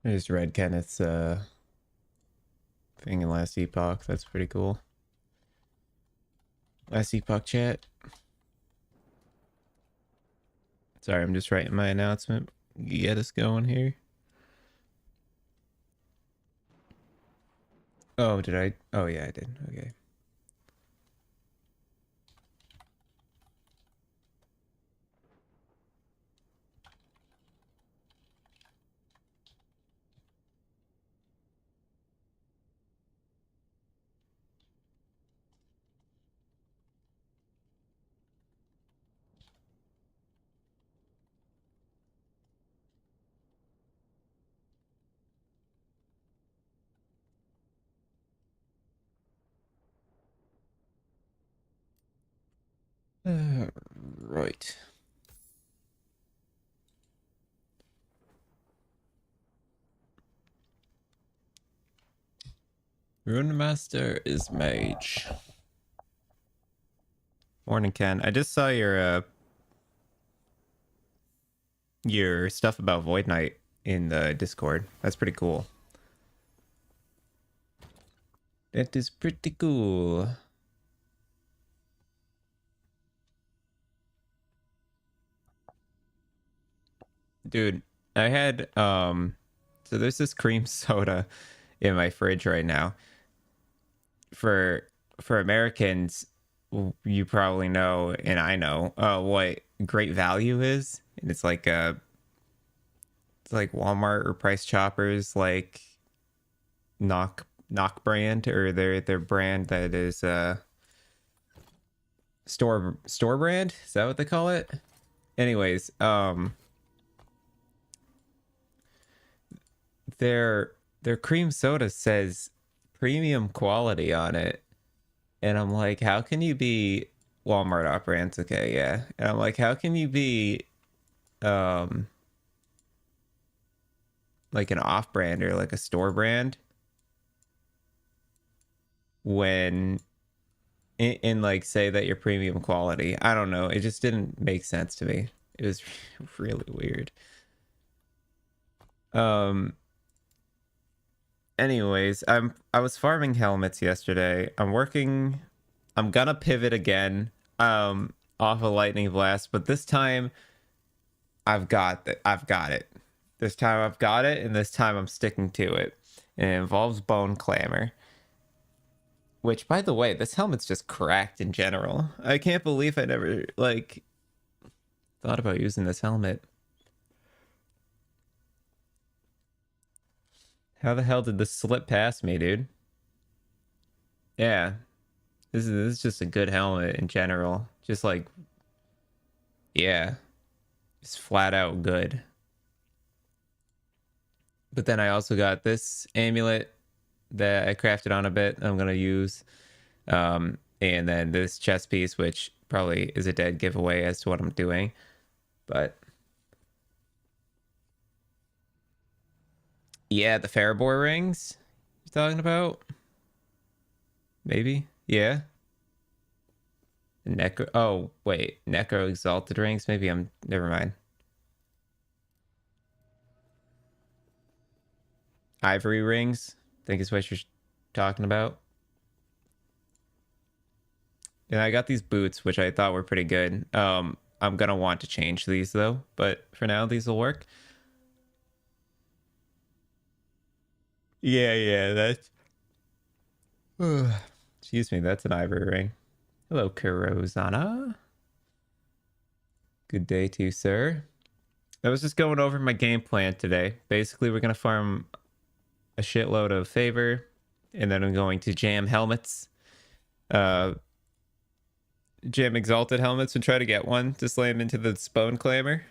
I just read Kenneth's thing in last Epoch. That's pretty cool. Last Epoch chat. Sorry, I'm just writing my announcement. Get us going here. Oh, did I? Oh, yeah, I did. Okay. Right. Runemaster is mage. Morning, Ken. I just saw your stuff about Void Knight in the Discord. That's pretty cool. That is pretty cool. Dude, I had so there's this cream soda in my fridge right now. For Americans, you probably know, and I know, what Great Value is. And it's like Walmart or Price Choppers, like knock brand, or their brand that is store brand. Is that what they call it? Anyways, their cream soda says premium quality on it. And I'm like, how can you be Walmart off brands? Okay, yeah. And I'm like, how can you be um like an off brand or like a store brand when and like say that you're premium quality? I don't know. It just didn't make sense to me. It was really weird. Um anyways, I was farming helmets yesterday. I'm gonna pivot again off a lightning blast, but this time I've got it. This time I've got it, and this time I'm sticking to it. And it involves bone clamor. Which, by the way, this helmet's just cracked in general. I can't believe I never like thought about using this helmet. How the hell did this slip past me, dude? Yeah, this is just a good helmet in general. Just like, yeah, just flat out good. But then I also got this amulet that I crafted on a bit. I'm gonna use, and then this chest piece, which probably is a dead giveaway as to what I'm doing. But yeah, the Fairboar rings you're talking about, maybe. Yeah, Necro. Oh wait, Necro Exalted rings. Maybe I'm. Never mind. Ivory rings. I think is what you're talking about. And I got these boots, which I thought were pretty good. I'm gonna want to change these though, but for now these will work. Yeah, yeah, that's. Excuse me, that's an ivory ring. Hello, Kurozana. Good day to you, sir. I was just going over my game plan today. Basically, we're gonna farm a shitload of favor, and then I'm going to jam helmets, uh, jam exalted helmets, and try to get one to slam into the bone clamor.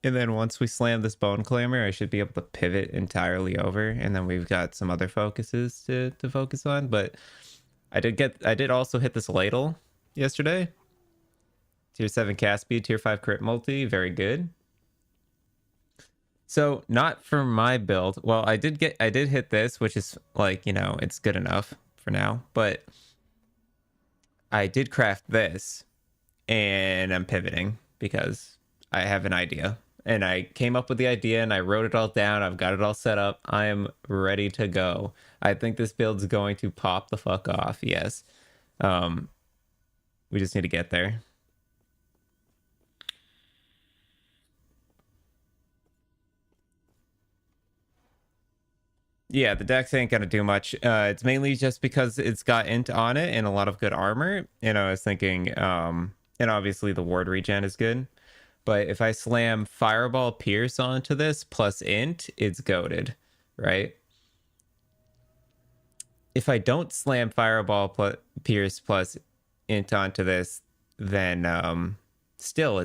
And then once we slam this bone clamor, I should be able to pivot entirely over, and then we've got some other focuses to focus on. But I did also hit this ladle yesterday. Tier 7 cast speed, tier 5 crit multi, very good. So not for my build. Well, I did hit this, which is like, you know, it's good enough for now, but I did craft this and I'm pivoting because I have an idea and I came up with the idea and I wrote it all down. I've got it all set up. I am ready to go. I think this build's going to pop the fuck off. Yes. We just need to get there. Yeah, the dex ain't gonna do much. It's mainly just because it's got int on it and a lot of good armor. And I was thinking, and obviously the ward regen is good. But if I slam Fireball Pierce onto this plus int, it's goated, right? If I don't slam Fireball Pierce plus int onto this, then still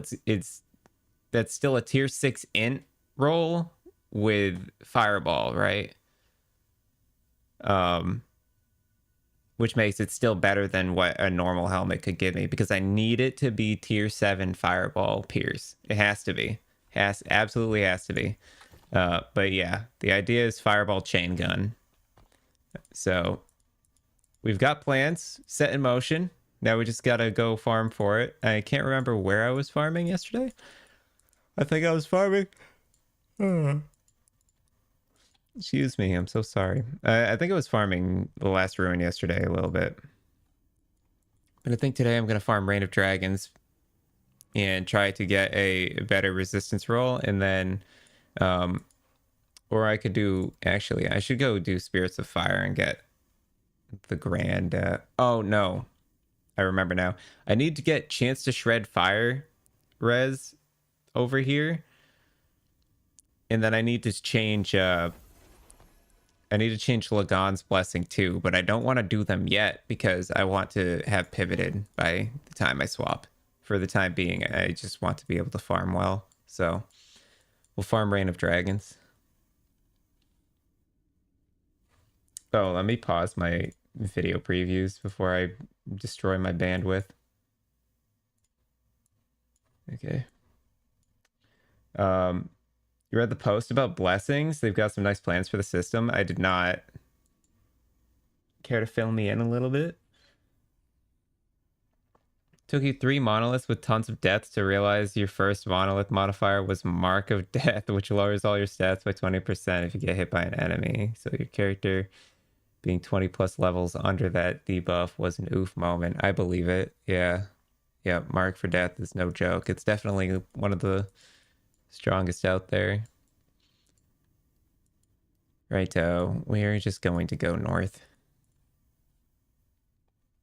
that's still a tier 6 int roll with Fireball, right? Which makes it still better than what a normal helmet could give me, because I need it to be tier 7 Fireball Pierce. It has to be. Absolutely has to be. But yeah, the idea is Fireball Chain Gun. So we've got plans set in motion. Now we just gotta go farm for it. I can't remember where I was farming yesterday. I think I was farming. Excuse me, I'm so sorry. I think I was farming the last ruin yesterday a little bit. But I think today I'm going to farm Reign of Dragons and try to get a better resistance roll. And then, or I could do, actually, I should go do Spirits of Fire and get the grand, oh no, I remember now. I need to get Chance to Shred Fire res over here. And then I need to change, Lagan's Blessing too, but I don't want to do them yet because I want to have pivoted by the time I swap. For the time being, I just want to be able to farm well. So we'll farm Reign of Dragons. Oh, let me pause my video previews before I destroy my bandwidth. Okay. You read the post about blessings? They've got some nice plans for the system. I did not. Care to fill me in a little bit? Took you 3 monoliths with tons of deaths to realize your first monolith modifier was Mark of Death, which lowers all your stats by 20% if you get hit by an enemy. So your character being 20 plus levels under that debuff was an oof moment. I believe it. Yeah. Yeah, Mark for Death is no joke. It's definitely one of the strongest out there. Righto, we're just going to go north.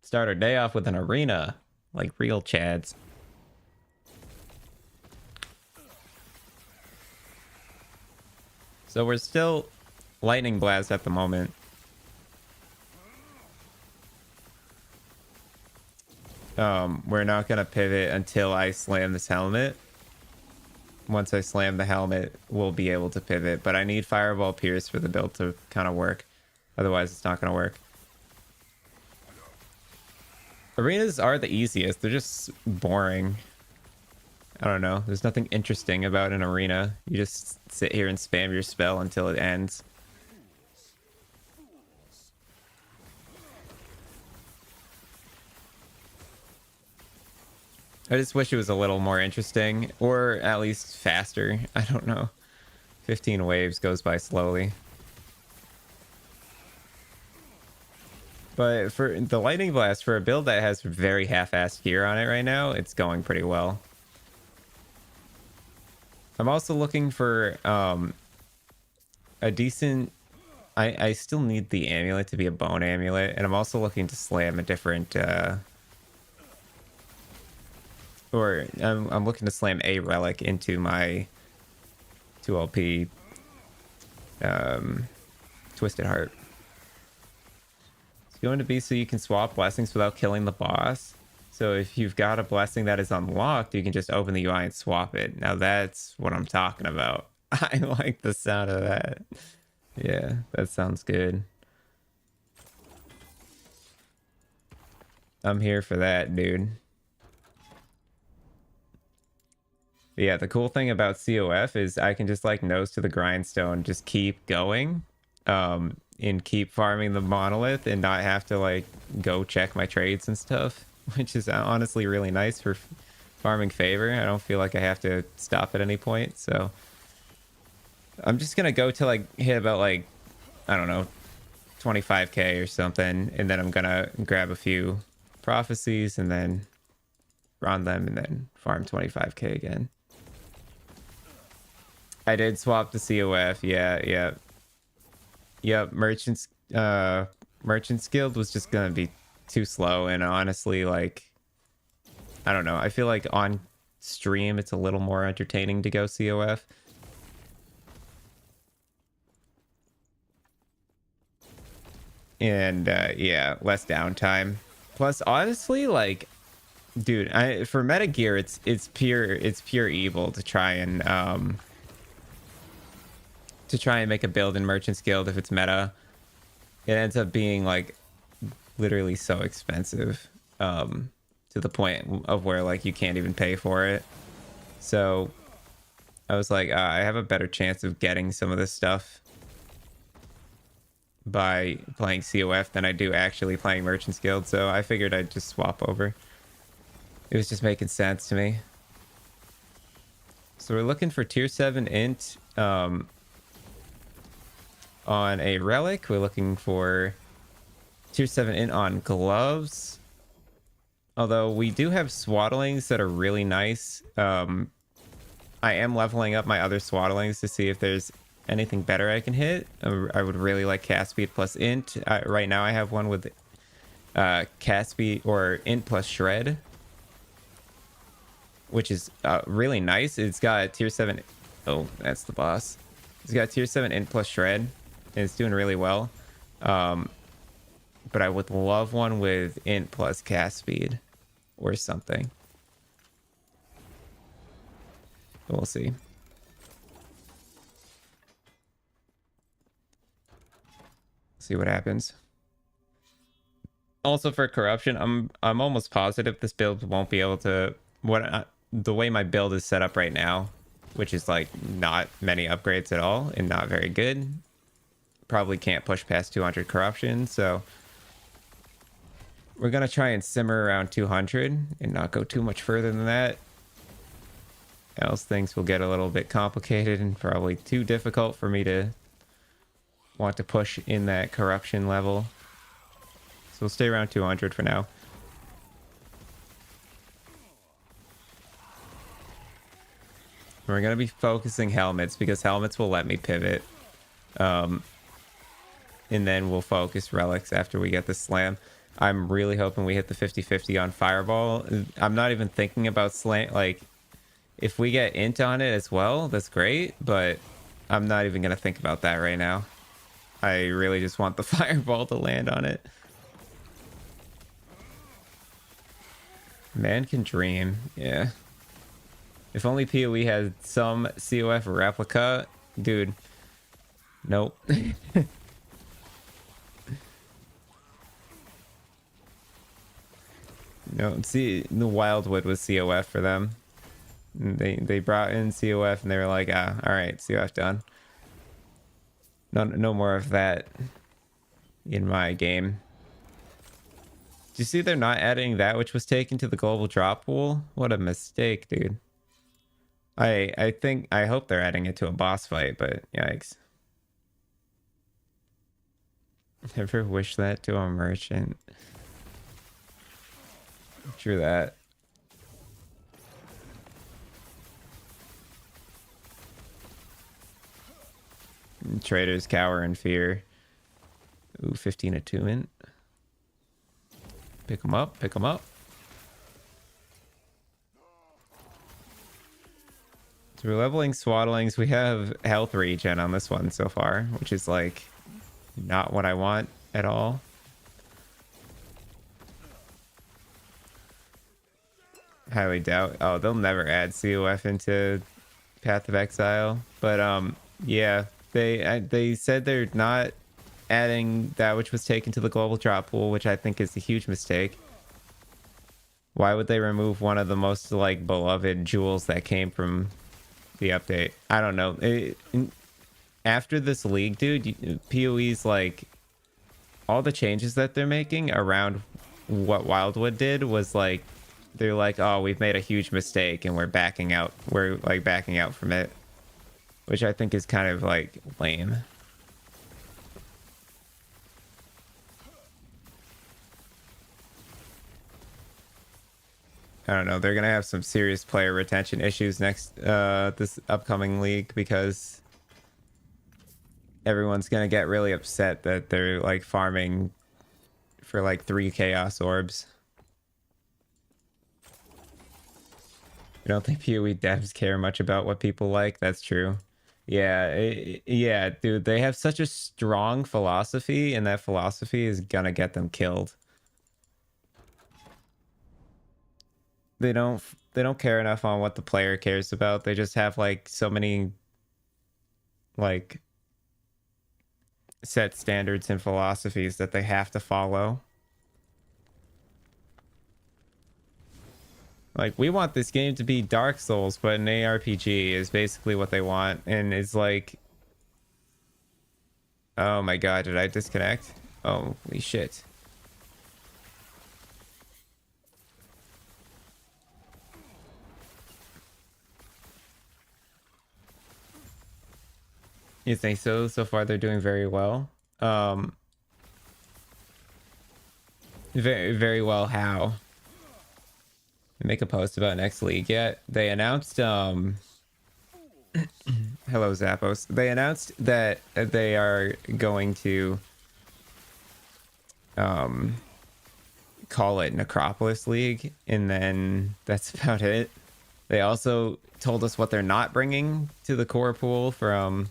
Start our day off with an arena, like real Chads. So we're still Lightning Blast at the moment. We're not gonna pivot until I slam this helmet. Once I slam the helmet, we'll be able to pivot. But I need Fireball Pierce for the build to kind of work. Otherwise, it's not going to work. Arenas are the easiest. They're just boring. I don't know. There's nothing interesting about an arena. You just sit here and spam your spell until it ends. I just wish it was a little more interesting, or at least faster. I don't know. 15 waves goes by slowly. But for the Lightning Blast, for a build that has very half-assed gear on it right now, it's going pretty well. I'm also looking for a decent... I still need the amulet to be a bone amulet, and I'm also looking to slam a different... I'm looking to slam a relic into my 2LP Twisted Heart. It's going to be so you can swap blessings without killing the boss. So if you've got a blessing that is unlocked, you can just open the UI and swap it. Now that's what I'm talking about. I like the sound of that. Yeah, that sounds good. I'm here for that, dude. But yeah, the cool thing about COF is I can just like nose to the grindstone, just keep going, and keep farming the monolith and not have to like go check my trades and stuff, which is honestly really nice for farming favor. I don't feel like I have to stop at any point, so I'm just gonna go till like hit about like, I don't know, 25k or something, and then I'm gonna grab a few prophecies and then run them and then farm 25k again. I did swap to COF. Yep. Merchant's Guild was just gonna be too slow, and honestly, like, I don't know, I feel like on stream it's a little more entertaining to go COF. And yeah, less downtime. Plus, honestly, like, dude, for meta gear, it's pure evil to try and make a build in Merchant's Guild if it's meta. It ends up being like literally so expensive, to the point of where like you can't even pay for it. So I was like, I have a better chance of getting some of this stuff by playing COF than I do actually playing Merchant's Guild. So I figured I'd just swap over. It was just making sense to me. So we're looking for tier 7 int on a relic. We're looking for tier 7 int on gloves. Although we do have swaddlings that are really nice. I am leveling up my other swaddlings to see if there's anything better I can hit. I would really like cast speed plus int. Right now I have one with cast speed or int plus shred, which is really nice. It's got tier 7. Oh, that's the boss. It's got tier 7 int plus shred, and it's doing really well. But I would love one with int plus cast speed or something. We'll see. See what happens. Also for corruption, I'm almost positive this build won't be able to, the way my build is set up right now, which is like not many upgrades at all and not very good, probably can't push past 200 corruption. So we're gonna try and simmer around 200 and not go too much further than that, else things will get a little bit complicated and probably too difficult for me to want to push in that corruption level. So we'll stay around 200 for now. We're going to be focusing helmets because helmets will let me pivot. And then we'll focus relics after we get the slam. I'm really hoping we hit the 50-50 on fireball. I'm not even thinking about slam. Like, if we get int on it as well, that's great. But I'm not even going to think about that right now. I really just want the fireball to land on it. Man can dream. Yeah. If only PoE had some COF replica. Dude. Nope. No, see, the Wildwood was COF for them. They brought in COF and they were like, all right, COF done. No more of that in my game. Do you see they're not adding that which was taken to the global drop pool? What a mistake, dude. I hope they're adding it to a boss fight, but yikes. Never wish that to a merchant. True that. Traders cower in fear. Ooh, 15 attunement. Pick them up, pick them up. So we're leveling swaddlings. We have health regen on this one so far, which is like not what I want at all. Highly doubt. Oh, they'll never add COF into Path of Exile. But yeah, they said they're not adding that which was taken to the global drop pool, which I think is a huge mistake. Why would they remove one of the most like beloved jewels that came from the update? I don't know. After this league, dude, PoE's like all the changes that they're making around what Wildwood did was like they're like, oh, we've made a huge mistake and we're backing out. We're like backing out from it, which I think is kind of like lame. I don't know. They're gonna have some serious player retention issues next this upcoming league because everyone's gonna get really upset that they're like farming for like 3 chaos orbs. I don't think PoE devs care much about what people like. That's true. Yeah, yeah, dude. They have such a strong philosophy, and that philosophy is gonna get them killed. They don't care enough on what the player cares about. They just have like so many like set standards and philosophies that they have to follow. Like, we want this game to be Dark Souls, but an ARPG is basically what they want. And it's like, oh my god, did I disconnect? Holy shit. You think so? So far they're doing very well. Very, very well how? Make a post about next league yet? They announced hello Zappos. They announced that they are going to call it Necropolis League, and then that's about it. They also told us what they're not bringing to the core pool from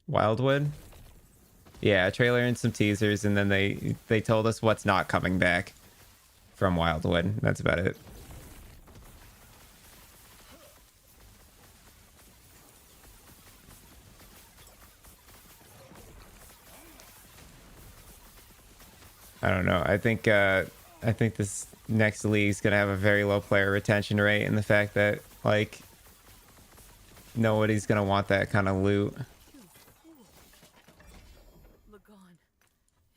Wildwood. Yeah, a trailer and some teasers, and then they told us what's not coming back from Wildwood. That's about it. I don't know. I think this next league's gonna have a very low player retention rate, and the fact that like nobody's gonna want that kind of loot.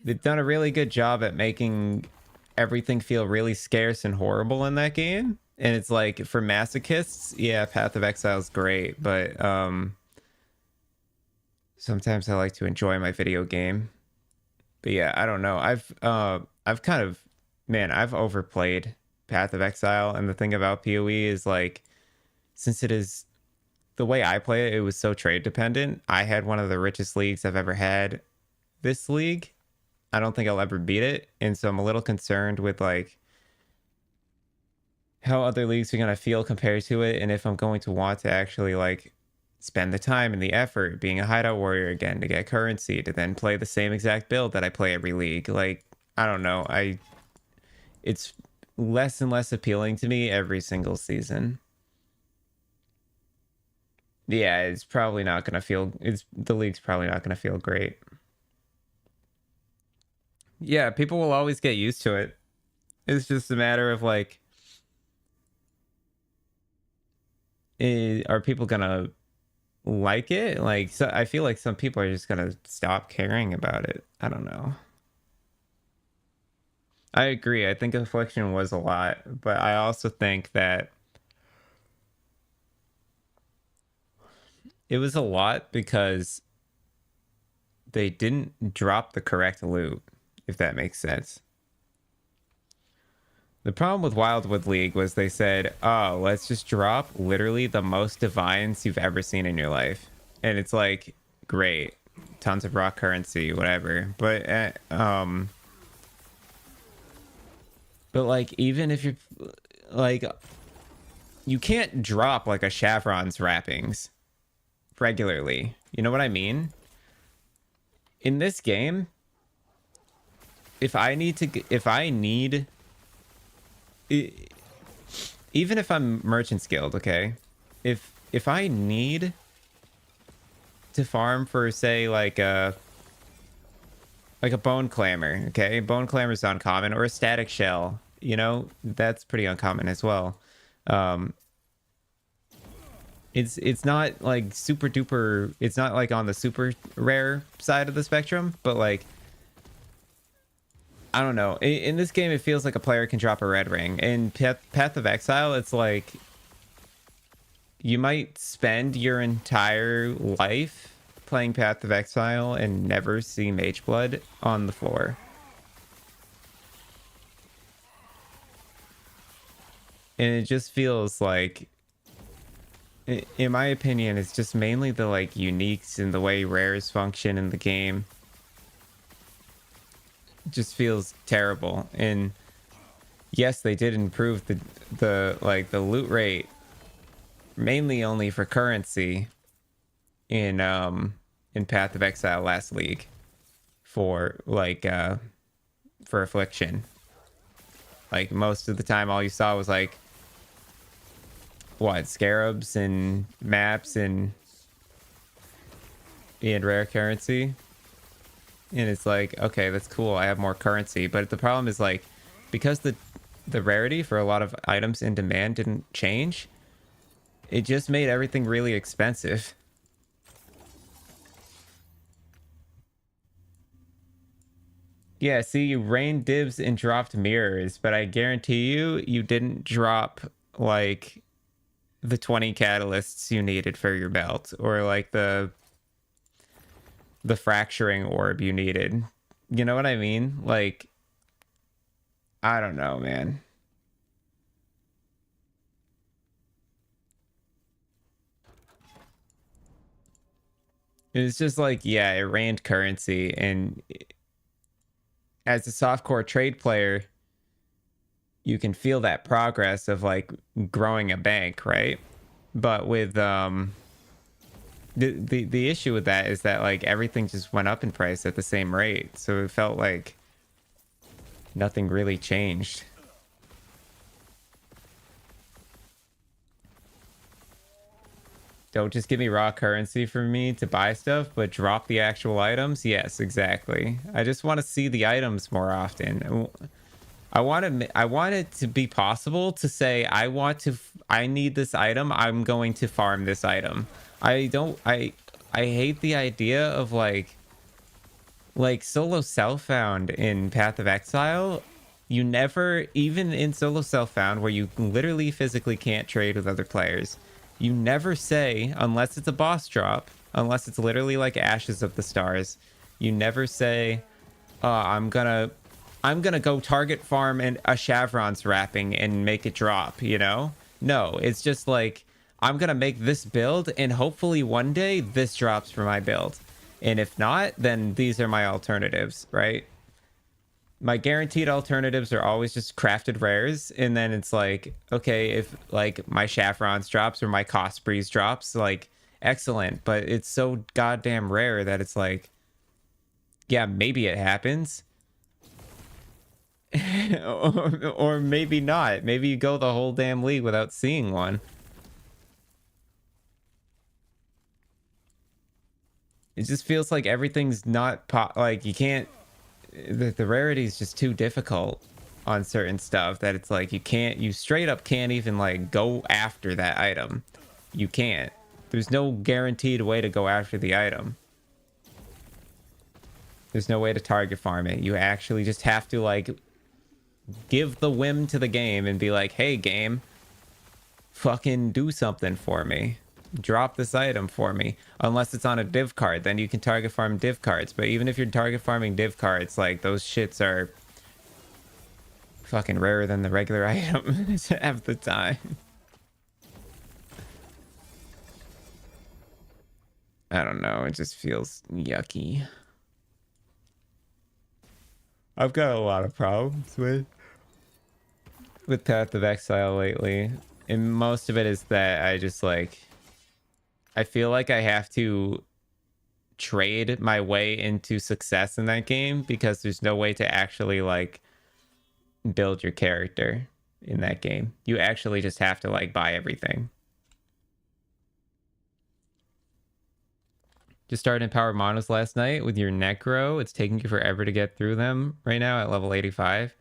They've done a really good job at making everything feel really scarce and horrible in that game. And it's like, for masochists, yeah, Path of Exile is great, but sometimes I like to enjoy my video game. But yeah, I don't know. I've kind of, man, I've overplayed Path of Exile, and the thing about PoE is like, since it is the way I play it, it was so trade dependent. I had one of the richest leagues I've ever had this league. I don't think I'll ever beat it, and so I'm a little concerned with like how other leagues are gonna feel compared to it, and if I'm going to want to actually like spend the time and the effort being a hideout warrior again to get currency to then play the same exact build that I play every league. Like, I don't know. It's less and less appealing to me every single season. Yeah, it's probably not gonna feel. The league's probably not gonna feel great. Yeah, people will always get used to it. It's just a matter of like, are people gonna like it? Like, so I feel like some people are just gonna stop caring about it. I don't know. I agree. I think Affliction was a lot, but I also think that it was a lot because they didn't drop the correct loot, if that makes sense. The problem with Wildwood League was they said, oh, let's just drop literally the most divines you've ever seen in your life. And it's like, great. Tons of rock currency, whatever. But like, even if you're like, you can't drop like a Chevron's wrappings regularly. You know what I mean? In this game, if I need even if I'm merchant skilled, okay, if I need to farm for, say, like a bone clamor, okay, bone clamor is uncommon, or a static shell, you know, that's pretty uncommon as well. It's not like super duper, it's not like on the super rare side of the spectrum, but like I don't know. In this game, it feels like a player can drop a red ring. In Path of Exile, it's like you might spend your entire life playing Path of Exile and never see Mage Blood on the floor. And it just feels like, in my opinion, it's just mainly the like uniques and the way rares function in the game. It just feels terrible. And yes, they did improve the loot rate, mainly only for currency in Path of Exile last league for for affliction. Like most of the time all you saw was like what, scarabs and maps and rare currency. And it's like, okay, that's cool, I have more currency. But the problem is like, because the rarity for a lot of items in demand didn't change, it just made everything really expensive. Yeah, see, you rained divs and dropped mirrors, but I guarantee you, you didn't drop like the 20 catalysts you needed for your belt, or like the fracturing orb you needed. You know what I mean? Like, I don't know, man. It's just like, yeah, it rained currency, and as a softcore trade player, you can feel that progress of like growing a bank, right? But with the issue with that is that like everything just went up in price at the same rate, so it felt like nothing really changed. Don't just give me raw currency for me to buy stuff, but drop the actual items. Yes, exactly. I just want to see the items more often. I want it to be possible to say I need this item, I'm going to farm this item. I hate the idea of like solo self-found in Path of Exile. You never, even in solo self-found where you literally physically can't trade with other players, you never say, unless it's a boss drop, unless it's literally like Ashes of the Stars, you never say, I'm gonna go target farm and a Chevron's wrapping and make it drop, you know? No, it's just like, I'm gonna make this build and hopefully one day this drops for my build. And if not, then these are my alternatives, right? My guaranteed alternatives are always just crafted rares, and then it's like, okay, if like my Chevron's drops or my Cosprey's drops, like excellent, but it's so goddamn rare that it's like, yeah, maybe it happens. Or maybe not. Maybe you go the whole damn league without seeing one. It just feels like everything's not like you can't, the rarity is just too difficult on certain stuff that it's like you straight up can't even like go after that item. You can't. There's no guaranteed way to go after the item. There's no way to target farm it. You actually just have to like give the whim to the game and be like, hey game, fucking do something for me, drop this item for me. Unless it's on a div card, then you can target farm div cards. But even if you're target farming div cards, like those shits are fucking rarer than the regular item half the time. I don't know, it just feels yucky. I've got a lot of problems with Path of Exile lately, and most of it is that I just like, I feel like I have to trade my way into success in that game because there's no way to actually like build your character in that game. You actually just have to like buy everything. Just started Empowered Monos last night with your Necro. It's taking you forever to get through them right now at level 85.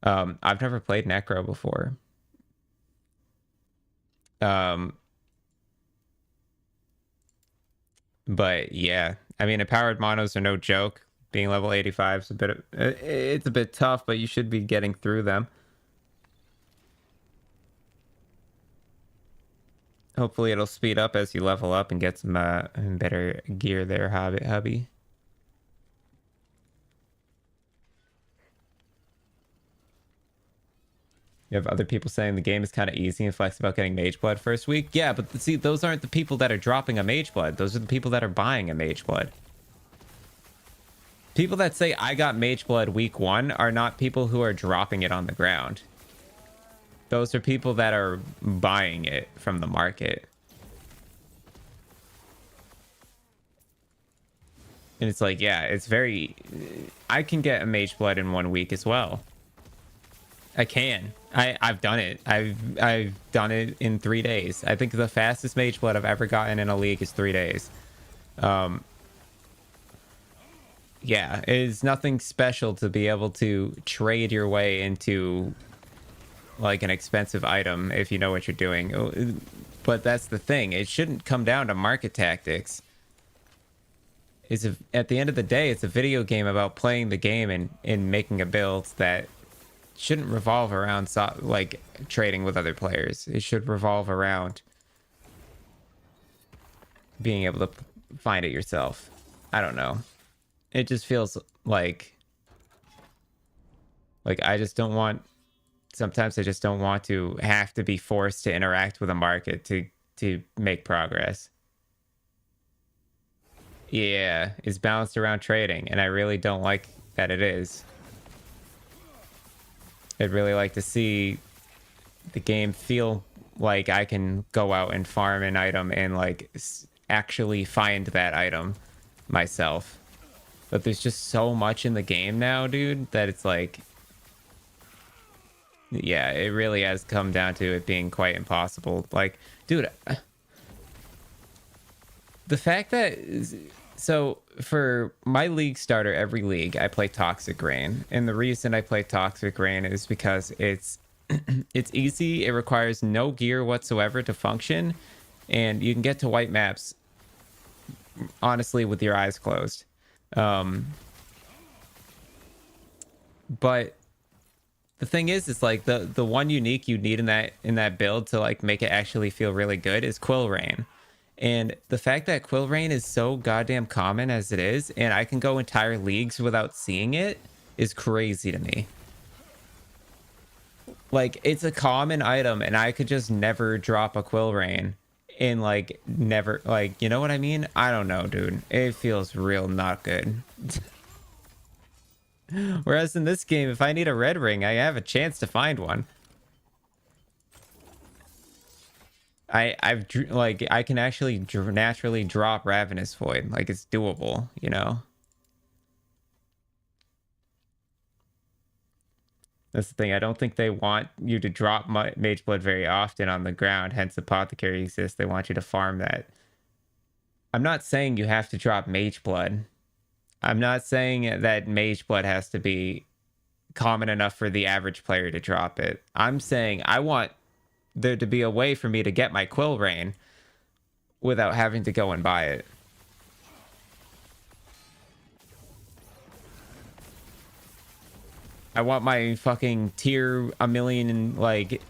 I've never played Necro before. But yeah, I mean, empowered monos are no joke. Being level 85 is it's a bit tough, but you should be getting through them. Hopefully it'll speed up as you level up and get some better gear there, hubby. You have other people saying the game is kind of easy and flex about getting Mage Blood first week. Yeah, but see, those aren't the people that are dropping a Mage Blood. Those are the people that are buying a Mage Blood. People that say I got Mage Blood week 1 are not people who are dropping it on the ground. Those are people that are buying it from the market. And it's like, yeah, it's very... I can get a Mage Blood in 1 week as well. I can. I've done it. I've done it in 3 days. I think the fastest Mage Blood I've ever gotten in a league is 3 days. Yeah, it is nothing special to be able to trade your way into like an expensive item if you know what you're doing. But that's the thing. It shouldn't come down to market tactics. At the end of the day, it's a video game about playing the game and making a build that shouldn't revolve around like trading with other players. It should revolve around being able to find it yourself. I don't know. It just feels like I just don't want... Sometimes I just don't want to have to be forced to interact with a market to make progress. Yeah, it's balanced around trading, and I really don't like that it is. I'd really like to see the game feel like I can go out and farm an item and like actually find that item myself. But there's just so much in the game now, dude, that it's like... Yeah, it really has come down to it being quite impossible. Like, dude, the fact that... So, for my league starter, every league, I play Toxic Rain. And the reason I play Toxic Rain is because it's it's easy. It requires no gear whatsoever to function. And you can get to white maps, honestly, with your eyes closed. But the thing is like the one unique you need in that build to like make it actually feel really good is Quill Rain. And the fact that Quill Rain is so goddamn common as it is, and I can go entire leagues without seeing it, is crazy to me. Like, it's a common item, and I could just never drop a Quill Rain. And, like, never... Like, you know what I mean? I don't know, dude. It feels real not good. Whereas in this game, if I need a red ring, I have a chance to find one. I can actually naturally drop Ravenous Void. Like, it's doable, you know? That's the thing. I don't think they want you to drop Mage Blood very often on the ground. Hence, Apothecary exists. They want you to farm that. I'm not saying you have to drop Mage Blood. I'm not saying that Mage Blood has to be common enough for the average player to drop it. I'm saying I want there to be a way for me to get my Quill Rain without having to go and buy it. I want my fucking tier 1,000,000 like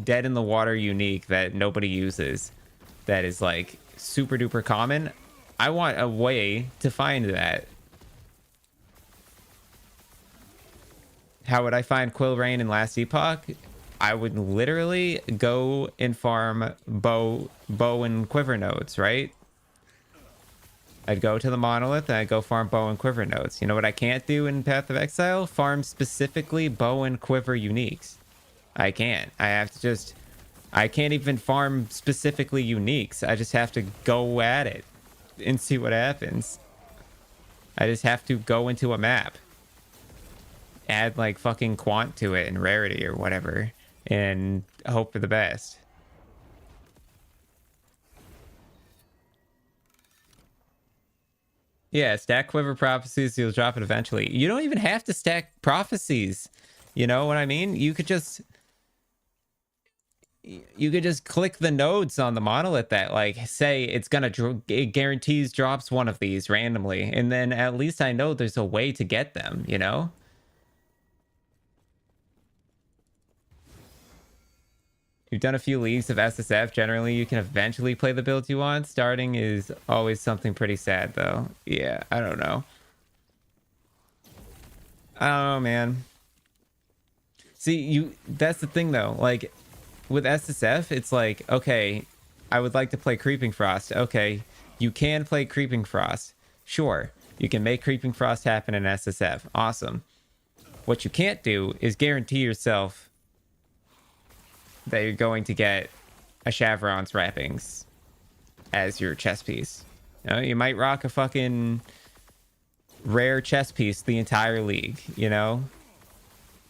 Dead in the Water unique that nobody uses, that is like super duper common. I want a way to find that. How would I find Quill Rain in Last Epoch? I would literally go and farm bow and quiver nodes, right? I'd go to the monolith and I'd go farm bow and quiver nodes. You know what I can't do in Path of Exile? Farm specifically bow and quiver uniques. I can't. I can't even farm specifically uniques. I just have to go at it and see what happens. I just have to go into a map, add like fucking quant to it and rarity or whatever, and hope for the best. Yeah, stack quiver prophecies, you'll drop it eventually. You don't even have to stack prophecies. You know what I mean? You could just... you could just click the nodes on the monolith that like say it's gonna it guarantees drops one of these randomly, and then at least I know there's a way to get them, you know. You've done a few leagues of SSF. Generally, you can eventually play the build you want. Starting is always something pretty sad, though. Yeah, I don't know. I don't know, man. See, that's the thing, though. Like, with SSF, it's like, okay, I would like to play Creeping Frost. Okay, you can play Creeping Frost. Sure, you can make Creeping Frost happen in SSF. Awesome. What you can't do is guarantee yourself that you're going to get a Chevron's wrappings as your chess piece. You know, you might rock a fucking rare chess piece the entire league, you know?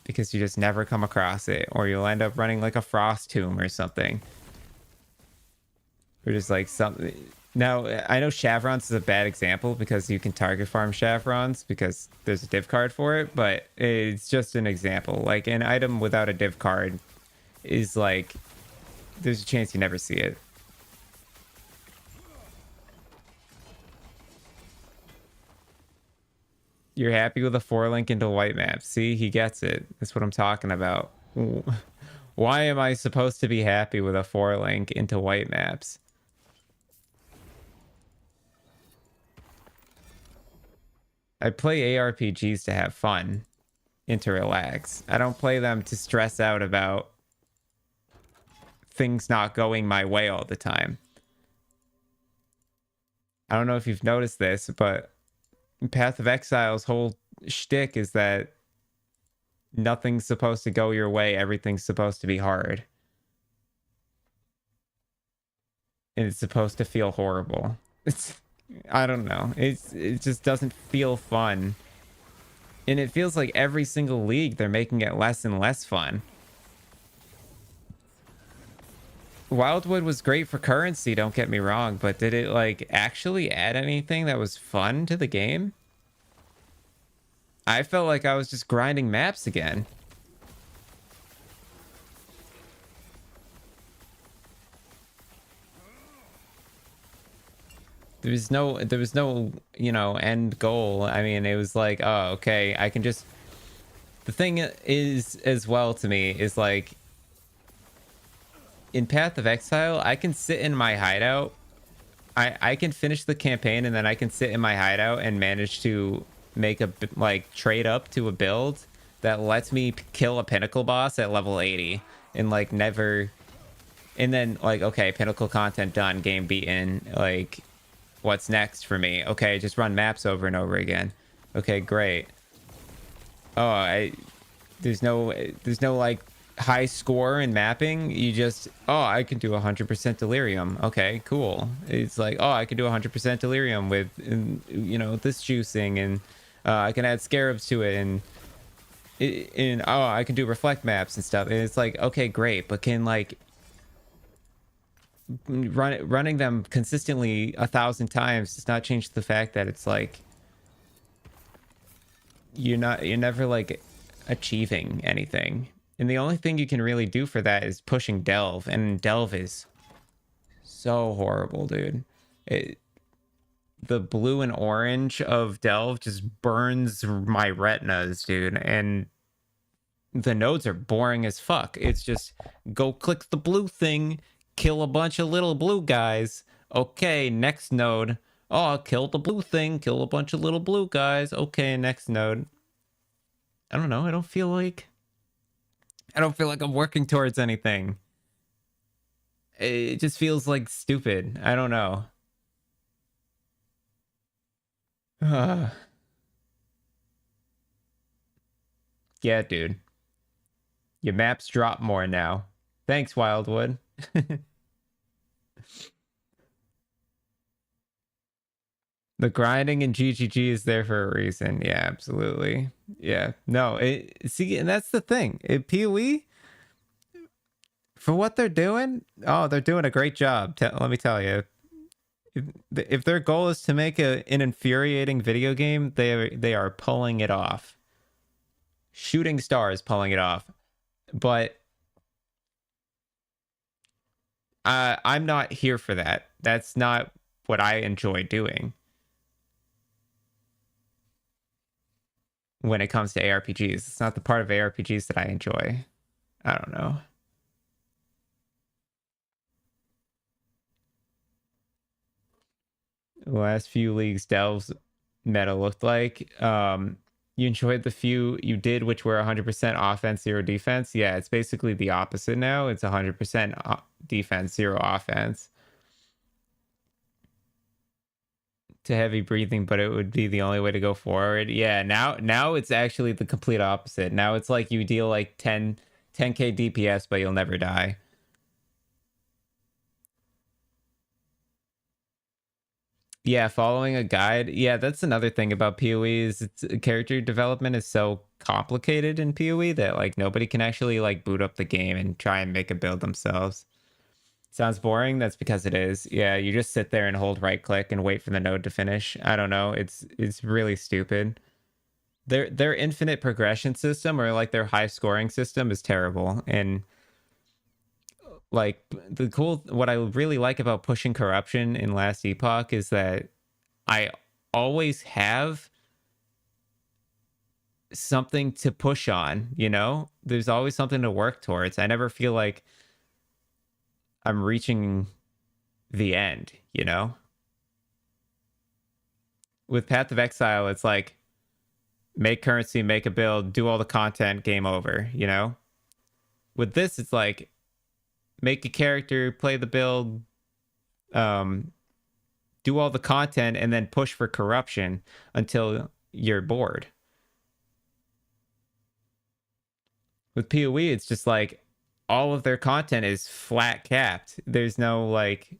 Because you just never come across it. Or you'll end up running like a Frost Tomb or something. Or just like something... Now, I know Chevrons is a bad example because you can target farm Chevrons because there's a div card for it, but it's just an example. Like, an item without a div card is like, there's a chance you never see it. You're happy with a 4-link into white map. See, he gets it. That's what I'm talking about. Why am I supposed to be happy with a 4-link into white maps? I play ARPGs to have fun and to relax. I don't play them to stress out about things not going my way all the time. I don't know if you've noticed this, but Path of Exile's whole shtick is that nothing's supposed to go your way. Everything's supposed to be hard. And it's supposed to feel horrible. I don't know. It just doesn't feel fun. And it feels like every single league, they're making it less and less fun. Wildwood was great for currency, don't get me wrong, but did it like actually add anything that was fun to the game? I felt like I was just grinding maps again. There was no, you know, end goal. I mean, it was like, oh, okay, I can just... The thing is, as well to me, is like, in Path of Exile, I can sit in my hideout. I can finish the campaign and then I can sit in my hideout and manage to make a, like, trade up to a build that lets me kill a pinnacle boss at level 80 and, like, never... And then, like, okay, pinnacle content done, game beaten, like... What's next for me? Okay, just run maps over and over again. Okay, great. Oh, there's no like high score in mapping. You just, oh, I can do 100% delirium. Okay, cool. It's like, oh, I can do 100% delirium with, you know, this juicing, and I can add scarabs to it, and oh, I can do reflect maps and stuff. And it's like, okay, great, but can like running them consistently 1,000 times does not change the fact that it's like you're never like achieving anything, and the only thing you can really do for that is pushing delve, and delve is so horrible, dude. The blue and orange of delve just burns my retinas, dude, and the nodes are boring as fuck. It's just go click the blue thing, kill a bunch of little blue guys. Okay, next node. Oh, kill the blue thing, kill a bunch of little blue guys. Okay, next node. I don't know. I don't feel like I'm working towards anything. It just feels like stupid. I don't know. Yeah, dude. Your maps drop more now. Thanks, Wildwood. The grinding in GGG is there for a reason. Yeah, absolutely. Yeah. No, see, and that's the thing. PoE, for what they're doing, oh, they're doing a great job. Let me tell you. If their goal is to make an infuriating video game, they are pulling it off. Shooting Star is pulling it off. But I'm not here for that. That's not what I enjoy doing when it comes to ARPGs. It's not the part of ARPGs that I enjoy. I don't know. The last few leagues Delves meta looked like. You enjoyed the few you did, which were 100% offense, 0 defense. Yeah, it's basically the opposite now. It's 100% defense, 0 offense. To heavy breathing, but it would be the only way to go forward. Yeah, now it's actually the complete opposite. Now it's like you deal like 10k DPS, but you'll never die. Yeah, following a guide. Yeah, that's another thing about PoE is it's character development is so complicated in PoE that like nobody can actually like boot up the game and try and make a build themselves. Sounds boring? That's because it is. Yeah, you just sit there and hold right click and wait for the node to finish. I don't know. It's really stupid. Their infinite progression system or like their high scoring system is terrible. And like what I really like about pushing corruption in Last Epoch is that I always have something to push on, you know? There's always something to work towards. I never feel like I'm reaching the end, you know? With Path of Exile, it's like make currency, make a build, do all the content, game over, you know? With this, it's like make a character, play the build, do all the content, and then push for corruption until you're bored. With PoE, it's just like all of their content is flat capped. There's no like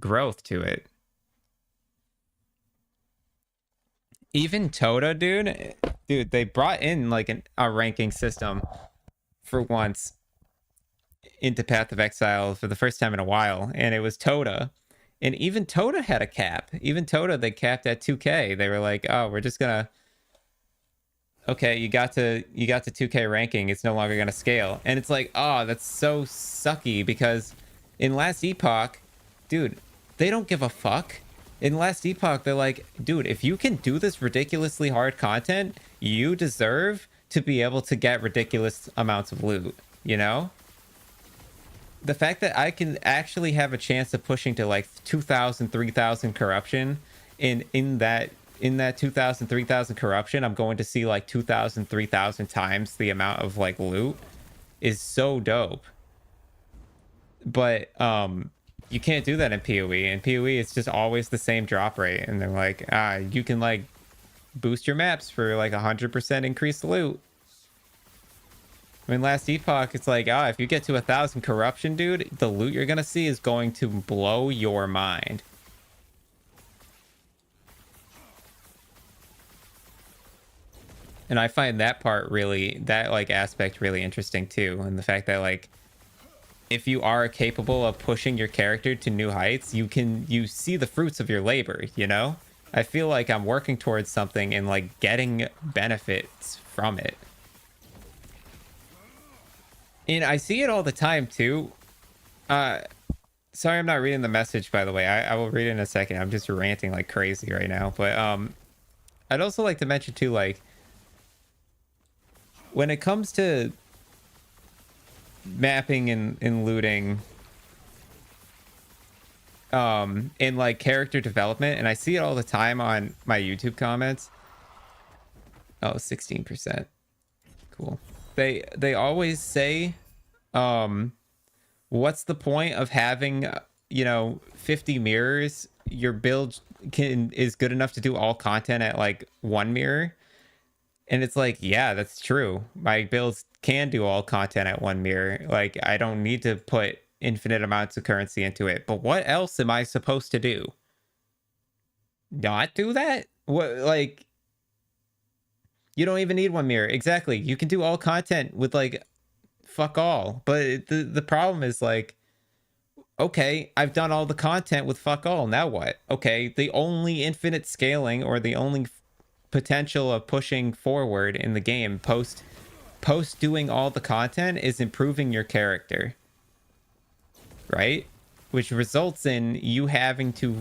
growth to it. Even Toda, dude, they brought in like a ranking system for once into Path of Exile for the first time in a while, and it was Toda. And even Toda had a cap. Even Toda, they capped at 2k. They were like, oh, we're just gonna okay, you got to 2k ranking, it's no longer gonna scale. And it's like, oh, that's so sucky because in Last Epoch, dude, they don't give a fuck. In Last Epoch, they're like, dude, if you can do this ridiculously hard content, you deserve to be able to get ridiculous amounts of loot, you know? The fact that I can actually have a chance of pushing to like 2,000, 3,000 corruption in that 2,000, 3,000 corruption, I'm going to see like 2,000, 3,000 times the amount of like loot is so dope. But you can't do that in PoE. In PoE, it's just always the same drop rate. And they're like, you can like boost your maps for like 100% increased loot. I mean, Last Epoch, it's like, if you get to 1,000 corruption, dude, the loot you're gonna see is going to blow your mind. And I find that like aspect really interesting too. And the fact that like, if you are capable of pushing your character to new heights, you see the fruits of your labor, you know? I feel like I'm working towards something and like getting benefits from it. And I see it all the time too. Sorry, I'm not reading the message, by the way. I will read it in a second. I'm just ranting like crazy right now. But I'd also like to mention too, like, when it comes to mapping and looting, in like character development, and I see it all the time on my YouTube comments. Oh, 16%. Cool. They always say, what's the point of having 50 mirrors? Your build is good enough to do all content at like 1 mirror. And it's like, yeah, that's true. My builds can do all content at 1 mirror. Like, I don't need to put infinite amounts of currency into it. But what else am I supposed to do? Not do that? What, like, you don't even need 1 mirror. Exactly. You can do all content with like fuck all. But the problem is like, okay, I've done all the content with fuck all. Now what? Okay, the only infinite scaling or the only potential of pushing forward in the game post doing all the content is improving your character. right? Which results in you having to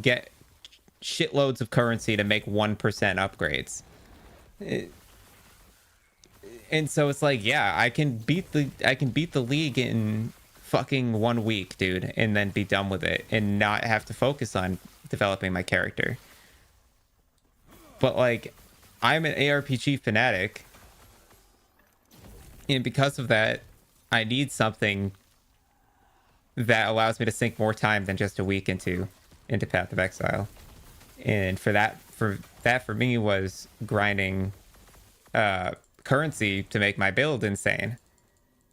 get shitloads of currency to make 1% upgrades. And so it's like, yeah, I can beat the league in fucking 1 week, dude, and then be done with it and not have to focus on developing my character. But like, I'm an ARPG fanatic, and because of that, I need something that allows me to sink more time than just a week into Path of Exile. And for me was grinding currency to make my build insane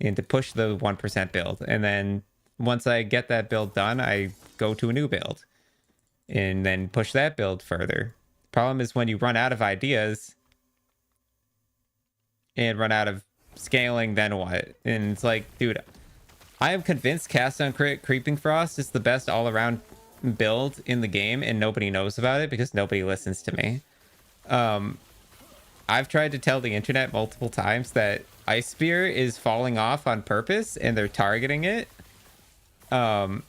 and to push the 1% build. And then once I get that build done, I go to a new build and then push that build further. Problem is when you run out of ideas and run out of scaling, then what? And it's like, dude, I am convinced Cast on Crit Creeping Frost is the best all-around build in the game, and nobody knows about it because nobody listens to me. I've tried to tell the internet multiple times that Ice Spear is falling off on purpose and they're targeting it. And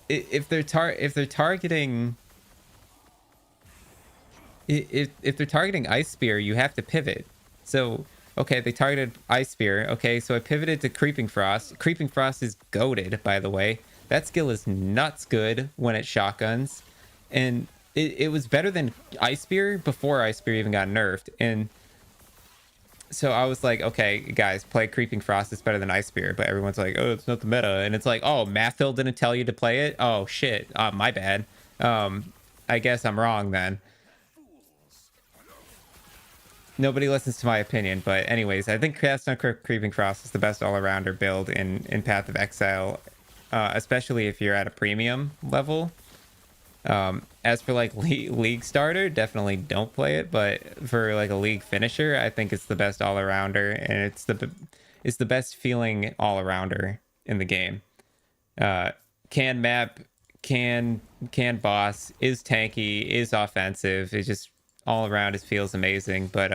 if they're targeting Ice Spear, you have to pivot. So okay, they targeted Ice Spear. Okay, so I pivoted to Creeping Frost. Creeping Frost is goated, by the way. That skill is nuts good when it shotguns. And it was better than Ice Spear before Ice Spear even got nerfed. And so I was like, okay, guys, play Creeping Frost. It's better than Ice Spear. But everyone's like, oh, it's not the meta. And it's like, oh, Mathil didn't tell you to play it? Oh, shit. My bad. I guess I'm wrong then. Nobody listens to my opinion. But anyways, I think Cast on Creeping Frost is the best all-arounder build in Path of Exile. Especially if you're at a premium level. As for like league starter, definitely don't play it, but for like a league finisher, I think it's the best all-arounder, and it's the best feeling all-arounder in the game. Can map, can boss, is tanky, is offensive. It just all around it feels amazing. But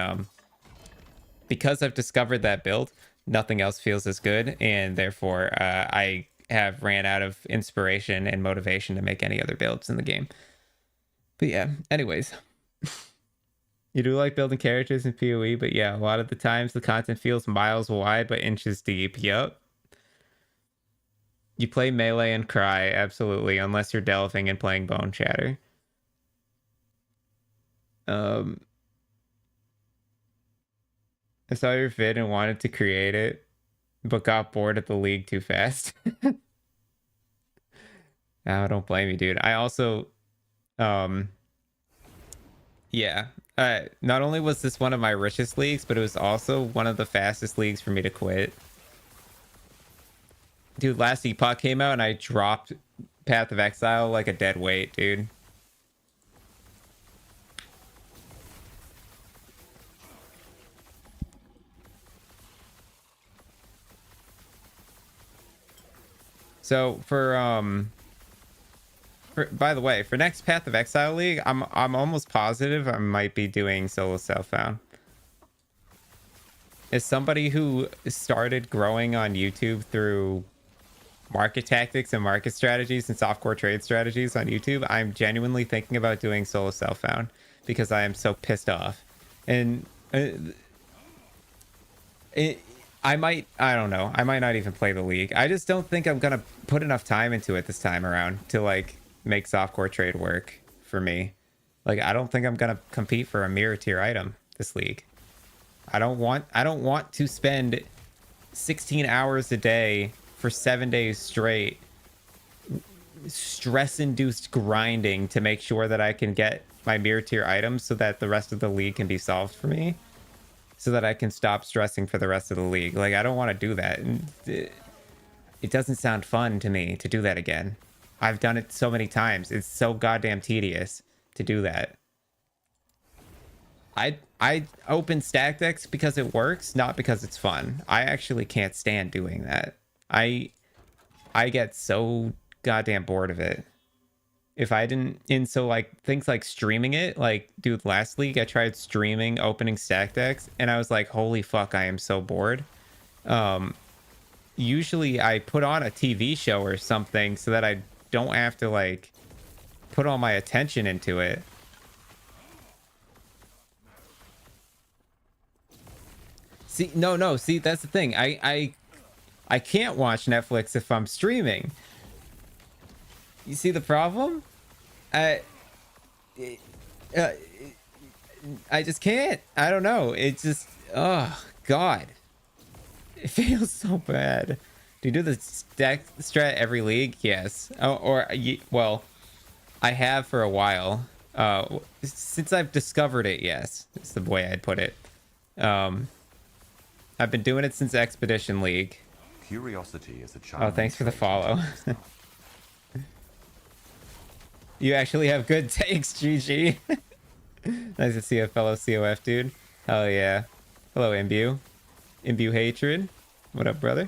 because I've discovered that build, nothing else feels as good, and therefore I have ran out of inspiration and motivation to make any other builds in the game. But yeah, anyways. You do like building characters in PoE, but yeah, a lot of the times the content feels miles wide but inches deep. Yep. You play melee and cry, absolutely, unless you're delving and playing Bone Chatter. I saw your vid and wanted to create it, but got bored at the league too fast. Oh, don't blame me, dude. I also, yeah. Not only was this one of my richest leagues, but it was also one of the fastest leagues for me to quit. Dude, last Epoch came out and I dropped Path of Exile like a dead weight, dude. So by the way, for next Path of Exile League, I'm almost positive I might be doing solo self-found. As somebody who started growing on YouTube through market tactics and market strategies and softcore trade strategies on YouTube, I'm genuinely thinking about doing solo self-found because I am so pissed off. And I don't know. I might not even play the league. I just don't think I'm gonna put enough time into it this time around to like make softcore trade work for me. Like, I don't think I'm gonna compete for a mirror tier item this league. I don't want to spend 16 hours a day for 7 days straight stress-induced grinding to make sure that I can get my mirror tier items so that the rest of the league can be solved for me, so that I can stop stressing for the rest of the league. Like, I don't want to do that. And it doesn't sound fun to me to do that again. I've done it so many times. It's so goddamn tedious to do that. I open stack decks because it works, not because it's fun. I actually can't stand doing that. I get so goddamn bored of it. If I didn't, and so like things like streaming it, like dude, last league I tried streaming opening stack decks and I was like, holy fuck, I am so bored. Usually I put on a TV show or something so that I don't have to like put all my attention into it. See, no, see, that's the thing. I can't watch Netflix if I'm streaming. You see the problem? I uh, I just can't. I don't know. It just, oh god, it feels so bad. Do you do the stack strat every league? Yes. Oh, or well, I have for a while. Since I've discovered it, yes. That's the way I'd put it. I've been doing it since Expedition League. Curiosity is a child. Oh, thanks for the follow. You actually have good takes, GG. Nice to see a fellow COF dude. Hell yeah. Hello, Imbue. Imbue Hatred. What up, brother?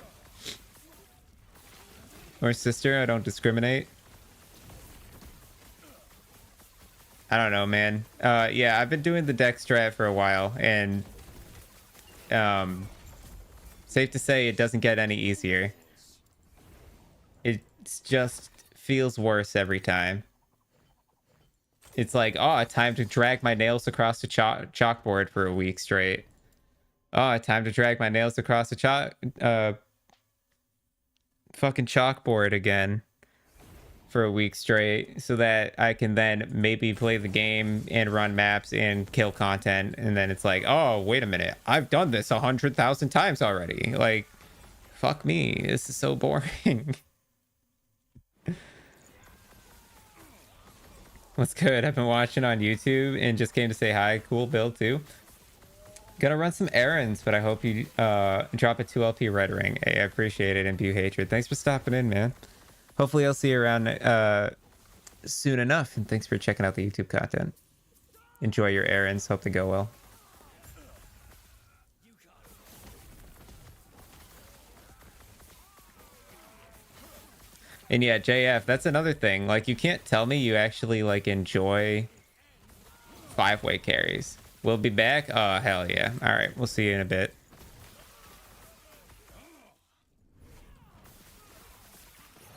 Or sister, I don't discriminate. I don't know, man. Yeah, I've been doing the deck strat for a while, and safe to say it doesn't get any easier. It just feels worse every time. It's like, oh, time to drag my nails across the chalkboard for a week straight. Oh, time to drag my nails across the fucking chalkboard again for a week straight, so that I can then maybe play the game and run maps and kill content. And then it's like, oh, wait a minute, I've done this 100,000 times already. Like, fuck me, this is so boring. What's good? I've been watching on YouTube and just came to say hi. Cool build too. Gonna run some errands, but I hope you drop a 2LP red ring. Hey, I appreciate it. Imbue Hatred. Thanks for stopping in, man. Hopefully I'll see you around soon enough. And thanks for checking out the YouTube content. Enjoy your errands. Hope they go well. And yeah, JF, that's another thing. Like, you can't tell me you actually, like, enjoy 5-way carries. We'll be back? Oh, hell yeah. Alright, we'll see you in a bit.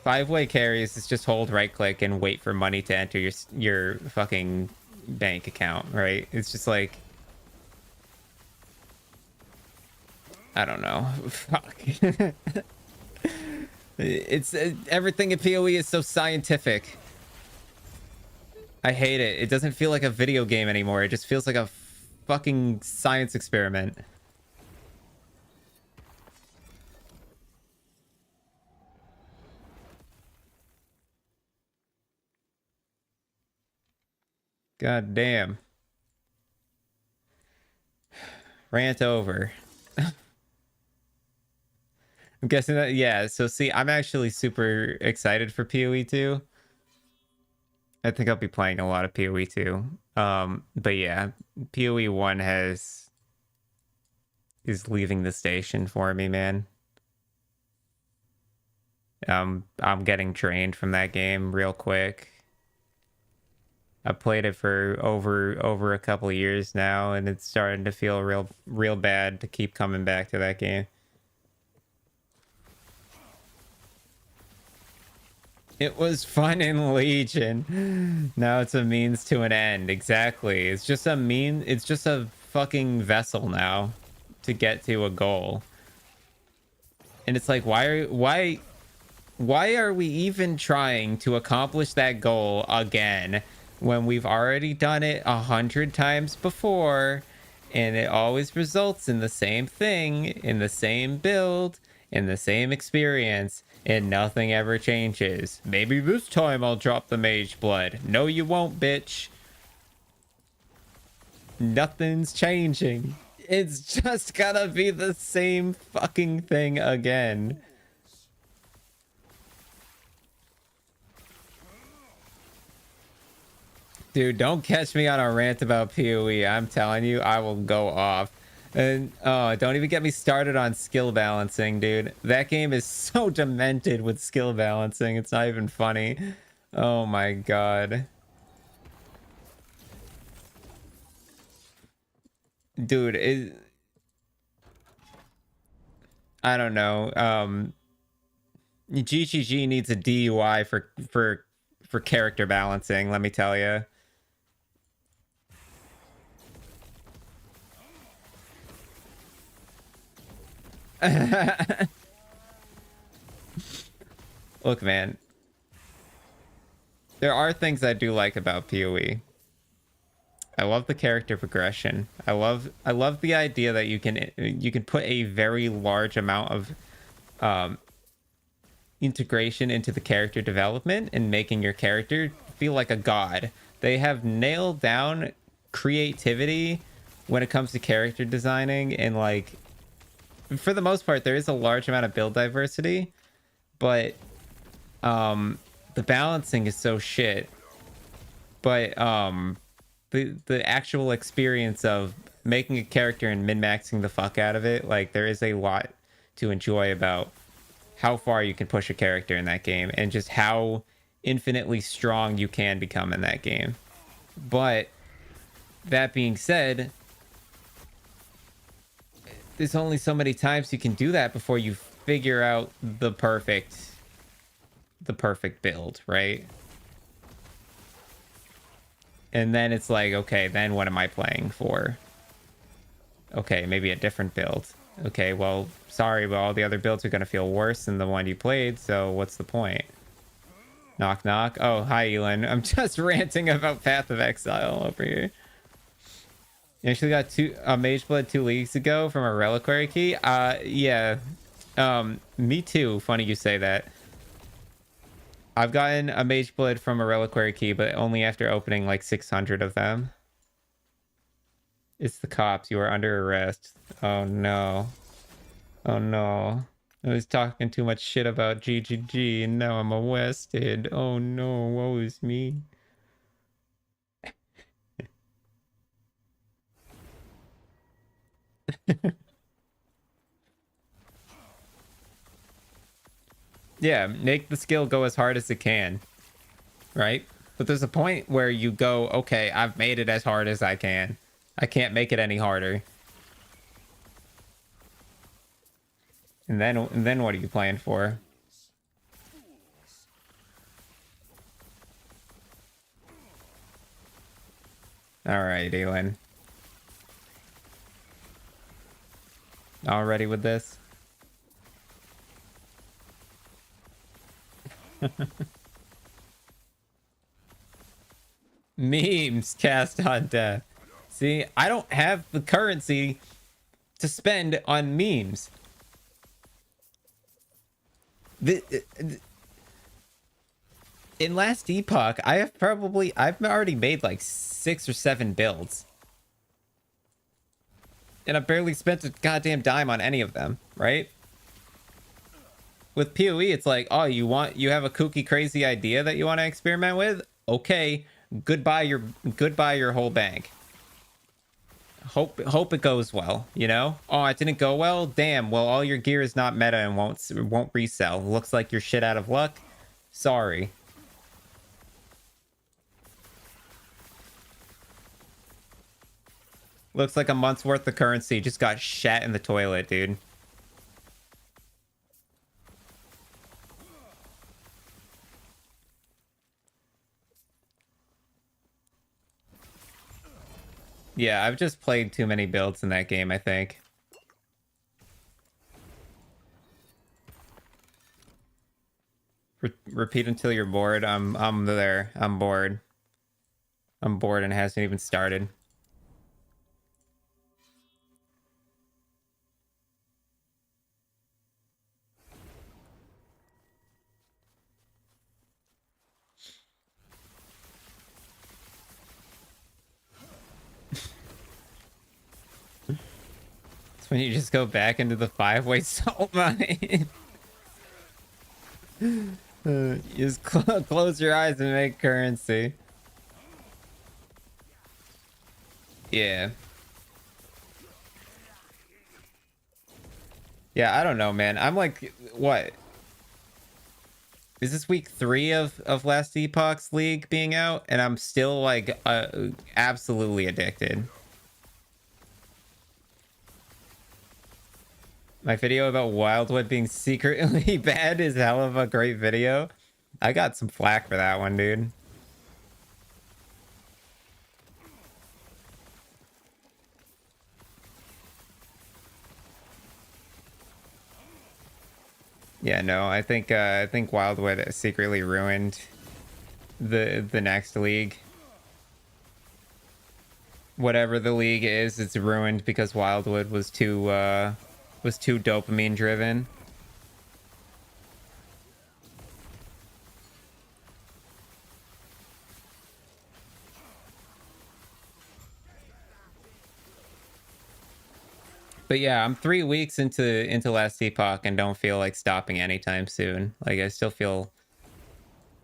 Five-way carries is just hold right-click and wait for money to enter your fucking bank account, right? It's just like... I don't know. Fuck. It's everything in PoE is so scientific. I hate it. It doesn't feel like a video game anymore. It just feels like a fucking science experiment. God damn. Rant over. I'm guessing that, yeah. So see, I'm actually super excited for PoE 2. I think I'll be playing a lot of PoE 2. But yeah, PoE 1 is leaving the station for me, man. I'm getting drained from that game real quick. I played it for over a couple of years now, and it's starting to feel real bad to keep coming back to that game. It was fun in Legion. Now it's a means to an end. Exactly. It's just a fucking vessel now to get to a goal. And it's like, why are we even trying to accomplish that goal again when we've already done it 100 times before, and it always results in the same thing, in the same build, in the same experience, and nothing ever changes. Maybe this time I'll drop the mage blood. No, you won't, bitch. Nothing's changing. It's just gonna be the same fucking thing again. Dude, don't catch me on a rant about PoE. I'm telling you, I will go off. And oh, don't even get me started on skill balancing, dude. That game is so demented with skill balancing. It's not even funny. Oh my god. Dude, I don't know. GGG needs a DUI for character balancing, let me tell you. Look, man. There are things I do like about PoE. I love the character progression. I love the idea that you can put a very large amount of integration into the character development and making your character feel like a god. They have nailed down creativity when it comes to character designing, and like for the most part there is a large amount of build diversity, but the balancing is so shit. But the actual experience of making a character and min-maxing the fuck out of it, like there is a lot to enjoy about how far you can push a character in that game and just how infinitely strong you can become in that game. But that being said, there's only so many times you can do that before you figure out the perfect build, right? And then it's like, okay, then what am I playing for? Okay, maybe a different build. Okay, well, sorry, but all the other builds are going to feel worse than the one you played, so what's the point? Knock, knock. Oh, hi, Elon. I'm just ranting about Path of Exile over here. You actually got a Mage Blood 2 leagues ago from a Reliquary Key? Yeah. Me too. Funny you say that. I've gotten a Mage Blood from a Reliquary Key, but only after opening like 600 of them. It's the cops. You are under arrest. Oh no. Oh no. I was talking too much shit about GGG and now I'm arrested. Oh no, woe is me. Yeah, make the skill go as hard as it can. Right? But there's a point where you go, okay, I've made it as hard as I can. I can't make it any harder. And then what are you playing for? All right, Elon. All ready with this? Memes cast on death. See, I don't have the currency to spend on memes. In last Epoch, I've already made like 6 or 7 builds. And I've barely spent a goddamn dime on any of them, right? With PoE, it's like, oh, you have a kooky crazy idea that you want to experiment with? Okay, goodbye your whole bank. Hope it goes well, you know? Oh, it didn't go well? Damn, well all your gear is not meta and won't resell. Looks like you're shit out of luck. Sorry. Looks like a month's worth of currency just got shat in the toilet, dude. Yeah, I've just played too many builds in that game, I think. Repeat until you're bored. I'm there. I'm bored. I'm bored and it hasn't even started. It's when you just go back into the 5-way salt mine. You just close your eyes and make currency. Yeah. Yeah, I don't know, man. I'm like, what? Is this week 3 of last Epoch's League being out? And I'm still like absolutely addicted. My video about Wildwood being secretly bad is hell of a great video. I got some flack for that one, dude. Yeah, no, I think Wildwood secretly ruined the next league. Whatever the league is, it's ruined because Wildwood was too dopamine driven. But yeah, I'm 3 weeks into last Epoch and don't feel like stopping anytime soon. Like I still feel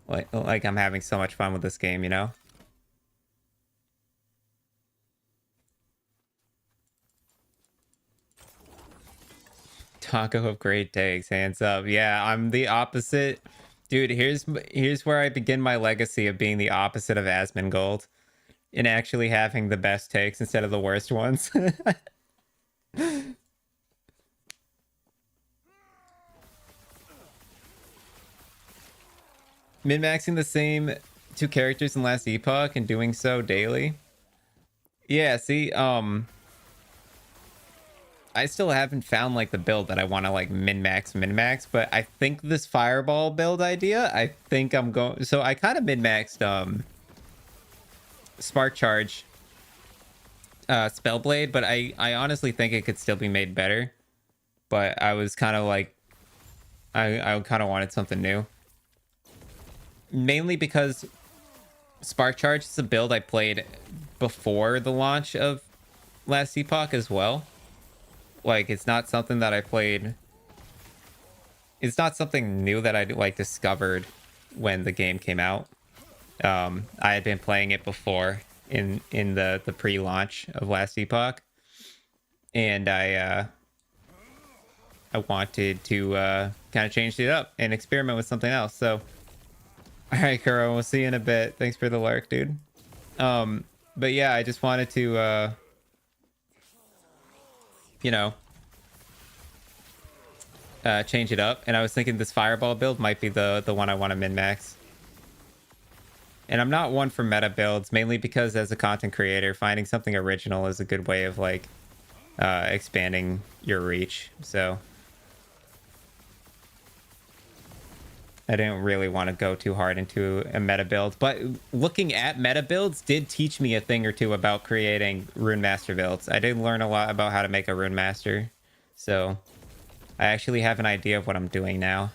like I'm having so much fun with this game, you know? Taco of great takes, hands up. Yeah, I'm the opposite. Dude, here's where I begin my legacy of being the opposite of Asmongold and actually having the best takes instead of the worst ones. Min-maxing the same two characters in last Epoch and doing so daily. Yeah, see, I still haven't found like the build that I want to like min-max, but I think this fireball build idea, I think I'm going, so I kind of min-maxed Spark Charge Spellblade, but I honestly think it could still be made better. But I was kind of like, I kind of wanted something new. Mainly because Spark Charge is a build I played before the launch of last Epoch as well. Like, it's not something that I played. It's not something new that I like discovered when the game came out. I had been playing it before in the pre-launch of last Epoch, and I wanted to kind of change it up and experiment with something else. So, all right, Kuro, we'll see you in a bit. Thanks for the lurk, dude. But yeah, I just wanted to you know, change it up, and I was thinking this fireball build might be the one I want to min-max. And I'm not one for meta builds, mainly because as a content creator, finding something original is a good way of like expanding your reach. So I didn't really want to go too hard into a meta build, but looking at meta builds did teach me a thing or two about creating Runemaster builds. I did learn a lot about how to make a Runemaster, so I actually have an idea of what I'm doing now.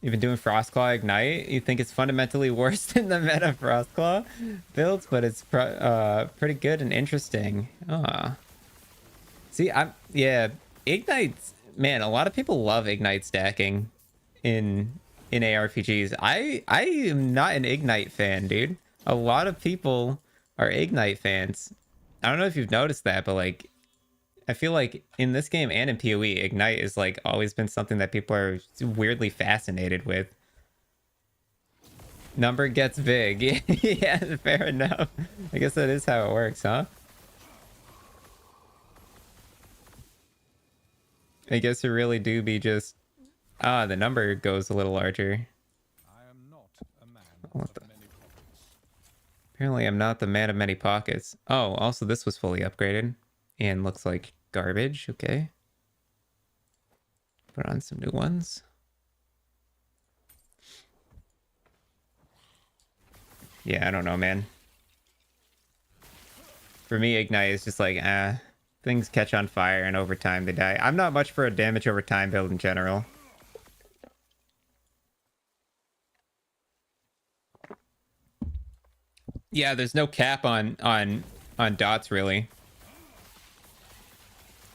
You've been doing Frostclaw Ignite? You think it's fundamentally worse than the meta Frostclaw builds, but it's pretty good and interesting. See, yeah, Ignite's, man, a lot of people love Ignite stacking in ARPGs. I am not an Ignite fan, dude. A lot of people are Ignite fans. I don't know if you've noticed that, but like, I feel like in this game and in PoE, Ignite is like always been something that people are weirdly fascinated with. Number gets big. Yeah, fair enough. I guess that is how it works, huh? I guess it really do be just... Ah, the number goes a little larger. I am not a man What of the... many pockets. Apparently I'm not the man of many pockets. Oh, also this was fully upgraded. And looks like garbage. Okay. Put on some new ones. Yeah, I don't know, man. For me, Ignite is just like, things catch on fire and over time they die. I'm not much for a damage over time build in general. Yeah, there's no cap on dots really.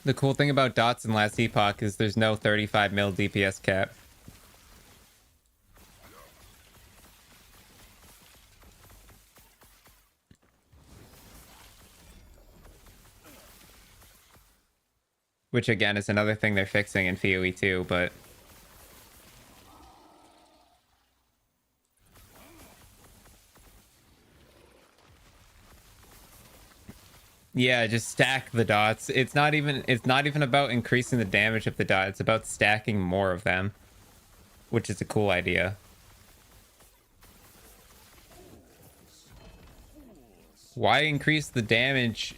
The cool thing about dots in last Epoch is there's no 35 mil DPS cap. Which again is another thing they're fixing in PoE 2, but Yeah, just stack the dots. It's not even about increasing the damage of the dot. It's about stacking more of them, which is a cool idea. Why increase the damage?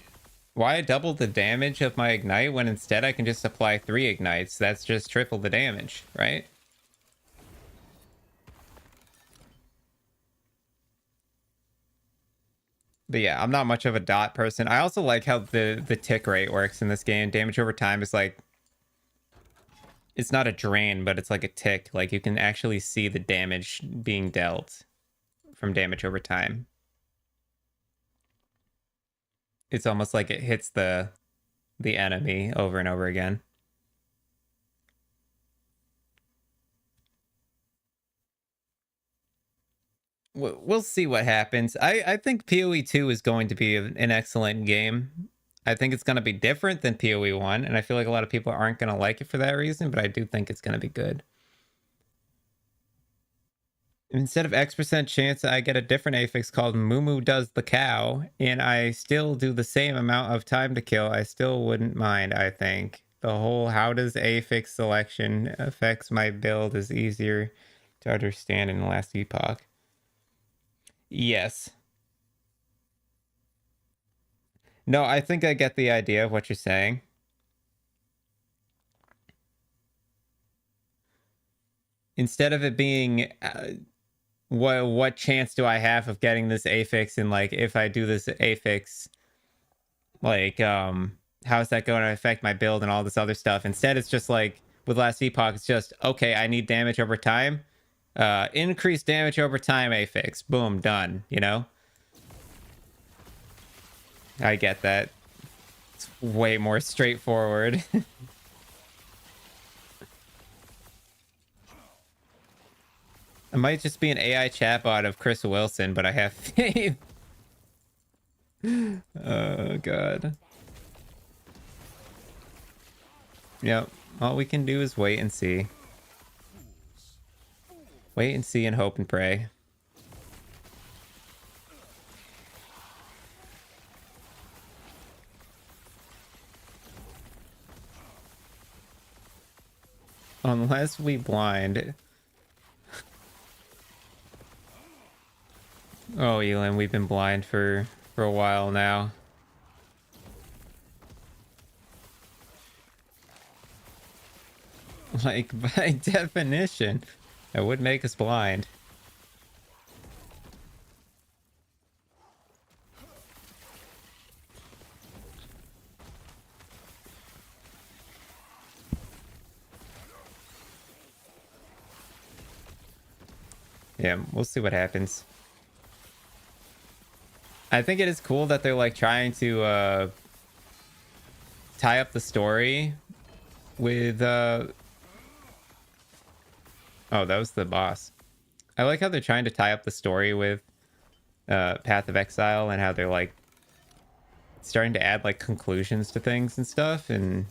Why double the damage of my ignite when instead I can just apply 3 ignites? That's just triple the damage, right? But yeah, I'm not much of a dot person. I also like how the tick rate works in this game. Damage over time is like, it's not a drain, but it's like a tick. Like you can actually see the damage being dealt from damage over time. It's almost like it hits the enemy over and over again. We'll see what happens. I think PoE 2 is going to be an excellent game. I think it's going to be different than PoE 1, and I feel like a lot of people aren't going to like it for that reason, but I do think it's going to be good. Instead of X% chance, I get a different affix called Moo Does the Cow, and I still do the same amount of time to kill. I still wouldn't mind, I think. The whole how does affix selection affects my build is easier to understand in the last epoch. Yes. No, I think I get the idea of what you're saying. Instead of it being what chance do I have of getting this affix, and like if I do this affix, like how is that going to affect my build and all this other stuff? Instead it's just like with last epoch, it's just okay, I need damage over time. Increase damage over time affix. Boom, done, you know? I get that. It's way more straightforward. I might just be an AI chatbot of Chris Wilson, but I have faith. Oh, God. Yep. All we can do is wait and see. Wait and see and hope and pray. Unless we blind. Oh, Elin, we've been blind for a while now. Like, by definition, it would make us blind. Yeah, we'll see what happens. I think it is cool that they're like trying to tie up the story with oh, that was the boss. I like how they're trying to tie up the story with Path of Exile, and how they're like starting to add like conclusions to things and stuff, and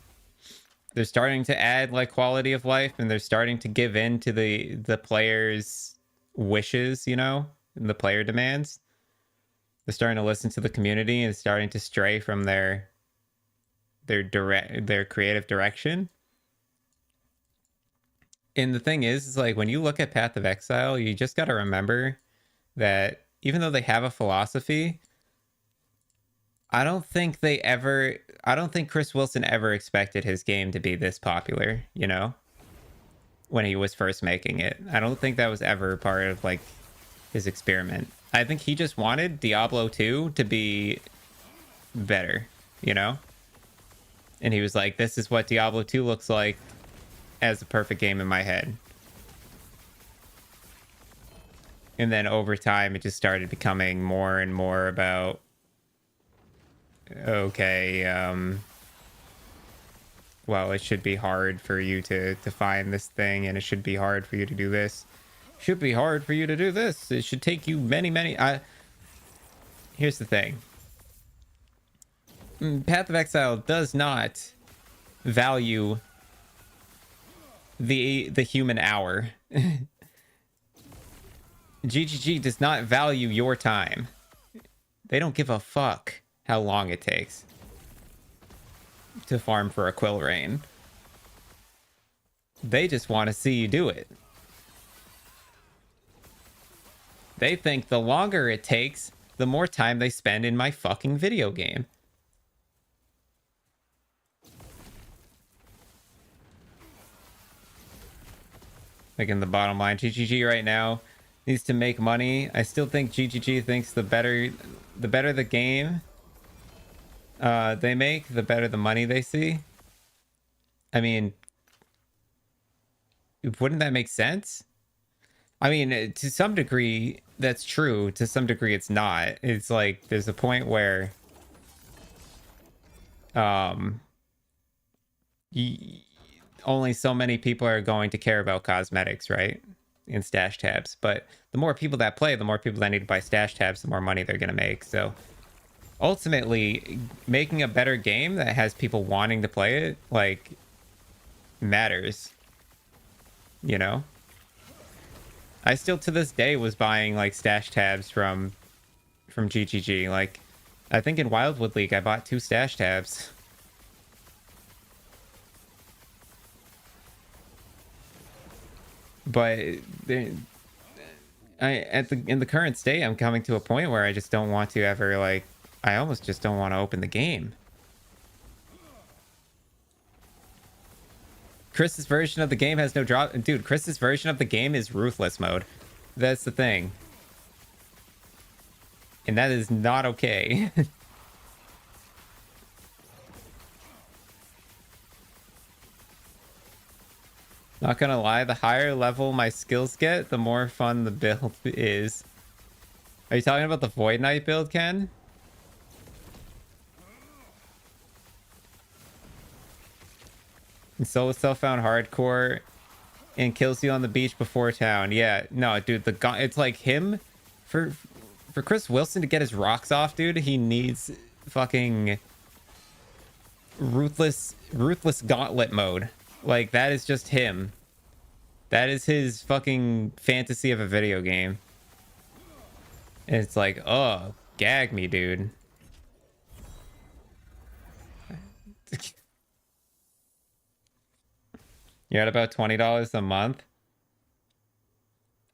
they're starting to add like quality of life, and they're starting to give in to the players' wishes, you know, and the player demands. They're starting to listen to the community and starting to stray from their creative direction. And the thing is like when you look at Path of Exile, you just got to remember that even though they have a philosophy, I don't think Chris Wilson ever expected his game to be this popular, you know, when he was first making it. I don't think that was ever part of like his experiment. I think he just wanted Diablo 2 to be better, you know? And he was like, this is what Diablo 2 looks like as a perfect game in my head. And then over time, it just started becoming more and more about, okay, well, it should be hard for you to find this thing, and it should be hard for you to do this. Should be hard for you to do this. It should take you many here's the thing. Path of Exile does not value the human hour. GGG does not value your time. They don't give a fuck how long it takes. to farm for a quill rain. They just want to see you do it. They think the longer it takes, the more time they spend in my fucking video game. Like in the bottom line, GGG right now needs to make money. I still think GGG thinks the better the game they make, the better the money they see. I mean, wouldn't that make sense? I mean, to some degree, that's true. To some degree, it's not. It's like there's a point where only so many people are going to care about cosmetics, right? In stash tabs. But the more people that play, the more people that need to buy stash tabs, the more money they're going to make. So ultimately, making a better game that has people wanting to play it, like, matters. You know? I still to this day was buying like stash tabs from GGG. Like, I think in Wildwood League I bought 2 stash tabs. But in the current state, I'm coming to a point where I just don't want to ever, like, I almost just don't want to open the game. Chris's version of the game has no drop. Dude, Chris's version of the game is ruthless mode. That's the thing. And that is not okay. Not gonna lie, the higher level my skills get, the more fun the build is. Are you talking about the Void Knight build, Ken? Solo self found hardcore and kills you on the beach before town. Yeah, no, dude, it's like him for Chris Wilson to get his rocks off, dude. He needs fucking ruthless gauntlet mode. Like, that is just him. That is his fucking fantasy of a video game. And it's like, oh, gag me, dude. You're at about $20 a month.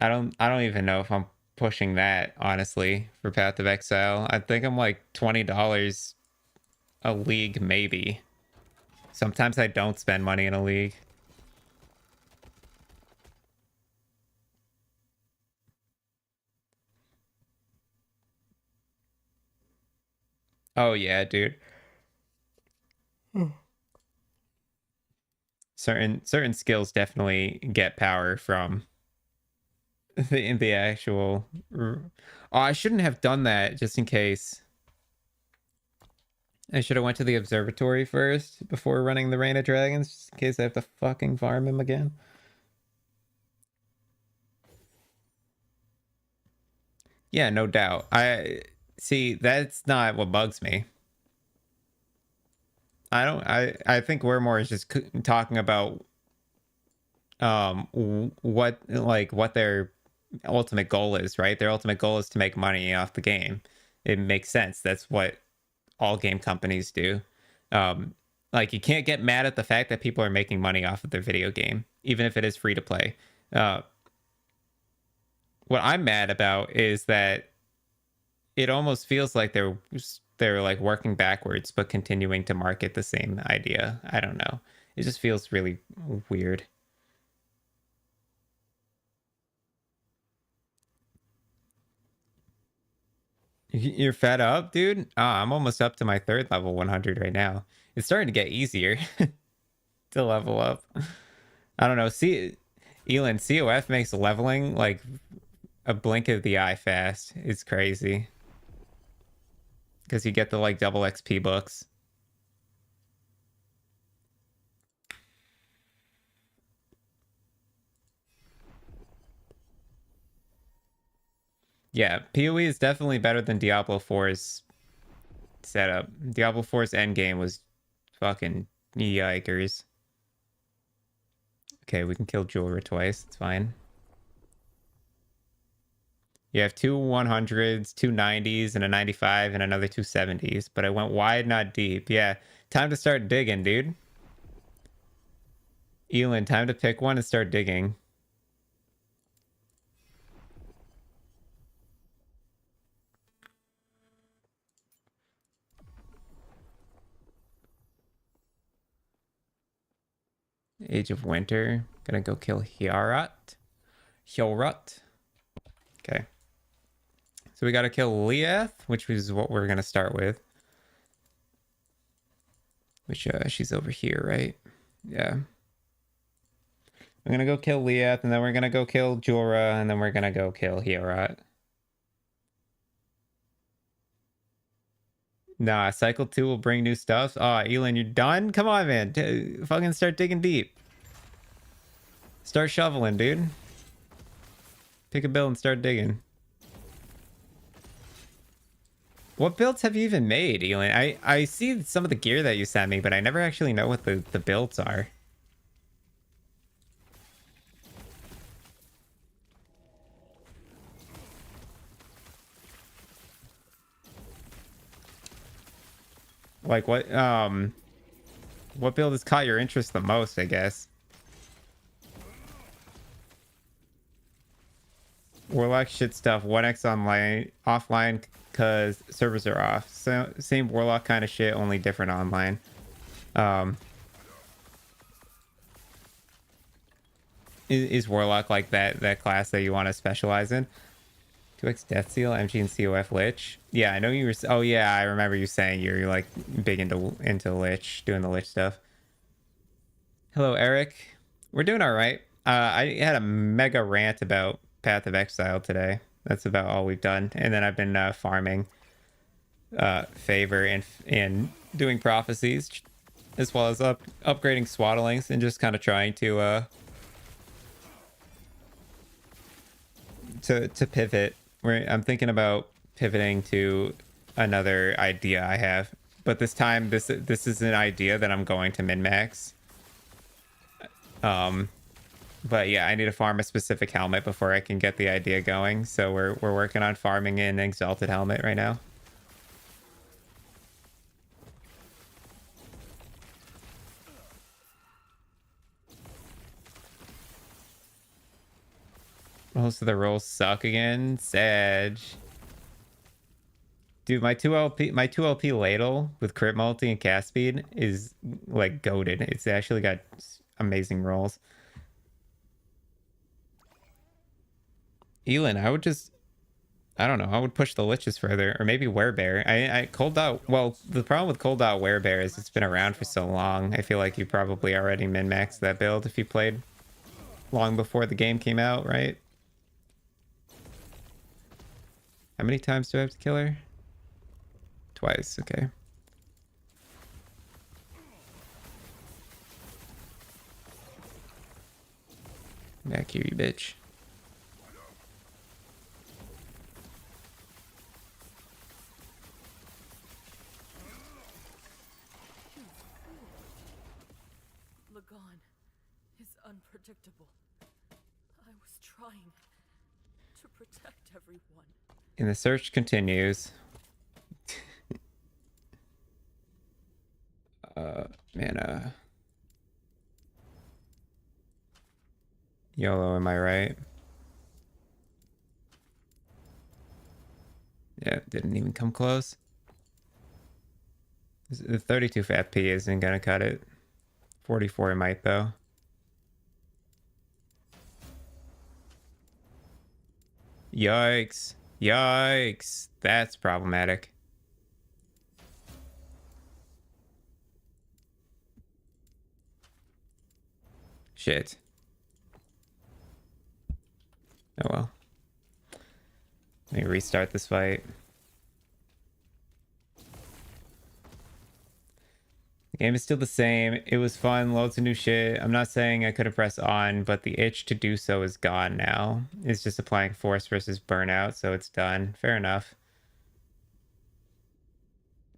I don't even know if I'm pushing that, honestly, for Path of Exile. I think I'm like $20 a league, maybe. Sometimes I don't spend money in a league. Oh yeah, dude. Certain skills definitely get power from the actual. Oh, I shouldn't have done that, just in case. I should have went to the observatory first before running the Reign of Dragons, just in case I have to fucking farm him again. Yeah, no doubt. I see, that's not what bugs me. I think we're more just talking about what their ultimate goal is, right? Their ultimate goal is to make money off the game. It makes sense. That's what all game companies do. Like, you can't get mad at the fact that people are making money off of their video game, even if it is free to play. What I'm mad about is that it almost feels like they're like working backwards but continuing to market the same idea. I don't know. It just feels really weird. You're fed up, dude? I'm almost up to my 3rd level 100 right now. It's starting to get easier to level up. I don't know. See, Elon, COF makes leveling like a blink of the eye fast. It's crazy. Because you get the like double XP books. Yeah, PoE is definitely better than Diablo 4's setup. Diablo 4's endgame was fucking yikers. Okay, we can kill Jewelry twice. It's fine. You have 2 100s, 2 90s, and a 95, and another 2 70s. But I went wide, not deep. Yeah, Time to start digging, dude. Elin, time to pick one and start digging. Age of Winter. Gonna go kill Hyarat. Okay. So we gotta kill Leath, which is what we're gonna start with. Which, she's over here, right? Yeah. I'm gonna go kill Leath, and then we're gonna go kill Jorah, and then we're gonna go kill Hyarat. Nah, cycle 2 will bring new stuff. Oh, Elin, you're done? Come on, man. Fucking start digging deep. Start shoveling, dude. Pick a build and start digging. What builds have you even made, Elin? I see some of the gear that you sent me, but I never actually know what the builds are. Like what build has caught your interest the most, I guess? Warlock shit stuff, 1x online, offline because servers are off. So same Warlock kind of shit, only different online. Is Warlock like that class that you want to specialize in? 2x Death Seal, MG and COF Lich. Yeah, I know you were. Oh yeah, I remember you saying you're like big into Lich, doing the Lich stuff. Hello, Eric. We're doing all right. I had a mega rant about Path of Exile today. That's about all we've done, and then I've been farming favor and doing prophecies, as well as upgrading swaddlings, and just kind of trying to pivot. I'm thinking about pivoting to another idea I have, but this time this is an idea that I'm going to min-max. But yeah, I need to farm a specific helmet before I can get the idea going. So we're working on farming an exalted helmet right now. Most of the rolls suck again. Sag. Dude, my 2LP ladle with crit multi and cast speed is like goated. It's actually got amazing rolls. Elin, I don't know, I would push the liches further, or maybe werebear. I cold out. Well, the problem with cold out werebear is it's been around for so long. I feel like you probably already min-maxed that build if you played long before the game came out, right? How many times do I have to kill her? Twice, okay. Back here, you bitch. Lagan is unpredictable. I was trying to protect everyone. And the search continues. Mana. YOLO, am I right? Yeah, didn't even come close. The 32 FP isn't gonna cut it. 44 might though. Yikes. Yikes. That's problematic. Shit. Oh well. Let me restart this fight. The game is still the same. It was fun, loads of new shit. I'm not saying I couldn't press on, but the itch to do so is gone now. It's just applying force versus burnout, so it's done. Fair enough.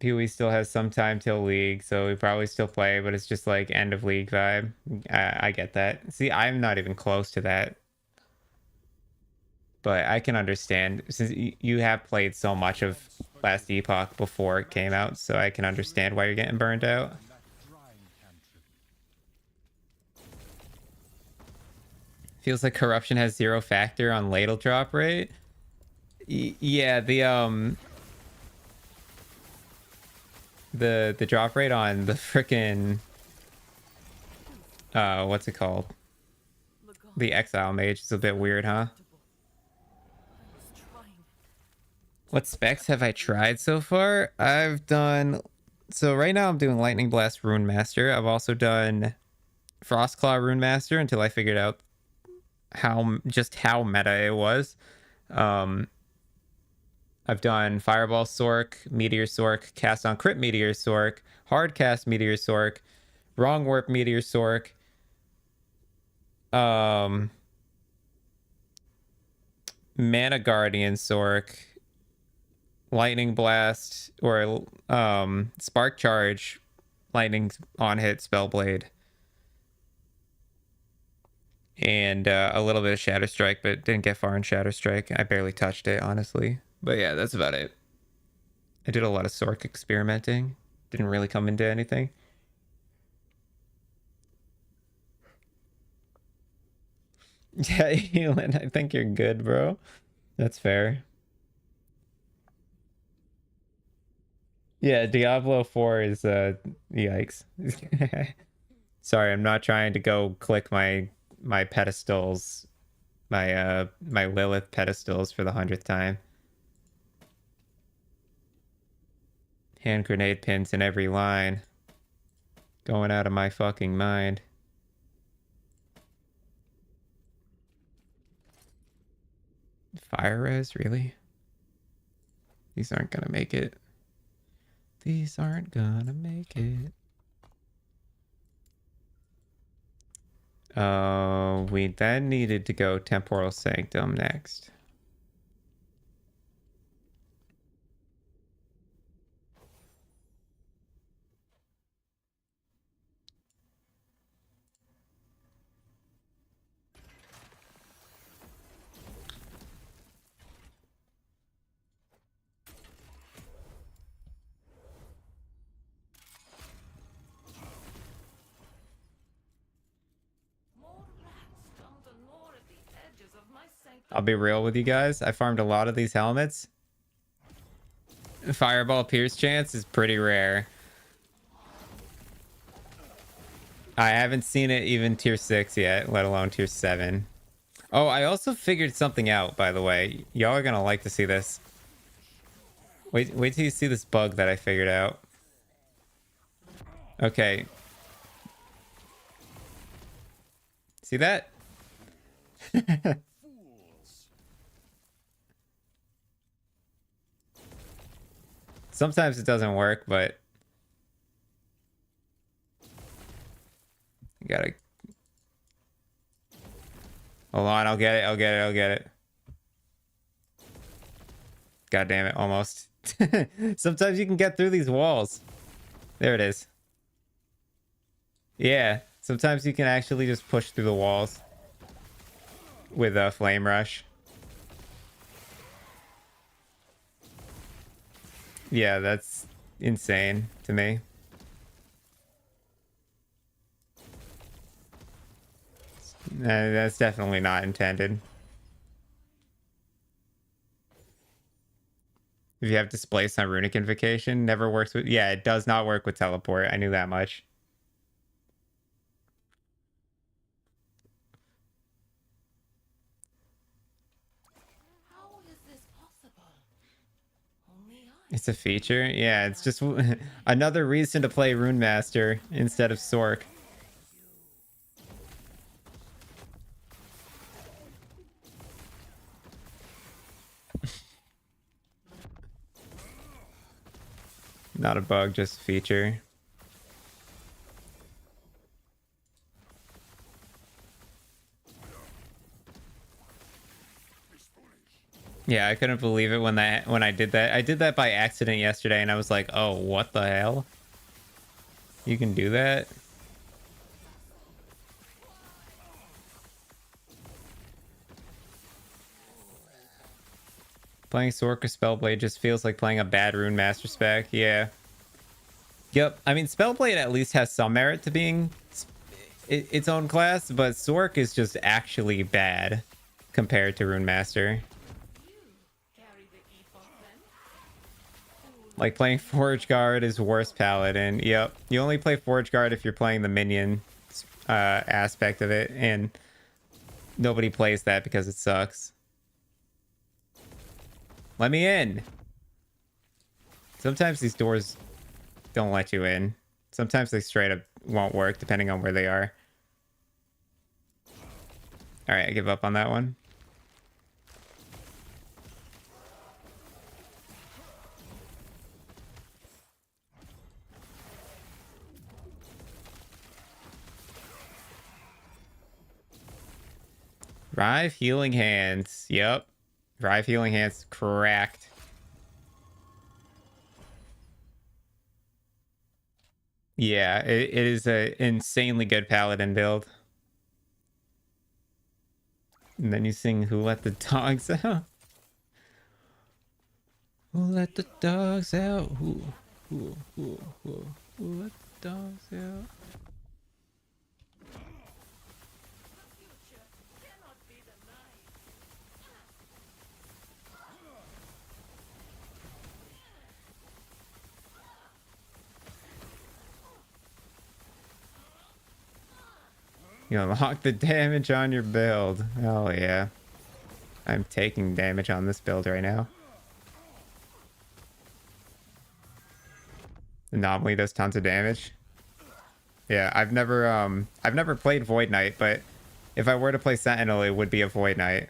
PoE still has some time till league, so we probably still play, but it's just like end of league vibe. I get that. See, I'm not even close to that. But I can understand since you have played so much of last Epoch before it came out, so I can understand why you're getting burned out. And that drying cantrip. Feels like corruption has 0 factor on ladle drop rate. Yeah, the drop rate on the frickin' what's it called? Lagan, The Exile mage is a bit weird, huh? I was trying. What specs have I tried so far? I've done... So right now I'm doing Lightning Blast Runemaster. I've also done Frostclaw Runemaster until I figured out how meta it was. I've done Fireball Sork, Meteor Sork, Cast on Crit Meteor Sork, Hard Cast Meteor Sork, Wrong Warp Meteor Sork, Mana Guardian Sork, Lightning Blast, or Spark Charge, Lightning on hit Spellblade, and a little bit of Shadow Strike, but didn't get far in Shadow Strike. I barely touched it, honestly. But yeah, that's about it. I did a lot of Sork experimenting. Didn't really come into anything. Yeah, Elin, I think you're good, bro. That's fair. Yeah, Diablo 4 is yikes. Sorry, I'm not trying to go click my pedestals, my Lilith pedestals for the 100th time. Hand grenade pins in every line. Going out of my fucking mind. Fire res, really? These aren't gonna make it. These aren't gonna make it. We then needed to go Temporal Sanctum next. More rats stumbled and more at the edges of my sanctum. I'll be real with you guys. I farmed a lot of these helmets. Fireball Pierce chance is pretty rare. I haven't seen it even tier 6 yet, let alone tier 7. Oh, I also figured something out, by the way. Y'all are gonna like to see this. Wait till you see this bug that I figured out. Okay. See that? Sometimes it doesn't work, but you gotta... Hold on, I'll get it. God damn it, almost. Sometimes you can get through these walls. There it is. Yeah, sometimes you can actually just push through the walls with a flame rush. Yeah, that's insane to me. That's definitely not intended. If you have displace on runic invocation, never works with... Yeah, it does not work with teleport. I knew that much. How is this possible? Only I. It's a feature? Yeah, it's just another reason to play Runemaster instead of Sork. Not a bug, just a feature. Yeah, I couldn't believe it when I did that. I did that by accident yesterday, and I was like, "Oh, what the hell? You can do that?" Playing Sork or Spellblade just feels like playing a bad Runemaster spec. Yeah. Yep. I mean, Spellblade at least has some merit to being its own class, but Sork is just actually bad compared to Runemaster. Carry the Epoch then. Like playing Forge Guard is worse Paladin. Yep. You only play Forge Guard if you're playing the minion aspect of it, and nobody plays that because it sucks. Let me in. Sometimes these doors don't let you in. Sometimes they straight up won't work depending on where they are. All right, I give up on that one. Rive Healing Hands. Yep. Rive Healing Hands cracked. Yeah, it is a insanely good Paladin build. And then you sing Who Let the Dogs Out? Who let the dogs out? Who let the dogs out? Future cannot be denied. You unlock the damage on your build. Oh yeah. I'm taking damage on this build right now. Anomaly does tons of damage. Yeah, I've never played Void Knight, but if I were to play Sentinel, it would be a Void Knight.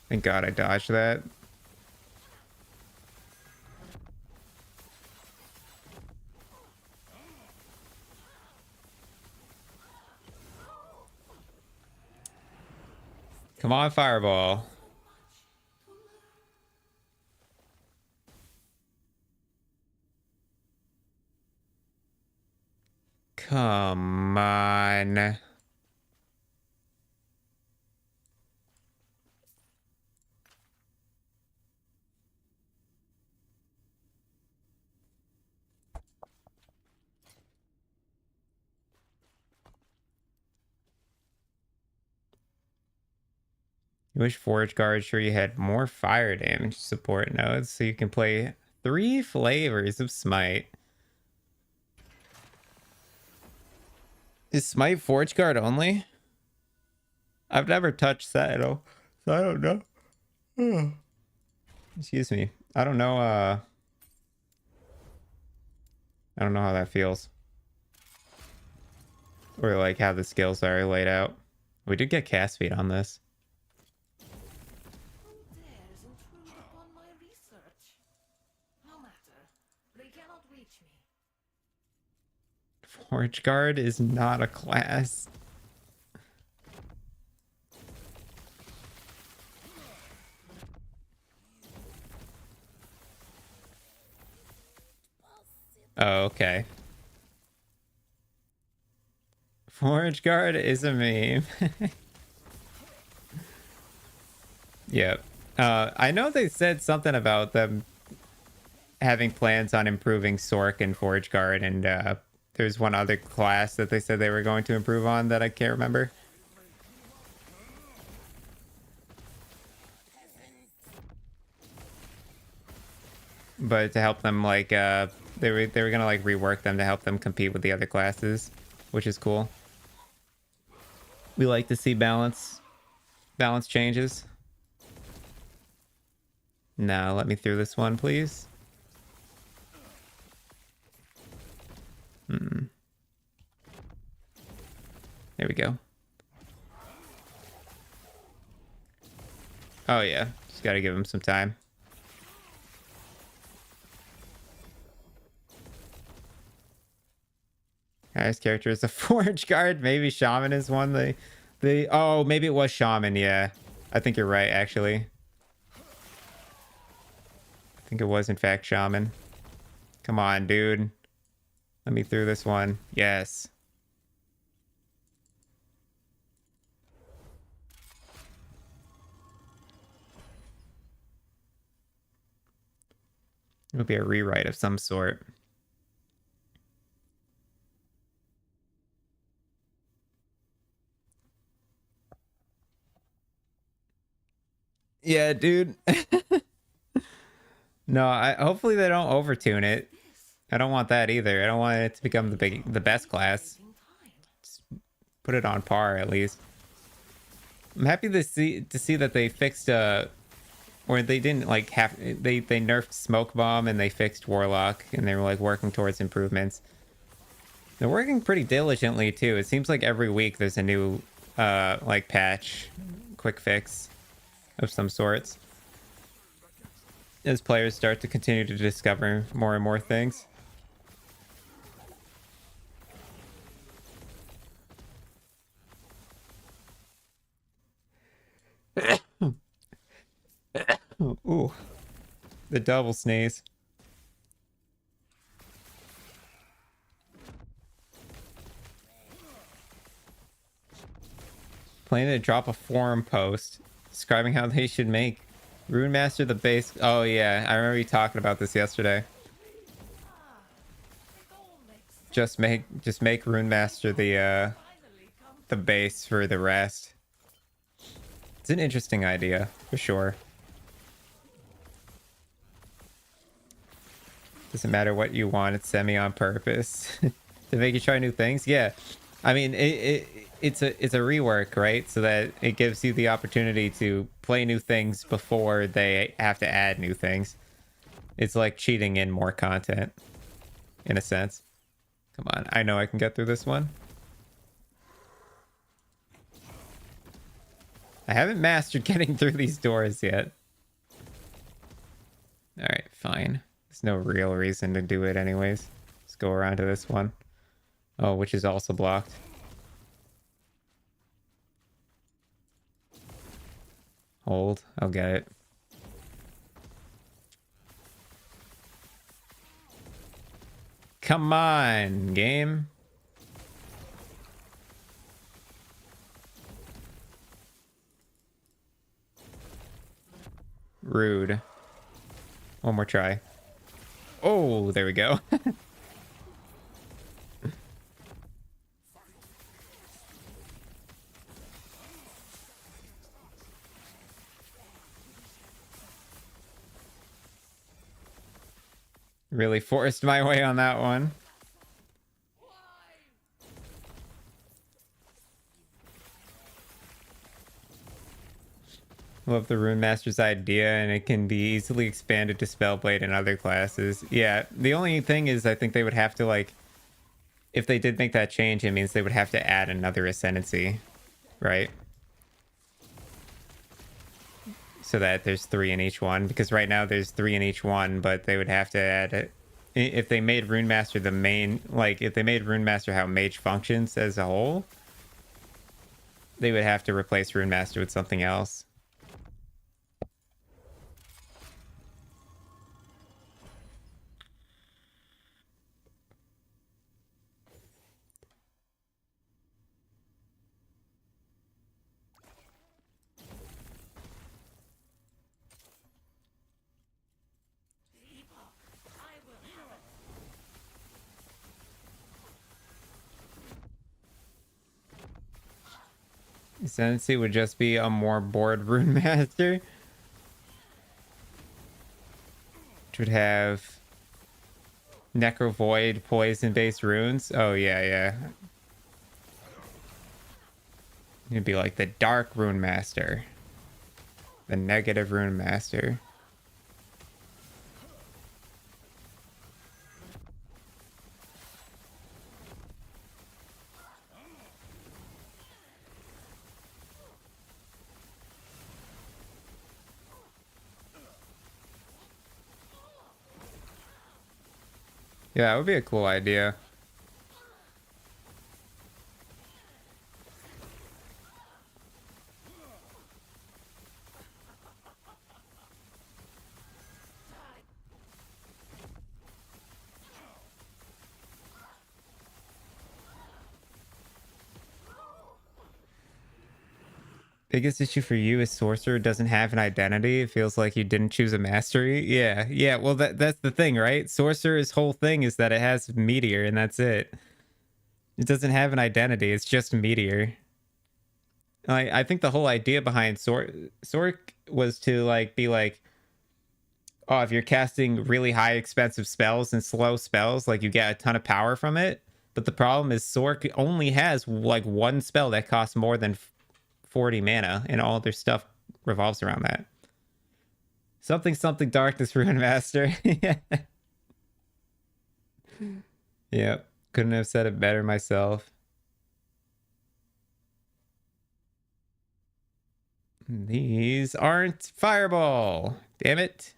Thank God I dodged that. Come on, Fireball. Come on. You wish Forge Guard sure you had more fire damage support nodes so you can play 3 flavors of Smite. Is Smite Forge Guard only? I've never touched Sentinel, so I don't know. Excuse me. I don't know how that feels. Or like how the skills are laid out. We did get cast speed on this. Who dares intrude upon my research? No matter. They cannot reach me. Forge Guard is not a class. Oh, okay. Forge Guard is a meme. Yep. I know they said something about them having plans on improving Sork and Forge Guard, and there's one other class that they said they were going to improve on that I can't remember. But to help them, like, they were gonna like rework them to help them compete with the other classes, which is cool. We like to see balance changes. Now let me through this one, please. There we go. Oh yeah, just gotta give him some time. Guy's character is a Forge Guard. Maybe Shaman is one. Oh, maybe it was Shaman. Yeah, I think you're right, actually. I think it was in fact shaman. Come on, dude. Let me through this one. Yes. It'll be a rewrite of some sort. Yeah, dude. No, hopefully they don't overtune it. I don't want that either. I don't want it to become the best class. Just put it on par at least. I'm happy to see that they fixed or they didn't like have they nerfed smoke bomb and they fixed warlock and they were like working towards improvements. They're working pretty diligently too. It seems like every week there's a new like patch, quick fix of some sorts, as players start to continue to discover more and more things. Ooh, the double sneeze. Planning to drop a forum post describing how they should make Runemaster the base. Oh yeah, I remember you talking about this yesterday. Just make Runemaster the base for the rest. It's an interesting idea for sure. Doesn't matter what you want, it's semi on purpose to make you try new things. Yeah, I mean it's a rework, right? So that it gives you the opportunity to play new things before they have to add new things. It's like cheating in more content, in a sense. Come on, I know I can get through this one. I haven't mastered getting through these doors yet. All right, fine. There's no real reason to do it anyways. Let's go around to this one. Oh, which is also blocked. Hold. I'll get it. Come on, game. Rude. One more try. Oh, there we go. Really forced my way on that one. Love the Runemaster's idea, and it can be easily expanded to Spellblade and other classes. Yeah, the only thing is I think they would have to, like, if they did make that change, it means they would have to add another Ascendancy, right? So that there's 3 in each one, because right now there's 3 in each one, but they would have to add it. If they made Runemaster the main, like, if they made Runemaster how Mage functions as a whole, they would have to replace Runemaster with something else. Ascendancy would just be a more bored Runemaster, which would have Necro Void poison based runes. Oh yeah, yeah. It'd be like the Dark Runemaster, the Negative Runemaster. Yeah, that would be a cool idea. Biggest issue for you is sorcerer doesn't have an identity. It feels like you didn't choose a mastery. Yeah. Well, that's the thing, right? Sorcerer's whole thing is that it has meteor, and that's it. It doesn't have an identity. It's just meteor. I think the whole idea behind Sork was to like be like, oh, if you're casting really high expensive spells and slow spells, like you get a ton of power from it. But the problem is Sork only has like one spell that costs more than 40 mana, and all their stuff revolves around that. Something darkness Runemaster. Yeah. Yep. Couldn't have said it better myself. These aren't fireball. Damn it.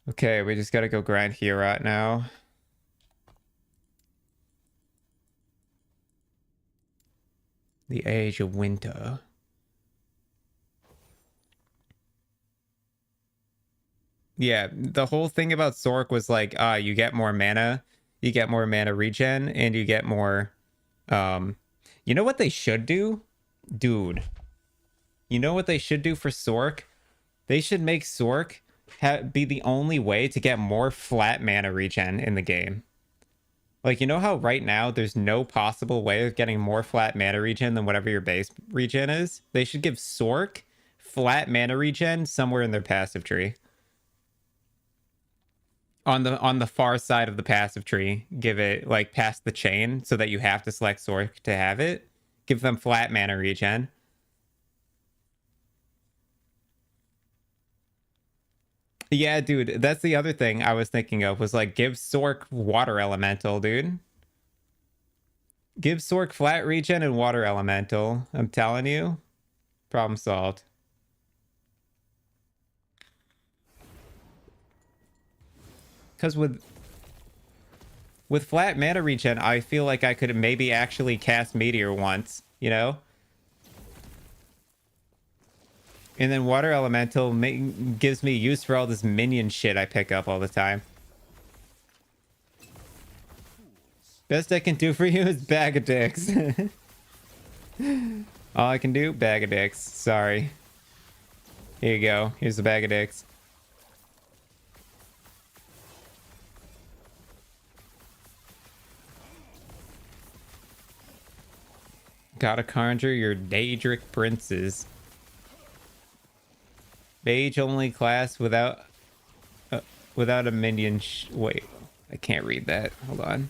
Okay, we just gotta go grind here right now. The Age of Winter. Yeah, the whole thing about Sork was like, you get more mana, regen, and you get more, you know what they should do? Dude. You know what they should do for Sork? They should make Sork be the only way to get more flat mana regen in the game. Like, you know how right now there's no possible way of getting more flat mana regen than whatever your base regen is? They should give Sork flat mana regen somewhere in their passive tree. On the far side of the passive tree, give it like past the chain so that you have to select Sork to have it. Give them flat mana regen. Yeah, dude, that's the other thing I was thinking of was like give Sork water elemental, dude. Give Sork flat regen and water elemental. I'm telling you. Problem solved. Because with flat mana regen, I feel like I could maybe actually cast Meteor once, you know? And then Water Elemental gives me use for all this minion shit I pick up all the time. Best I can do for you is bag of dicks. All I can do, bag of dicks. Sorry. Here you go. Here's the bag of dicks. Gotta conjure your Daedric princes. Mage only class without a minion. Wait, I can't read that. Hold on.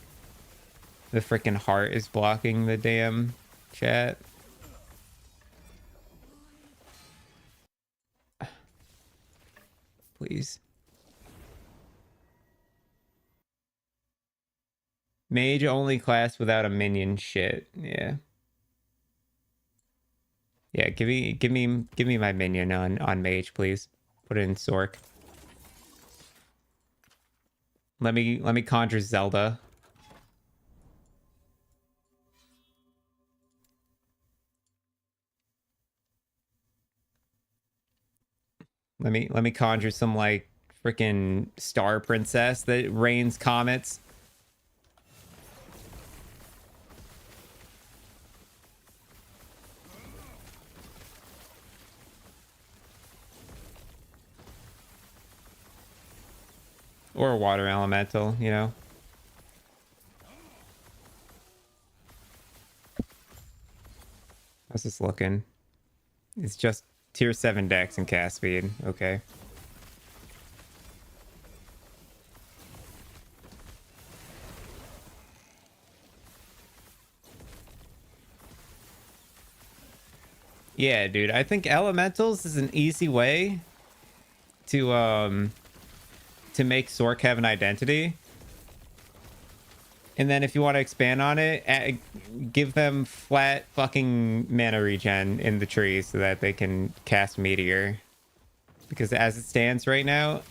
The freaking heart is blocking the damn chat. Please. Mage only class without a minion shit. Yeah. Yeah, give me my minion on mage, please. Put it in Sork. Let me conjure Zelda. Let me conjure some like freaking star princess that rains comets. Or a water elemental, you know. How's this looking? It's just tier 7 dex and cast speed. Okay. Yeah, dude. I think elementals is an easy way to make Sork have an identity. And then if you want to expand on it, give them flat fucking mana regen in the tree so that they can cast Meteor. Because as it stands right now,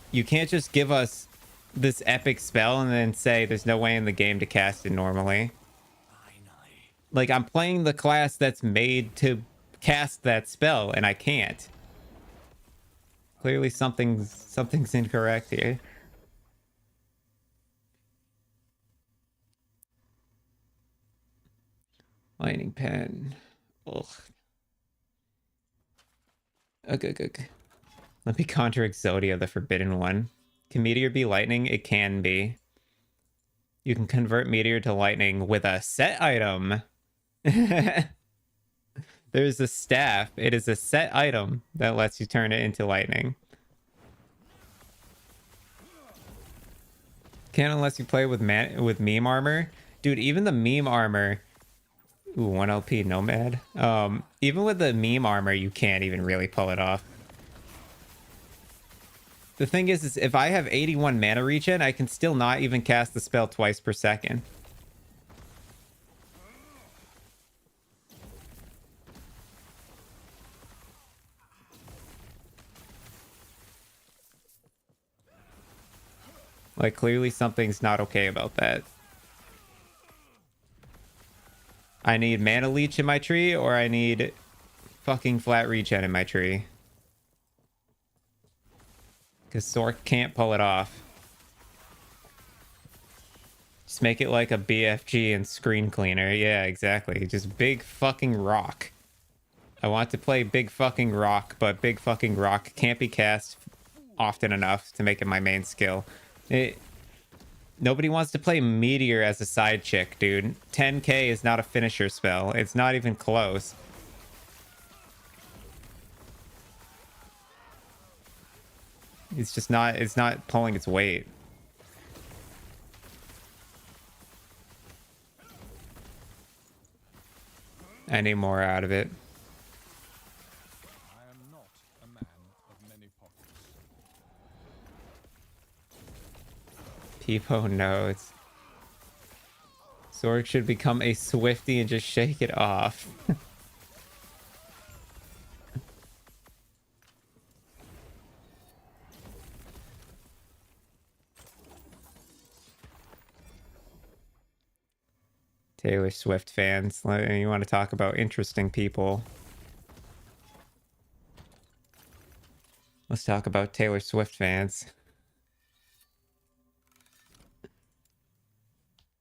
you can't just give us this epic spell and then say there's no way in the game to cast it normally. Like, I'm playing the class that's made to cast that spell, and I can't. Clearly something's incorrect here. Lightning pen. Ugh. Okay. Let me conjure Exodia, the Forbidden One. Can Meteor be lightning? It can be. You can convert Meteor to lightning with a set item. There's a staff. It is a set item that lets you turn it into lightning. Can't unless you play with meme armor. Dude, even the meme armor... Ooh, 1 LP Nomad. Even with the meme armor, you can't even really pull it off. The thing is if I have 81 mana regen, I can still not even cast the spell twice per second. Like, clearly something's not okay about that. I need mana leech in my tree, or I need fucking flat regen in my tree. Because Sork can't pull it off. Just make it like a BFG and screen cleaner. Yeah, exactly. Just big fucking rock. I want to play big fucking rock, but big fucking rock can't be cast often enough to make it my main skill. Nobody wants to play Meteor as a side chick, dude. 10k is not a finisher spell. It's not even close. It's just not, it's not pulling its weight. I need more out of it. I am not a man of many pockets. Peepo knows. Zorg should become a Swifty and just shake it off. Taylor Swift fans, you want to talk about interesting people? Let's talk about Taylor Swift fans.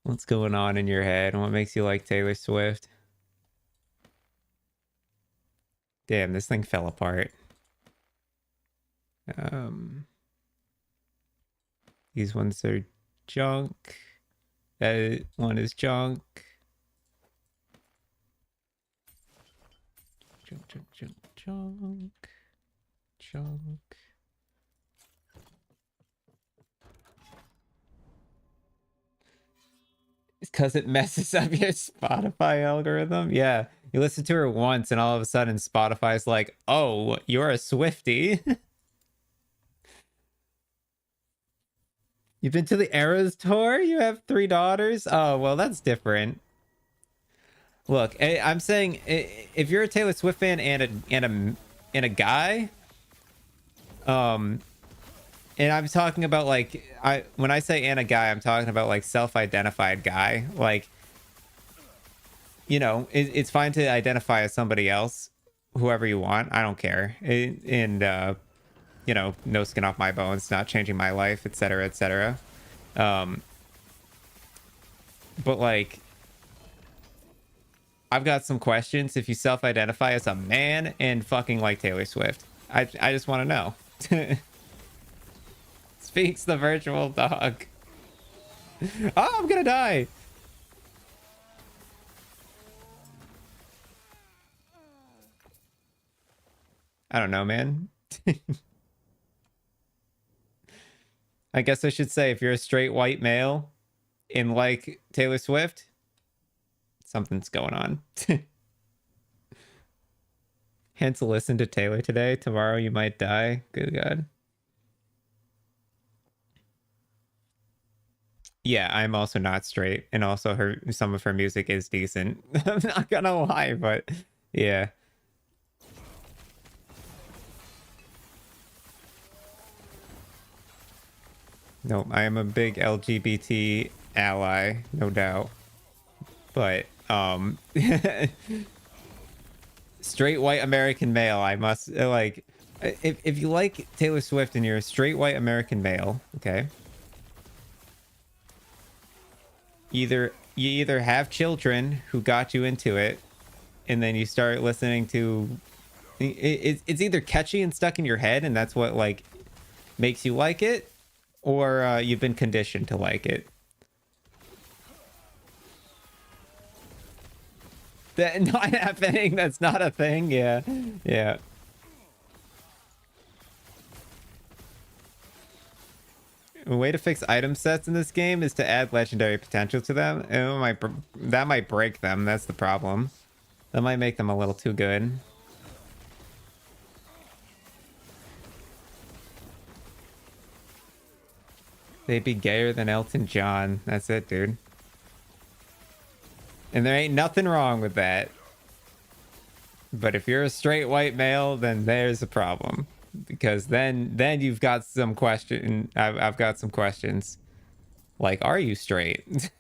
What's going on in your head? What makes you like Taylor Swift? Damn, this thing fell apart. These ones are junk. That one is junk. Junk. It's because it messes up your Spotify algorithm. Yeah, you listen to her once and all of a sudden Spotify's like, oh, you're a Swiftie. You've been to the Eras tour? You have 3 daughters? Oh, well, that's different. Look, I'm saying if you're a Taylor Swift fan and a guy, and I'm talking about like when I say and a guy, I'm talking about like self-identified guy. Like, you know, it's fine to identify as somebody else, whoever you want. I don't care. And you know, no skin off my bones, not changing my life, etc., etc. But like, I've got some questions if you self-identify as a man and fucking like Taylor Swift. I just want to know. Speaks the virtual dog. Oh, I'm gonna die. I don't know, man. I guess I should say if you're a straight white male in like Taylor Swift, something's going on. Hence, listen to Taylor today. Tomorrow you might die. Good God. Yeah, I'm also not straight, and also some of her music is decent. I'm not gonna lie, but yeah. Nope, I am a big LGBT ally, no doubt. But straight white American male, I must like if you like Taylor Swift and you're a straight white American male, okay? Either you either have children who got you into it, and then you start listening to it's either catchy and stuck in your head, and that's what like makes you like it, or you've been conditioned to like it. That not happening. That's not a thing. Yeah, yeah. A way to fix item sets in this game is to add legendary potential to them. That might break them. That's the problem. That might make them a little too good. They'd be gayer than Elton John. That's it, dude. And there ain't nothing wrong with that. But if you're a straight white male, then there's a problem. Because then you've got some question. I've got some questions. Like, are you straight?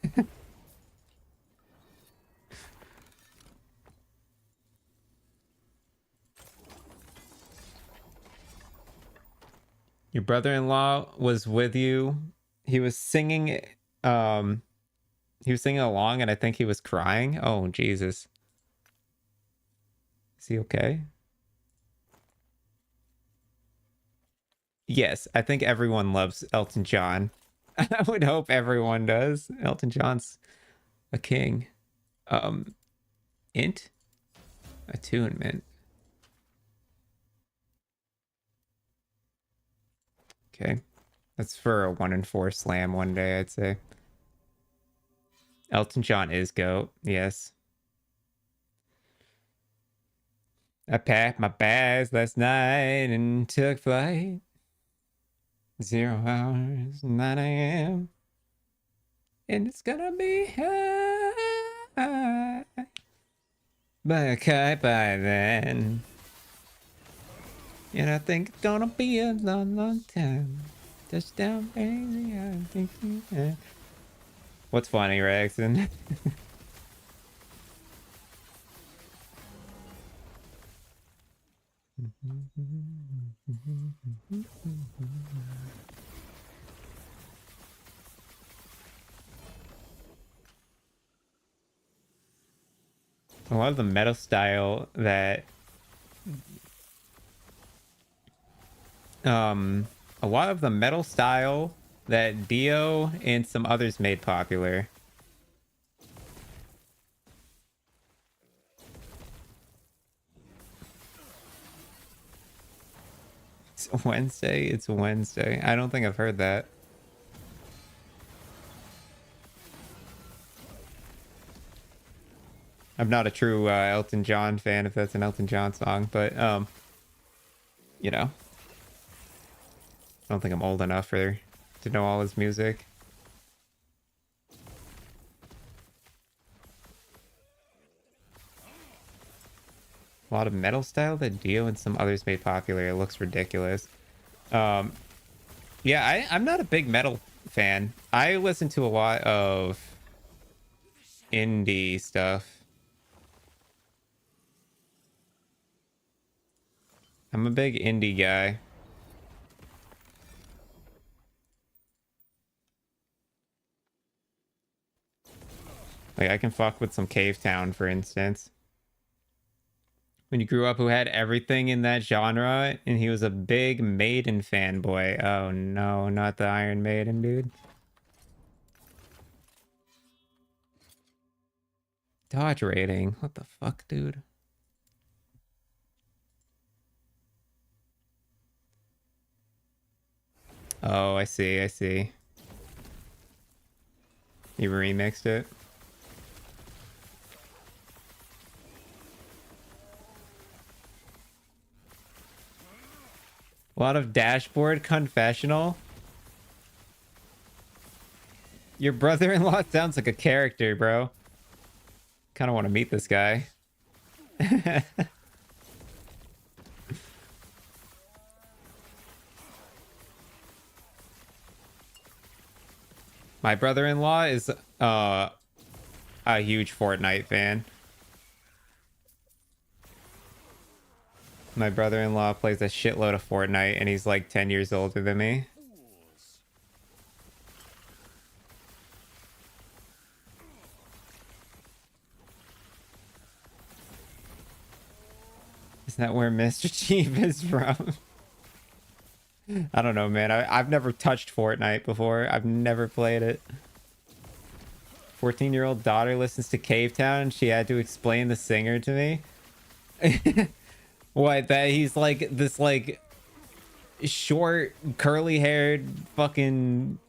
Your brother-in-law was with you. He was singing he was singing along, and I think he was crying. Oh, Jesus. Is he okay? Yes, I think everyone loves Elton John. I would hope everyone does. Elton John's a king. Int? Attunement. Okay. That's for a 1 in 4 slam one day, I'd say. Elton John is GOAT, yes. I packed my bags last night and took flight. 0 hours, 9 a.m. And it's gonna be high by a kite by then. And I think it's gonna be a long, long time. Touchdown, baby, I think you can. What's funny, Rexon? A lot of the metal style that a lot of the metal style that Dio and some others made popular. It's Wednesday. It's Wednesday. I don't think I've heard that. I'm not a true Elton John fan, if that's an Elton John song, but you know, I don't think I'm old enough to know all his music. A lot of metal style that Dio and some others made popular. It looks ridiculous. Yeah, I'm not a big metal fan. I listen to a lot of indie stuff. I'm a big indie guy. Like, I can fuck with some Cave Town, for instance. When you grew up, who had everything in that genre, and he was a big Maiden fanboy. Oh no, not the Iron Maiden, dude. Dodge rating. What the fuck, dude? Oh, I see, I see. You remixed it? A lot of dashboard confessional. Your brother-in-law sounds like a character, bro. Kind of want to meet this guy. My brother-in-law is a huge Fortnite fan. My brother-in-law plays a shitload of Fortnite, and he's like 10 years older than me. that where Mr. Chief is from? I don't know, man. I've never touched Fortnite before. I've never played it. 14-year-old daughter listens to Cave Town and she had to explain the singer to me. What, that he's like this like short curly haired fucking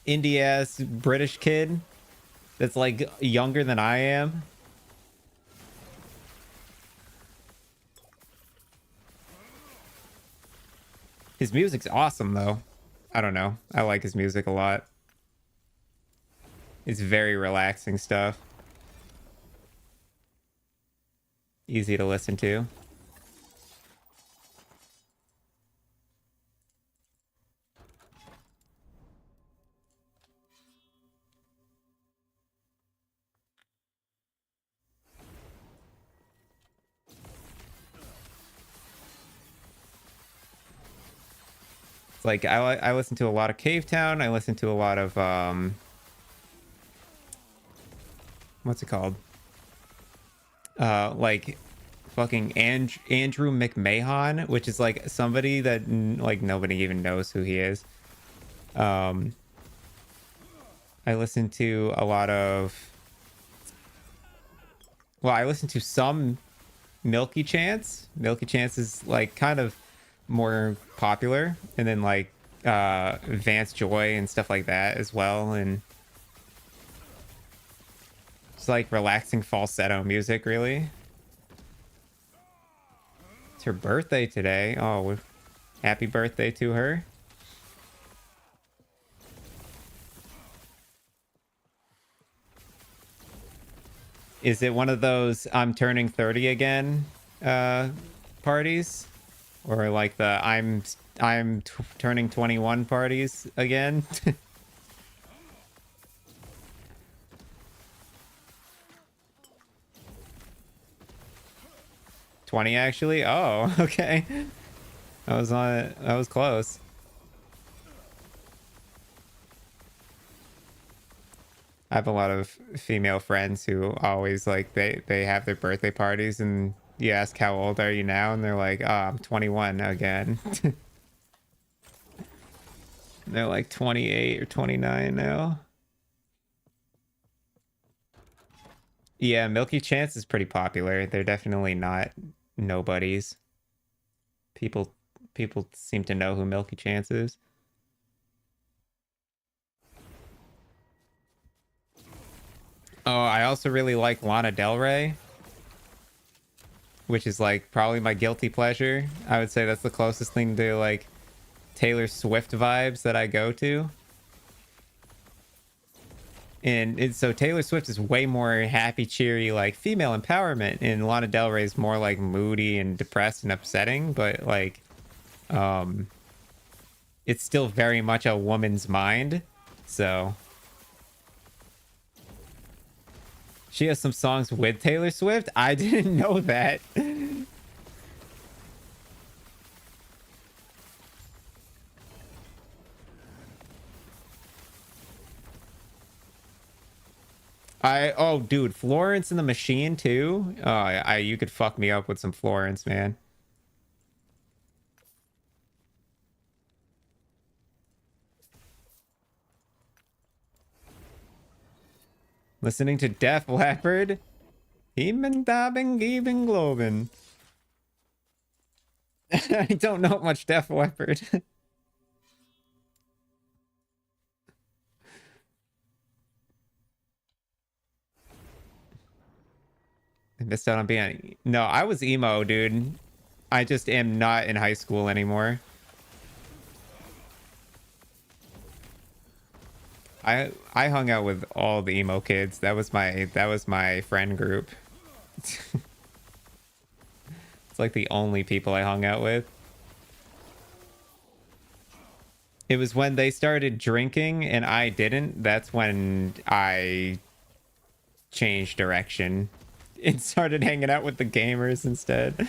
indie ass British kid that's like younger than I am. His music's awesome though. I don't know. I like his music a lot. It's very relaxing stuff. Easy to listen to. It's like I listen to a lot of Cave Town. I listen to a lot of what's it called? Like fucking Andrew McMahon, which is like somebody that like nobody even knows who he is. I listen to a lot of, well, I listen to some Milky Chance. Milky Chance is like kind of more popular, and then like Vance Joy and stuff like that as well, and it's like relaxing falsetto music, really. It's her birthday today. Oh, happy birthday to her. Is it one of those I'm turning 30 again parties? Or like the I'm turning 21 parties again? 20 actually? Oh, okay. I was close. I have a lot of female friends who always like they have their birthday parties and you ask how old are you now and they're like, oh, I'm 21 again. They're like 28 or 29 now. Yeah, Milky Chance is pretty popular. They're definitely not nobodies. People seem to know who Milky Chance is. Oh, I also really like Lana Del Rey, which is like probably my guilty pleasure. I would say that's the closest thing to like Taylor Swift vibes that I go to. And so Taylor Swift is way more happy, cheery, like female empowerment, and Lana Del Rey is more like moody and depressed and upsetting, but like it's still very much a woman's mind. So she has some songs with Taylor Swift. I didn't know that. Oh dude, Florence and the Machine too. Oh, you could fuck me up with some Florence, man. Listening to Def Leppard. Heeman dabbing geben globen. I don't know much Def Leppard. I missed out on being... No, I was emo, dude. I just am not in high school anymore. I hung out with all the emo kids. That was my friend group. It's like the only people I hung out with. It was when they started drinking and I didn't. That's when I changed direction and started hanging out with the gamers instead.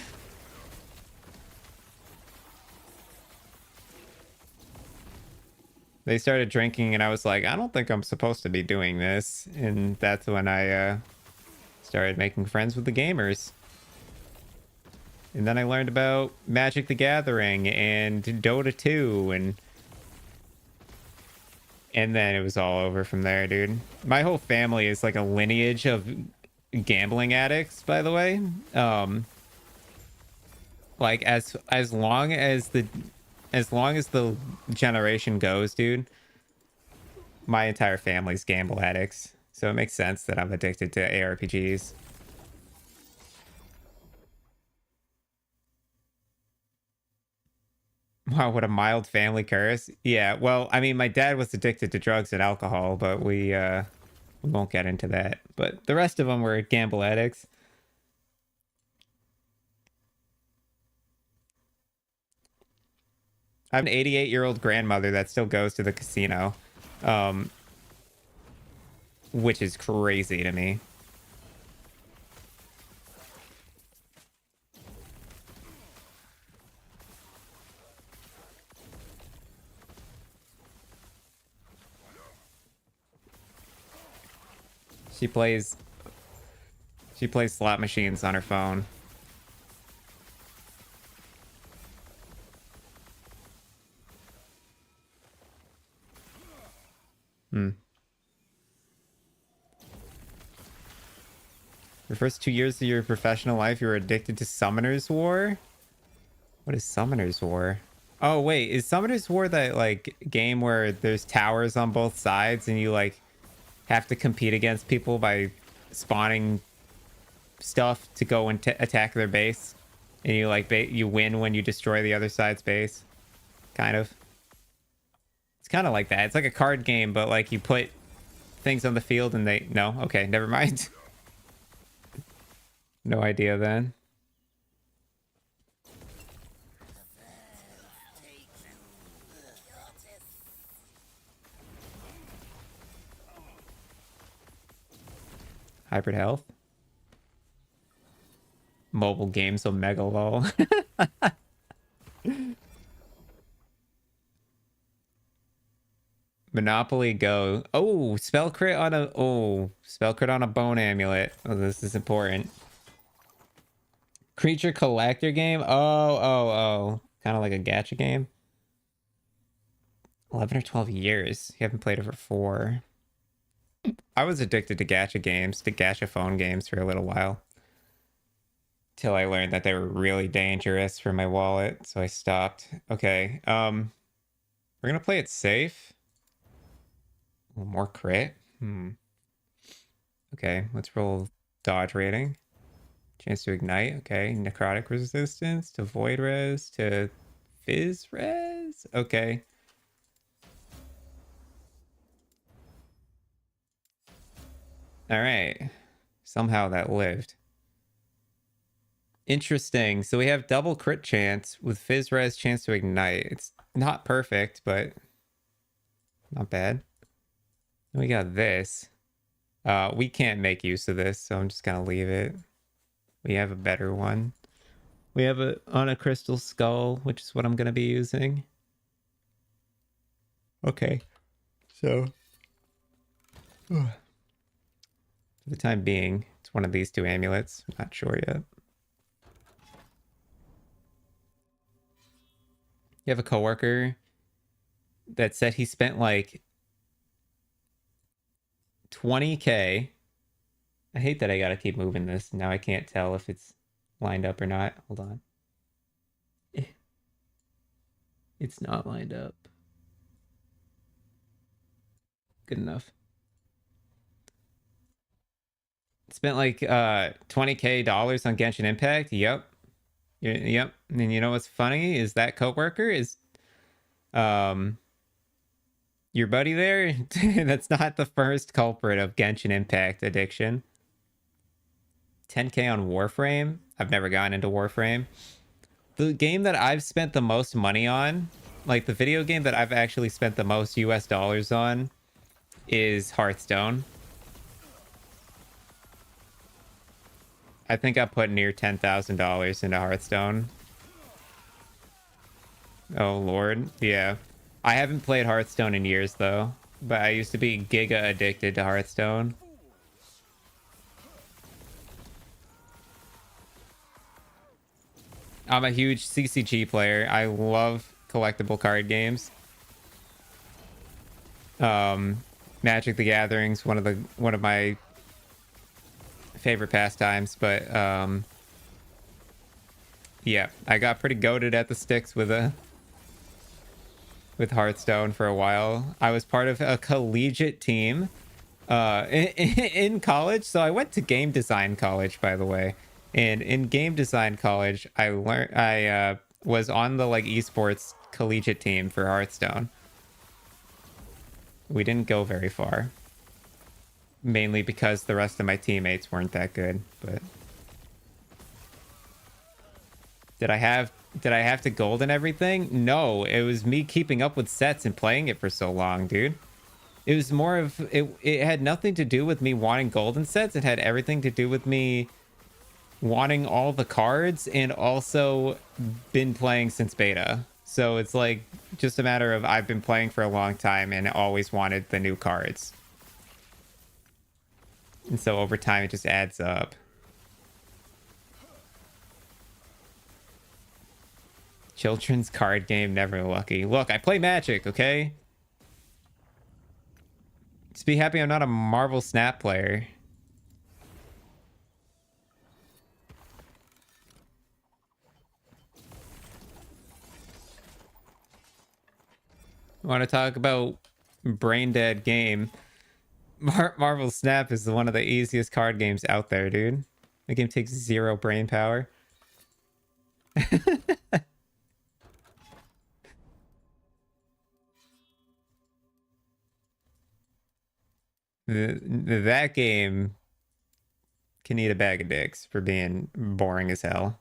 They started drinking and I was like, I don't think I'm supposed to be doing this. And that's when I started making friends with the gamers. And then I learned about Magic the Gathering and Dota 2 and then it was all over from there, dude. My whole family is like a lineage of gambling addicts, by the way. Like as long as the generation goes, dude, my entire family's gamble addicts. So it makes sense that I'm addicted to ARPGs. Wow, what a mild family curse. Yeah, well, I mean, my dad was addicted to drugs and alcohol, but we won't get into that. But the rest of them were gamble addicts. I have an 88-year-old grandmother that still goes to the casino, um, which is crazy to me. She plays slot machines on her phone. The first 2 years of your professional life, you were addicted to Summoner's War? What is Summoner's War? Oh, wait. Is Summoner's War that, like, game where there's towers on both sides and you, like, have to compete against people by spawning stuff to go and attack their base? And you, like, you win when you destroy the other side's base? Kind of. It's kind of like that. It's like a card game, but, like, you put things on the field and they... No? Okay, never mind. No idea then. Hybrid health. Mobile games Omega lol. Monopoly Go. Oh, spell crit on a bone amulet. Oh, this is important. Creature collector game. Oh. Kind of like a gacha game. 11 or 12 years. You haven't played it for 4. I was addicted to gacha phone games for a little while. Till I learned that they were really dangerous for my wallet, so I stopped. Okay, we're gonna play it safe. Oh, more crit? Okay, let's roll dodge rating. Chance to ignite, okay. Necrotic resistance to void res to fizz res. Okay. Alright. Somehow that lived. Interesting. So we have double crit chance with fizz res chance to ignite. It's not perfect, but not bad. Then we got this. We can't make use of this, so I'm just gonna leave it. We have a better one. We have it on a crystal skull, which is what I'm gonna be using. Okay. So for the time being, it's one of these 2 amulets. I'm not sure yet. You have a coworker that said he spent like 20K. I hate that I gotta keep moving this. Now I can't tell if it's lined up or not. Hold on. It's not lined up. Good enough. Spent like 20K dollars on Genshin Impact. Yep. Yep. And you know what's funny is that coworker is your buddy there. That's not the first culprit of Genshin Impact addiction. 10K on Warframe. I've never gotten into Warframe. The game that I've spent the most money on, like the video game that I've actually spent the most US dollars on, is Hearthstone. I think I put near $10,000 into Hearthstone. Oh lord, yeah. I haven't played Hearthstone in years though, but I used to be giga addicted to Hearthstone. I'm a huge CCG player. I love collectible card games. Magic the Gathering's one of my favorite pastimes, but yeah, I got pretty goated at the sticks with Hearthstone for a while. I was part of a collegiate team in college. So I went to game design college, by the way. And in game design college, I was on the like esports collegiate team for Hearthstone. We didn't go very far. Mainly because the rest of my teammates weren't that good, but did I have to gold and everything? No, it was me keeping up with sets and playing it for so long, dude. It was more of it had nothing to do with me wanting golden sets. It had everything to do with me wanting all the cards and also been playing since beta. So it's like just a matter of I've been playing for a long time and always wanted the new cards. And so over time it just adds up. Children's card game, never lucky. Look, I play Magic, okay? Just be happy I'm not a Marvel Snap player. I want to talk about brain dead game. Marvel Snap is one of the easiest card games out there, dude. The game takes 0 brain power. That game can eat a bag of dicks for being boring as hell.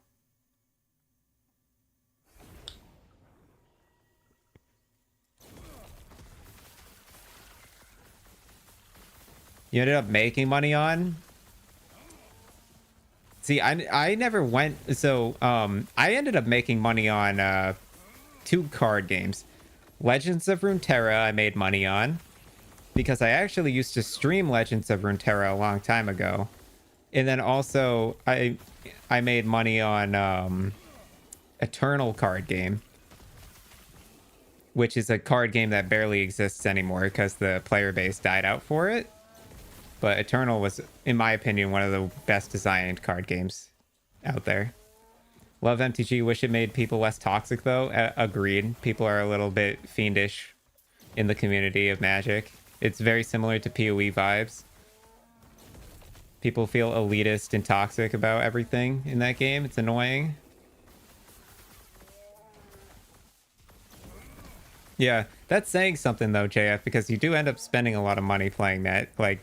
You ended up making money on? See, I never went, so I ended up making money on 2 card games. Legends of Runeterra I made money on because I actually used to stream Legends of Runeterra a long time ago. And then also I made money on Eternal card game, which is a card game that barely exists anymore because the player base died out for it. But Eternal was, in my opinion, one of the best designed card games out there. Love MTG. Wish it made people less toxic, though. Agreed. People are a little bit fiendish in the community of Magic. It's very similar to PoE vibes. People feel elitist and toxic about everything in that game. It's annoying. Yeah, that's saying something though, JF, because you do end up spending a lot of money playing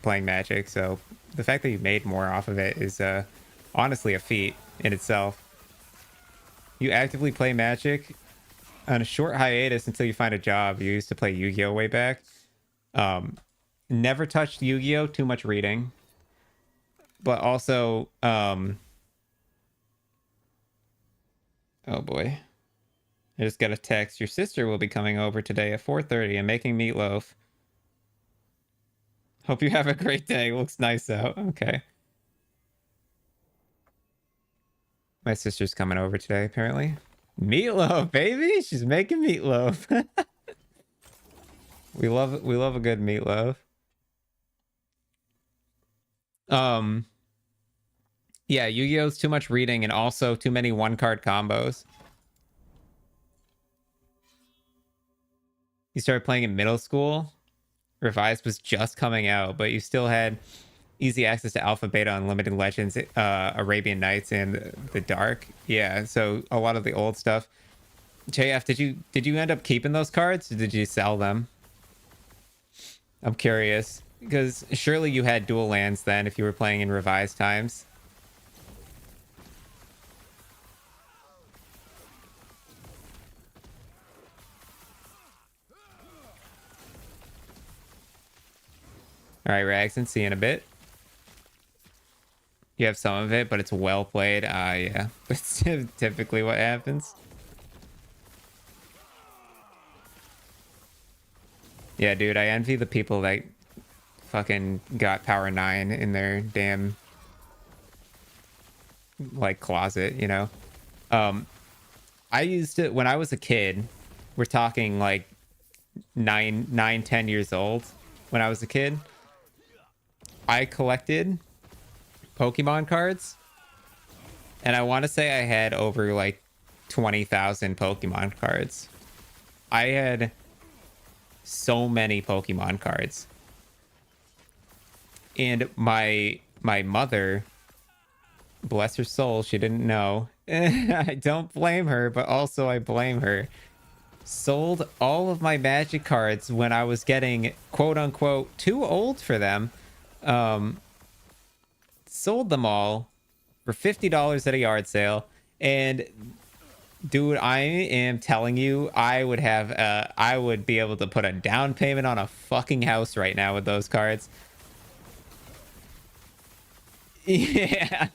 playing Magic. So the fact that you made more off of it is honestly a feat in itself. You actively play Magic on a short hiatus until you find a job. You used to play Yu-Gi-Oh way back. Never touched Yu-Gi-Oh, too much reading. But also, oh boy. I just got a text. Your sister will be coming over today at 4:30 and making meatloaf. Hope you have a great day. Looks nice out. Okay. My sister's coming over today, apparently. Meatloaf, baby! She's making meatloaf. We love a good meatloaf. Yeah, Yu-Gi-Oh's too much reading and also too many one-card combos. You started playing in middle school. Revised was just coming out, but you still had easy access to Alpha, Beta, Unlimited Legends, Arabian Nights, and the Dark. Yeah, so a lot of the old stuff. JF, did you end up keeping those cards, or did you sell them? I'm curious, because surely you had dual lands then if you were playing in Revised times. All right, Ragson, see you in a bit. You have some of it, but it's well played. Yeah, that's typically what happens. Yeah, dude, I envy the people that fucking got Power 9 in their damn, like, closet, you know? I used to, when I was a kid, we're talking like 10 years old. When I was a kid, I collected Pokemon cards, and I want to say I had over like 20,000 Pokemon cards. I had so many Pokemon cards. And my mother, bless her soul, she didn't know. I don't blame her, but also I blame her. Sold all of my Magic cards when I was getting quote unquote too old for them. Sold them all for $50 at a yard sale. And dude, I am telling you, I would be able to put a down payment on a fucking house right now with those cards. Yeah.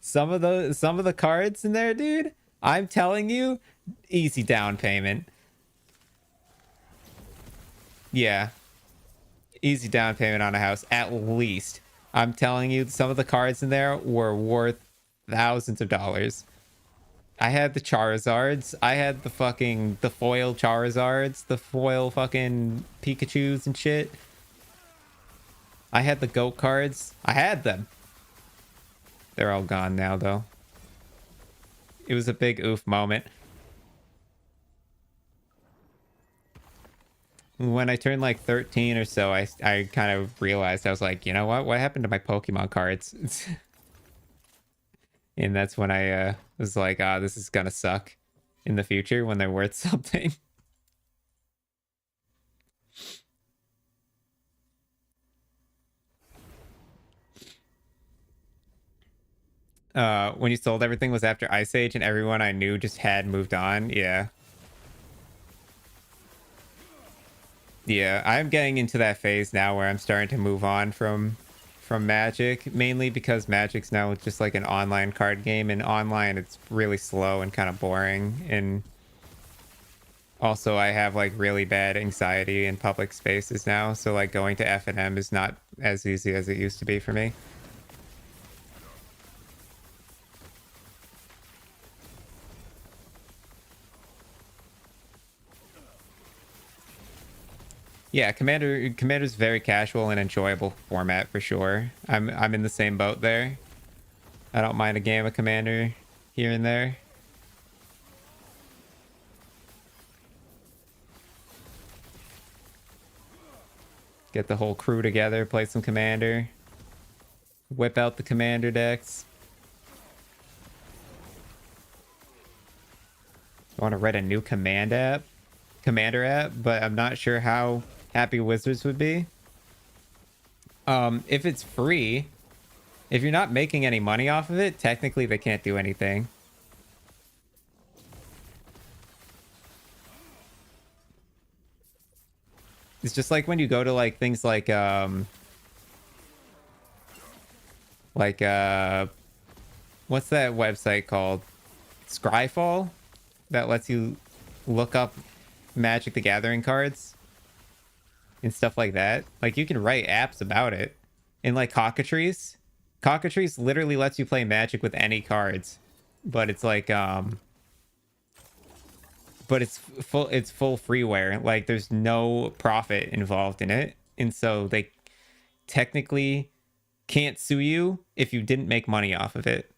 Some of the cards in there, dude, I'm telling you, easy down payment. Yeah. Easy down payment on a house, at least. I'm telling you, some of the cards in there were worth thousands of dollars. I had the Charizards. I had the foil Charizards, the foil fucking Pikachus and shit. I had the GOAT cards. I had them. They're all gone now, though. It was a big oof moment. When I turned like 13 or so, I kind of realized, I was like, you know what? What happened to my Pokemon cards? And that's when I was like, this is gonna suck in the future when they're worth something. When you sold everything was after Ice Age and everyone I knew just had moved on. Yeah. Yeah, I'm getting into that phase now where I'm starting to move on from Magic, mainly because Magic's now just like an online card game, and online it's really slow and kind of boring. And also I have like really bad anxiety in public spaces now, so like going to F&M is not as easy as it used to be for me. Yeah, Commander's very casual and enjoyable format for sure. I'm in the same boat there. I don't mind a game of Commander here and there. Get the whole crew together, play some Commander. Whip out the Commander decks. I want to write a new Commander app, but I'm not sure how happy Wizards would be. If it's free, if you're not making any money off of it, technically they can't do anything. It's just like when you go to like things like what's that website called? Scryfall, that lets you look up Magic the Gathering cards and stuff like that. Like you can write apps about it. And like Cockatrice literally lets you play Magic with any cards, but it's like but it's full freeware. Like there's no profit involved in it, and so they technically can't sue you if you didn't make money off of it.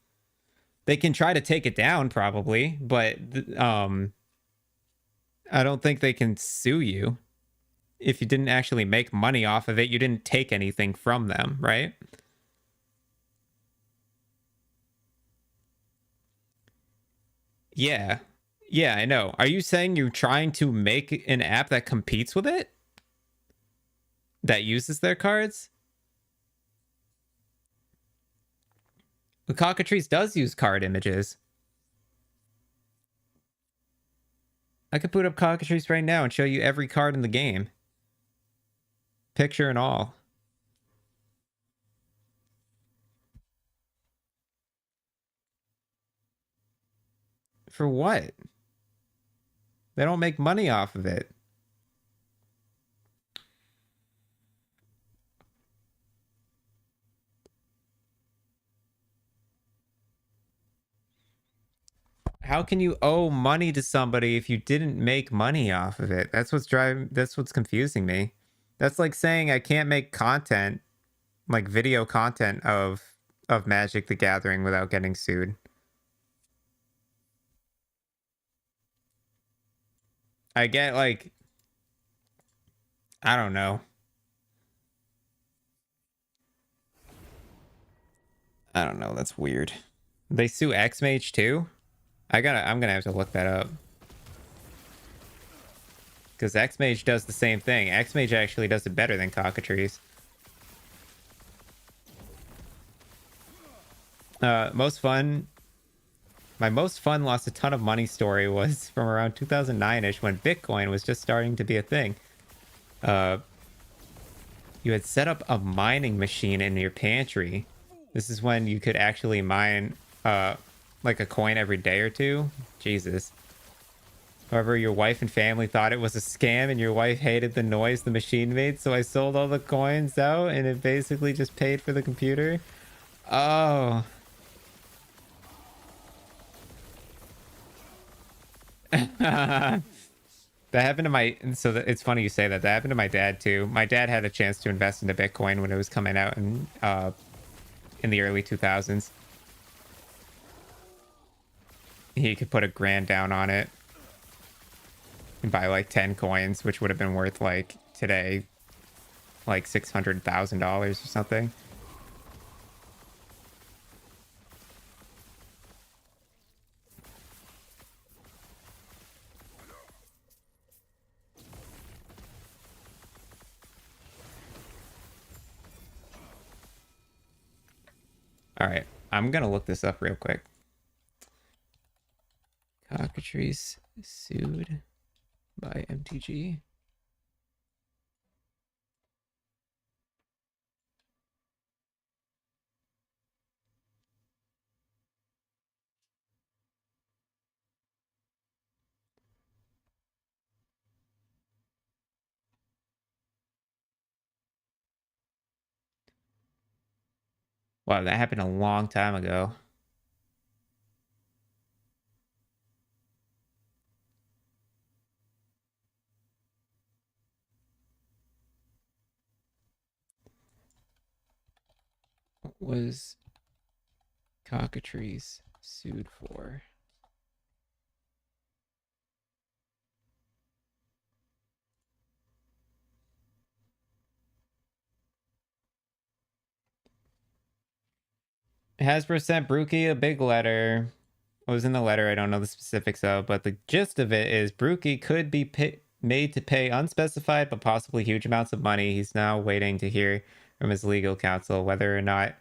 They can try to take it down probably, but I don't think they can sue you if you didn't actually make money off of it. You didn't take anything from them, right? Yeah. Yeah, I know. Are you saying you're trying to make an app that competes with it? That uses their cards? The Cockatrice does use card images. I could put up Cockatrice right now and show you every card in the game. Picture and all. For what? They don't make money off of it. How can you owe money to somebody if you didn't make money off of it? That's what's confusing me. That's like saying I can't make content, like video content of Magic the Gathering without getting sued. I get like I don't know. I don't know, that's weird. They sue X-Mage too? I'm gonna have to look that up. Because X-Mage does the same thing. X-Mage actually does it better than Cockatrice. Most fun. My most fun lost a ton of money story was from around 2009-ish when Bitcoin was just starting to be a thing. You had set up a mining machine in your pantry. This is when you could actually mine like a coin every day or two. Jesus. However, your wife and family thought it was a scam and your wife hated the noise the machine made, so I sold all the coins out and it basically just paid for the computer. Oh. That happened to my it's funny you say that. That happened to my dad too. My dad had a chance to invest into Bitcoin when it was coming out in the early 2000s. He could put $1,000 down on it and buy like 10 coins, which would have been worth like today like $600,000 or something. All right, I'm gonna look this up real quick. Cockatrice sued by MTG. Wow, that happened a long time ago. What was Cockatrice sued for? Hasbro sent Brookie a big letter. What was in the letter? I don't know the specifics of, but the gist of it is Brookie could be made to pay unspecified but possibly huge amounts of money. He's now waiting to hear from his legal counsel. Whether or not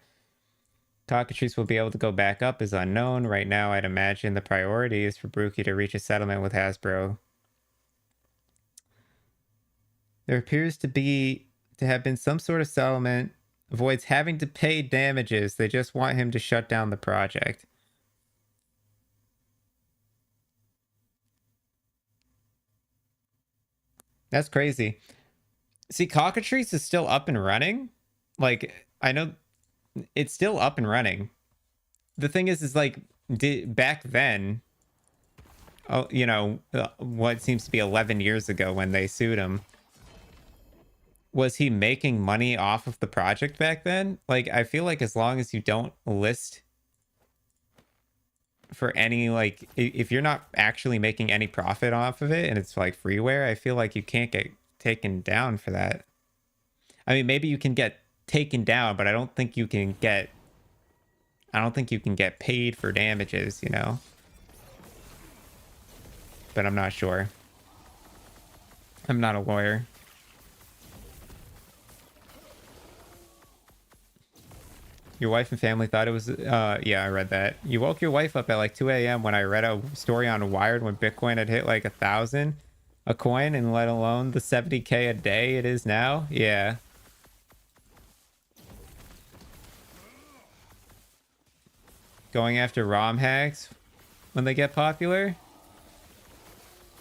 Cockatrice will be able to go back up is unknown. Right now, I'd imagine the priority is for Brookie to reach a settlement with Hasbro. There appears to have been some sort of settlement. Avoids having to pay damages. They just want him to shut down the project. That's crazy. See, Cockatrice is still up and running. Like, I know it's still up and running. The thing is like, back then, oh, you know, what seems to be 11 years ago when they sued him, was he making money off of the project back then? Like, I feel like as long as you don't list for any, like, if you're not actually making any profit off of it and it's like freeware, I feel like you can't get taken down for that. I mean, maybe you can get taken down, but I don't think you can get paid for damages, you know? But I'm not sure. I'm not a lawyer. Your wife and family thought it was, yeah, I read that. You woke your wife up at like 2 a.m. when I read a story on Wired when Bitcoin had hit like 1,000 a coin, and let alone the 70K a day it is now. Yeah. Going after ROM hacks when they get popular.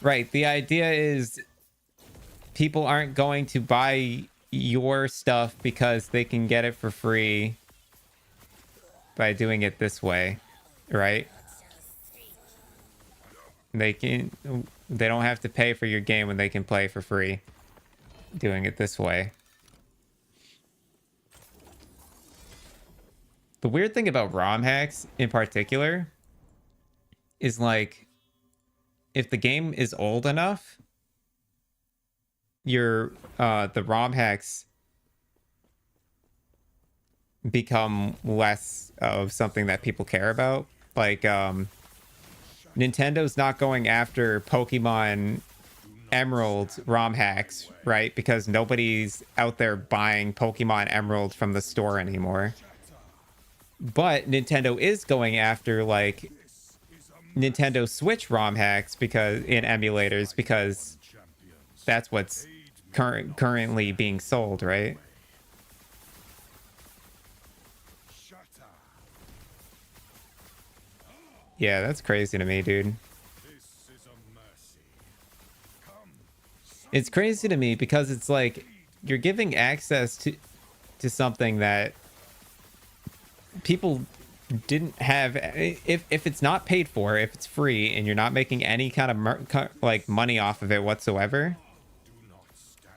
Right. The idea is people aren't going to buy your stuff because they can get it for free by doing it this way, right? They don't have to pay for your game when they can play for free doing it this way. The weird thing about ROM hacks in particular is like if the game is old enough, the ROM hacks become less of something that people care about. Like Nintendo's not going after Pokemon Emerald ROM hacks, right? Because nobody's out there buying Pokemon Emerald from the store anymore. But Nintendo is going after like Nintendo Switch ROM hacks because in emulators because that's what's currently being sold, right? Yeah, that's crazy to me, dude. It's crazy to me because it's like you're giving access to something that people didn't have. If it's not paid for, if it's free and you're not making any kind of like money off of it whatsoever,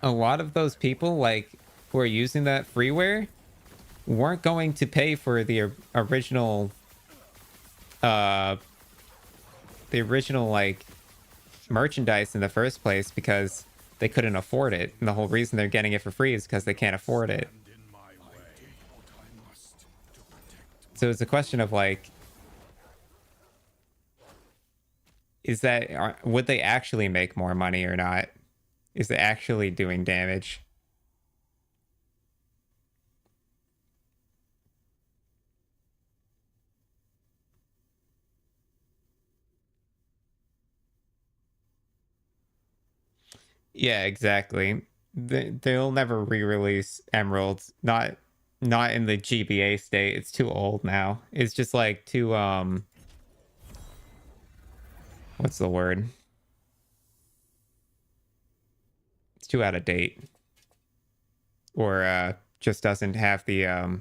a lot of those people like who are using that freeware weren't going to pay for the original like merchandise in the first place because they couldn't afford it, and the whole reason they're getting it for free is because they can't afford it. So it's a question of like, would they actually make more money or not? Is it actually doing damage? Yeah, exactly. They'll never re-release Emeralds. Not in the GBA state. It's too old now. It's just like too what's the word? It's too out of date. Or just doesn't have the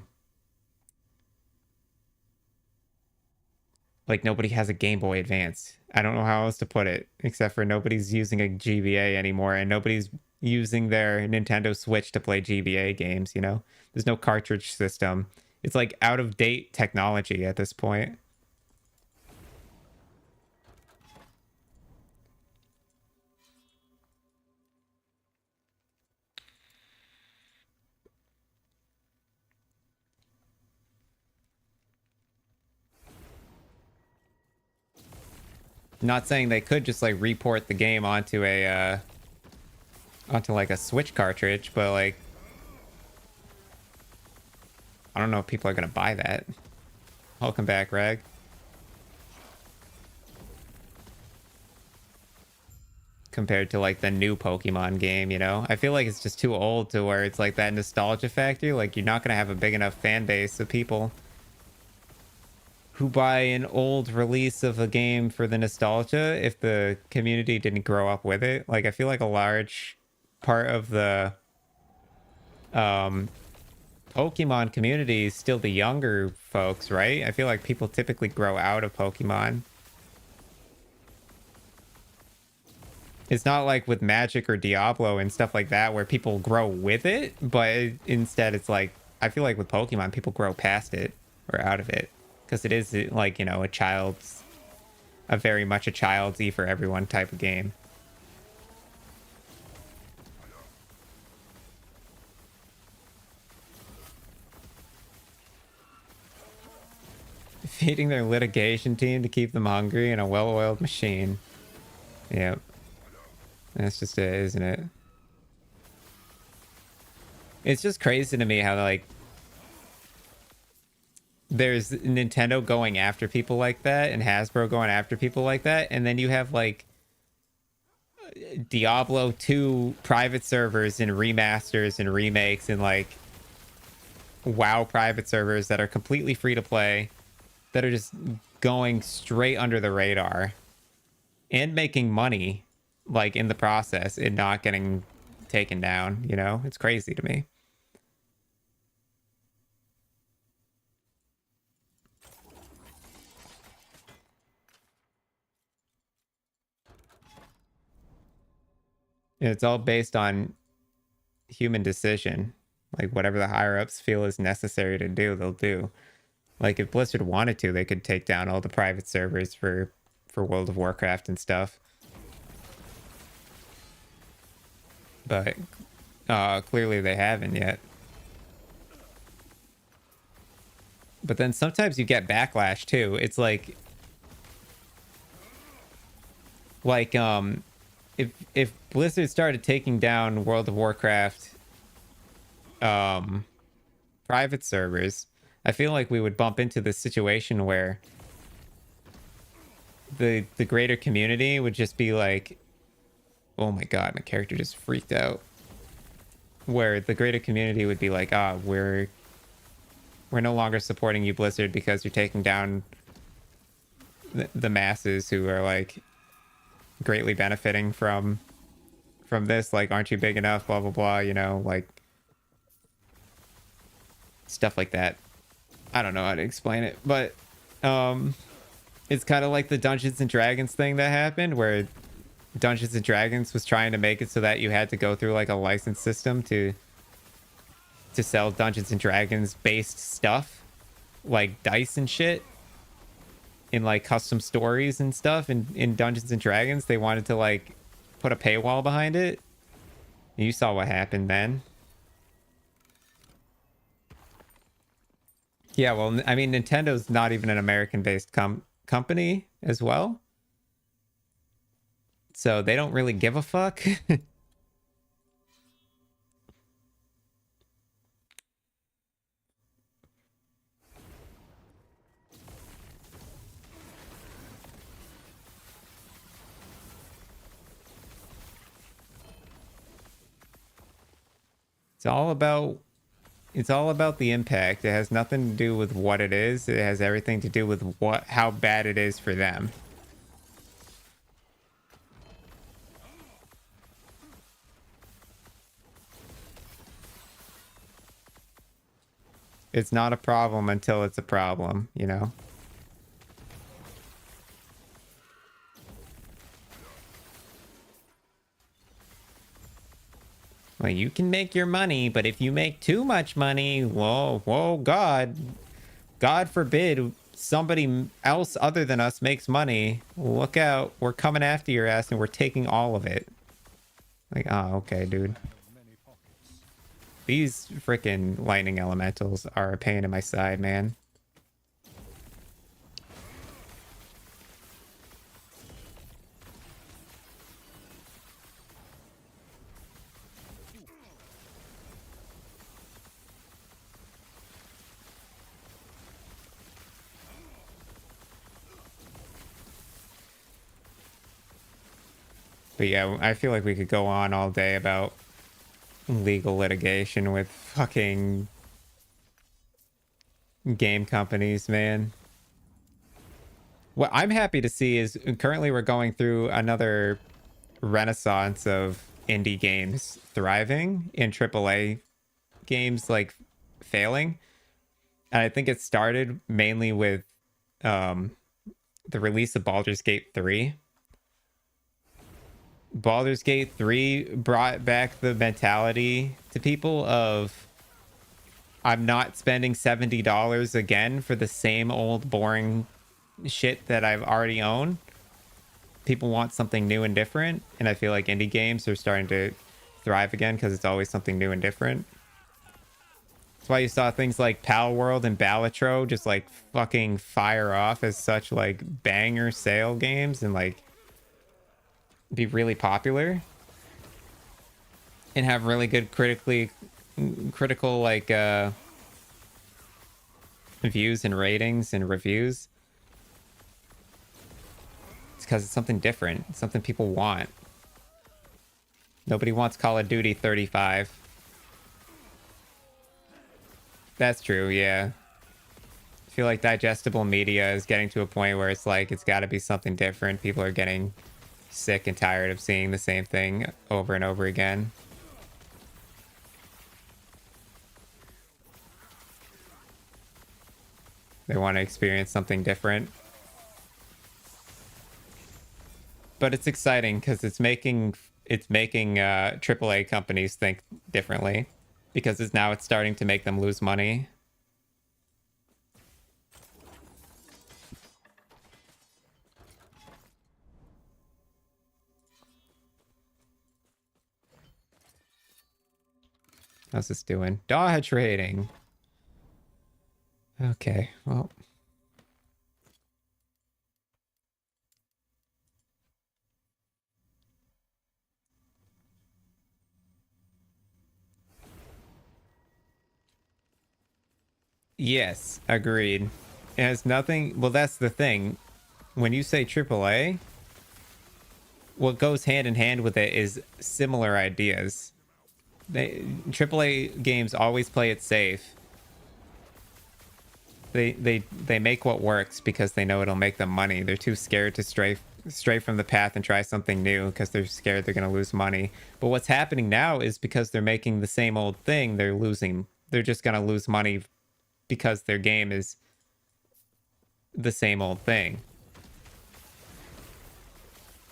like nobody has a Game Boy Advance. I don't know how else to put it, except for nobody's using a GBA anymore, and nobody's using their Nintendo Switch to play GBA games, you know? There's no cartridge system. It's like out of date technology at this point. Not saying they could just like report the game onto a onto like a Switch cartridge, but like I don't know if people are gonna buy that. Welcome back, Rag. Compared to like the new Pokemon game, you know? I feel like it's just too old to where it's like that nostalgia factor. Like you're not gonna have a big enough fan base of people who buy an old release of a game for the nostalgia if the community didn't grow up with it. Like I feel like a large part of the Pokemon community is still the younger folks, right? I feel like people typically grow out of Pokemon. It's not like with Magic or Diablo and stuff like that where people grow with it, but instead it's like I feel like with Pokemon people grow past it or out of it because it is like, you know, a very much a child's E for everyone type of game. Feeding their litigation team to keep them hungry in a well-oiled machine. Yep. That's just it, isn't it? It's just crazy to me how like there's Nintendo going after people like that and Hasbro going after people like that, and then you have like Diablo 2 private servers and remasters and remakes and like WoW private servers that are completely free to play that are just going straight under the radar and making money like in the process and not getting taken down, you know? It's crazy to me. It's all based on human decision. Like whatever the higher ups feel is necessary to do, they'll do. Like if Blizzard wanted to, they could take down all the private servers for World of Warcraft and stuff. But clearly they haven't yet. But then sometimes you get backlash too. It's like if Blizzard started taking down World of Warcraft private servers, I feel like we would bump into this situation where the greater community would just be like, oh my god, my character just freaked out. Where the greater community would be like, we're no longer supporting you, Blizzard, because you're taking down the masses who are like greatly benefiting from this. Like, aren't you big enough? Blah blah blah. You know, like stuff like that. I don't know how to explain it, but it's kind of like the Dungeons and Dragons thing that happened, where Dungeons and Dragons was trying to make it so that you had to go through like a license system to sell Dungeons and Dragons based stuff, like dice and shit, in like custom stories and stuff. In Dungeons and Dragons, they wanted to like put a paywall behind it. You saw what happened then. Yeah, well, I mean, Nintendo's not even an American-based company as well. So they don't really give a fuck. It's all about the impact. It has nothing to do with what it is. It has everything to do with how bad it is for them. It's not a problem until it's a problem, you know? Well, you can make your money, but if you make too much money, whoa, God forbid somebody else other than us makes money. Look out. We're coming after your ass and we're taking all of it. Like, oh, okay, dude. These freaking lightning elementals are a pain in my side, man. But yeah, I feel like we could go on all day about legal litigation with fucking game companies, man. What I'm happy to see is currently we're going through another renaissance of indie games thriving and AAA games like failing. And I think it started mainly with the release of Baldur's Gate 3. Baldur's Gate 3 brought back the mentality to people of, I'm not spending $70 again for the same old boring shit that I've already owned. People want something new and different, and I feel like indie games are starting to thrive again because it's always something new and different. That's why you saw things like Pal World and Balatro just like fucking fire off as such like banger sale games and like be really popular and have really good critical like views and ratings and reviews. It's because it's something different. It's something people want. Nobody wants Call of Duty 35. That's true, yeah. I feel like digestible media is getting to a point where it's like it's got to be something different. People are getting sick and tired of seeing the same thing over and over again. They want to experience something different. But it's exciting because it's making it's making AAA companies think differently because it's starting to make them lose money. How's this doing? Dodge rating. Okay, well. Yes, agreed. It has nothing. Well, that's the thing. When you say AAA, what goes hand in hand with it is similar ideas. AAA games always play it safe. They make what works because they know it'll make them money. They're too scared to stray from the path and try something new because they're scared they're going to lose money. But what's happening now is because they're making the same old thing, they're just going to lose money because their game is the same old thing.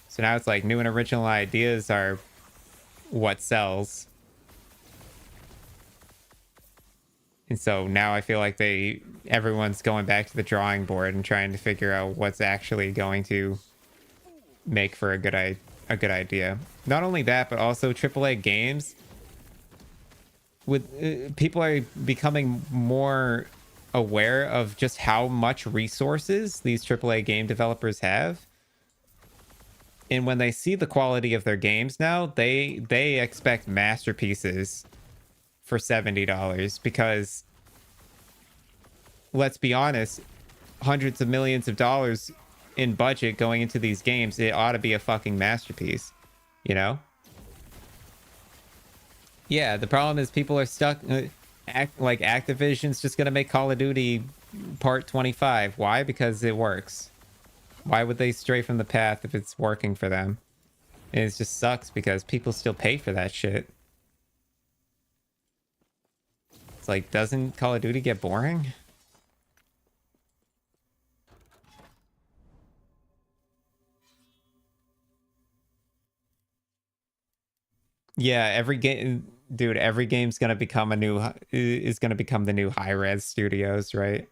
So now it's like new and original ideas are what sells. And so now I feel like everyone's going back to the drawing board and trying to figure out what's actually going to make for a good idea. Not only that, but also AAA games with people are becoming more aware of just how much resources these AAA game developers have. And when they see the quality of their games now, they expect masterpieces for $70 because let's be honest, hundreds of millions of dollars in budget going into these games, it ought to be a fucking masterpiece, you know? Yeah, the problem is people are stuck like Activision's just gonna make Call of Duty Part 25. Why? Because it works. Why would they stray from the path if it's working for them? And it just sucks because people still pay for that shit. It's like, doesn't Call of Duty get boring? Yeah, every game, dude, every game's gonna become is gonna become the new high-res studios, right?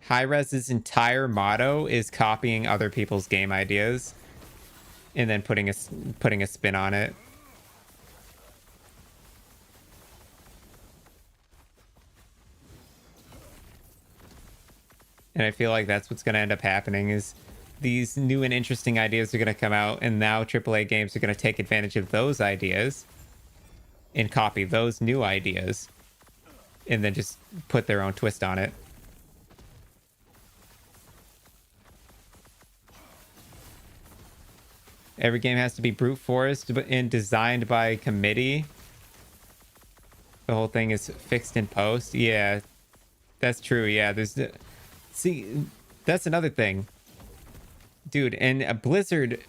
High-res's entire motto is copying other people's game ideas and then putting a spin on it. And I feel like that's what's going to end up happening is these new and interesting ideas are going to come out, and now AAA games are going to take advantage of those ideas and copy those new ideas and then just put their own twist on it. Every game has to be brute forced and designed by a committee. The whole thing is fixed in post. Yeah, that's true. Yeah, see, that's another thing. Dude, and a Blizzard,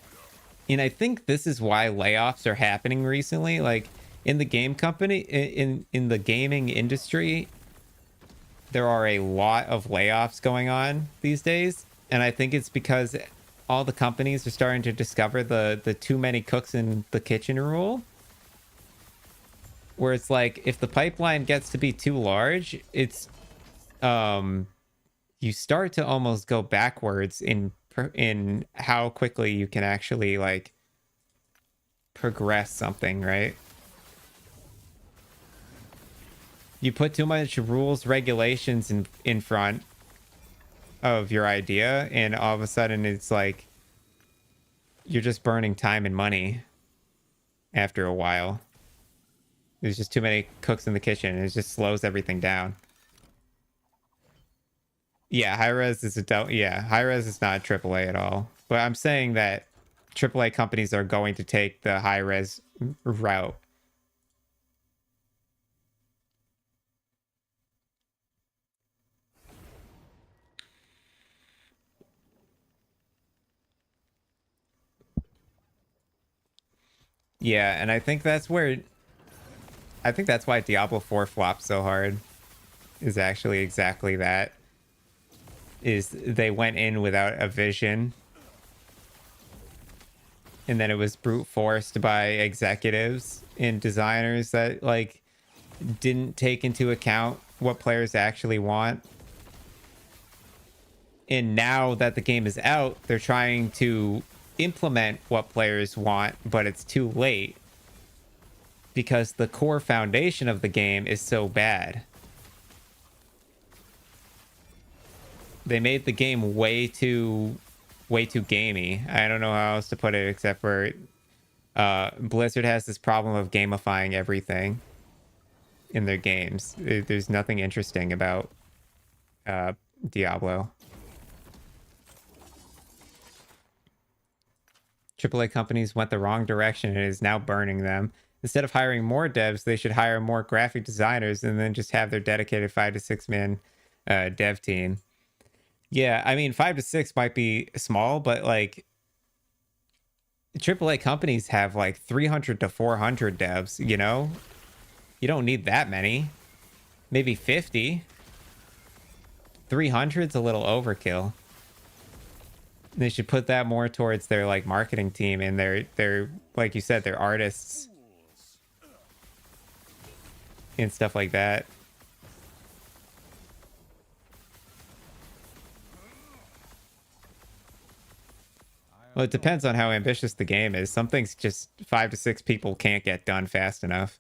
and I think this is why layoffs are happening recently. Like in the game company, in the gaming industry, there are a lot of layoffs going on these days. And I think it's because all the companies are starting to discover the too many cooks in the kitchen rule. Where it's like, if the pipeline gets to be too large, it's, you start to almost go backwards in how quickly you can actually like progress something, right? You put too much rules, regulations in front of your idea, and all of a sudden it's like you're just burning time and money after a while. There's just too many cooks in the kitchen, and it just slows everything down. Yeah, high-res is high-res is not AAA at all. But I'm saying that AAA companies are going to take the high-res route. Yeah, and I think that's why Diablo 4 flopped so hard. Is actually exactly that. Is they went in without a vision and then it was brute forced by executives and designers that like didn't take into account what players actually want. And now that the game is out, they're trying to implement what players want, but it's too late because the core foundation of the game is so bad. They made the game way too gamey. I don't know how else to put it except for Blizzard has this problem of gamifying everything in their games. There's nothing interesting about Diablo. AAA companies went the wrong direction and is now burning them. Instead of hiring more devs, they should hire more graphic designers and then just have their dedicated 5 to 6 man dev team. Yeah, I mean, 5 to 6 might be small, but like AAA companies have like 300 to 400 devs, you know? You don't need that many. Maybe 50. 300's a little overkill. They should put that more towards their like marketing team and their like you said, their artists and stuff like that. Well, it depends on how ambitious the game is. Some things just 5 to 6 people can't get done fast enough.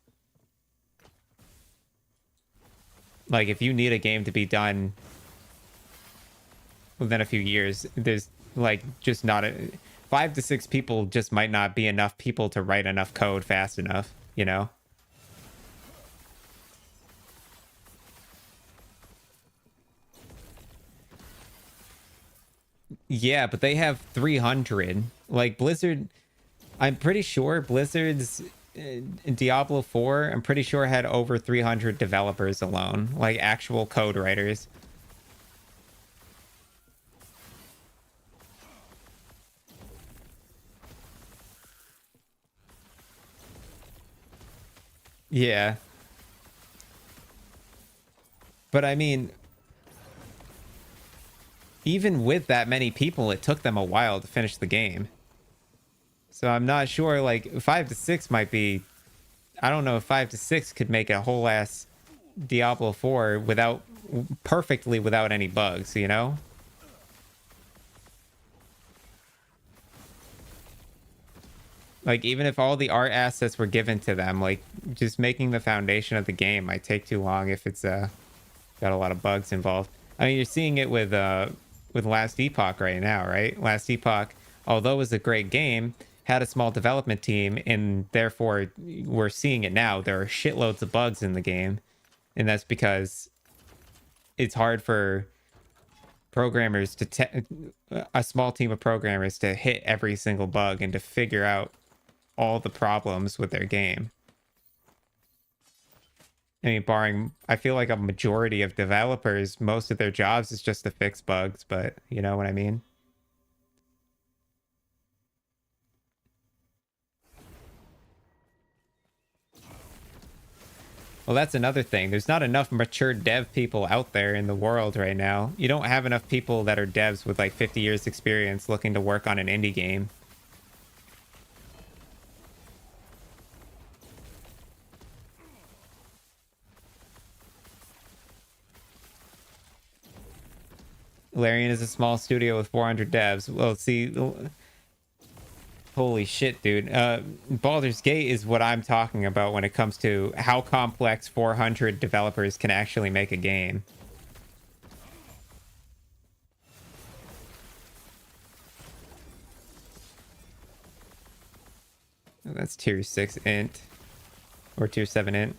Like if you need a game to be done within a few years, there's like just not a 5 to 6 people just might not be enough people to write enough code fast enough, you know? Yeah, but they have 300. Like Blizzard, I'm pretty sure Blizzard's Diablo 4, I'm pretty sure had over 300 developers alone, like actual code writers. Yeah. But I mean, even with that many people, it took them a while to finish the game. So I'm not sure, like, 5 to 6 might be... I don't know if 5 to 6 could make a whole ass Diablo 4 without... perfectly without any bugs, you know? Like, even if all the art assets were given to them, like, just making the foundation of the game might take too long if it's got a lot of bugs involved. I mean, you're seeing it with Last Epoch right now, right? Last Epoch, although it was a great game, had a small development team, and therefore we're seeing it now. There are shitloads of bugs in the game, and that's because it's hard for programmers to a small team of programmers to hit every single bug and to figure out all the problems with their game. I mean, barring, I feel like a majority of developers, most of their jobs is just to fix bugs, but you know what I mean? Well, that's another thing. There's not enough mature dev people out there in the world right now. You don't have enough people that are devs with like 50 years experience looking to work on an indie game. Larian is a small studio with 400 devs. Well, see, holy shit, dude. Baldur's Gate is what I'm talking about when it comes to how complex 400 developers can actually make a game. That's tier 6 int. Or tier 7 int.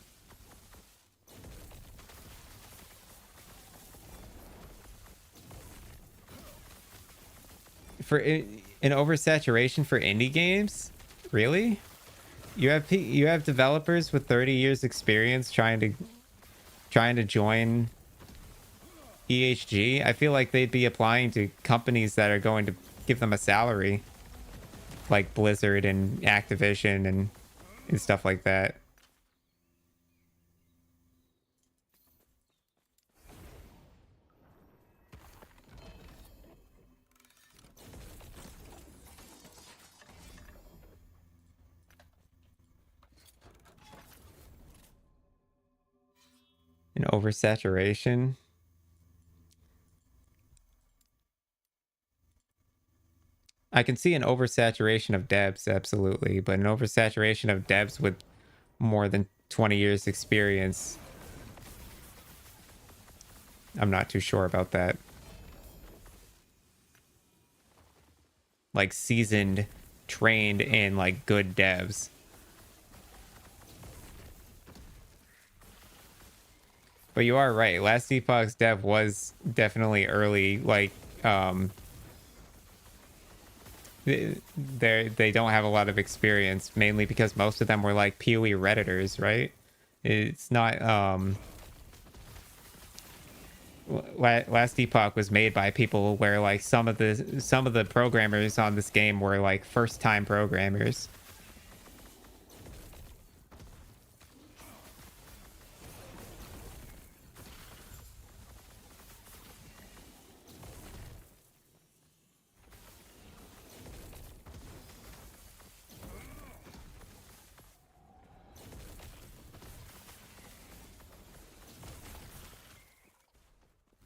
For an oversaturation for indie games? Really? You have developers with 30 years experience trying to join EHG? I feel like they'd be applying to companies that are going to give them a salary, like Blizzard and Activision and stuff like that. An oversaturation. I can see an oversaturation of devs, absolutely, but an oversaturation of devs with more than 20 years experience, I'm not too sure about that. Like seasoned, trained, and like good devs. But you are right. Last Epoch's dev was definitely early. Like, they don't have a lot of experience, mainly because most of them were like PoE redditors, right? It's not last Epoch was made by people where like some of the programmers on this game were like first time programmers.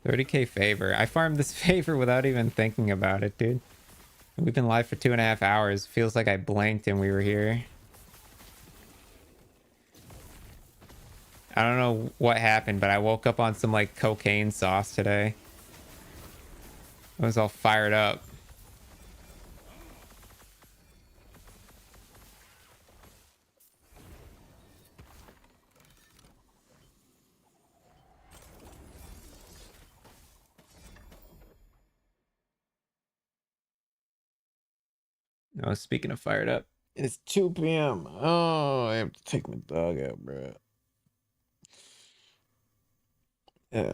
$30K favor. I farmed this favor without even thinking about it, dude. We've been live for 2.5 hours. Feels like I blinked and we were here. I don't know what happened, but I woke up on some like cocaine sauce today. I was all fired up. No, speaking of fired up, it's 2 p.m. Oh, I have to take my dog out, bro. Yeah.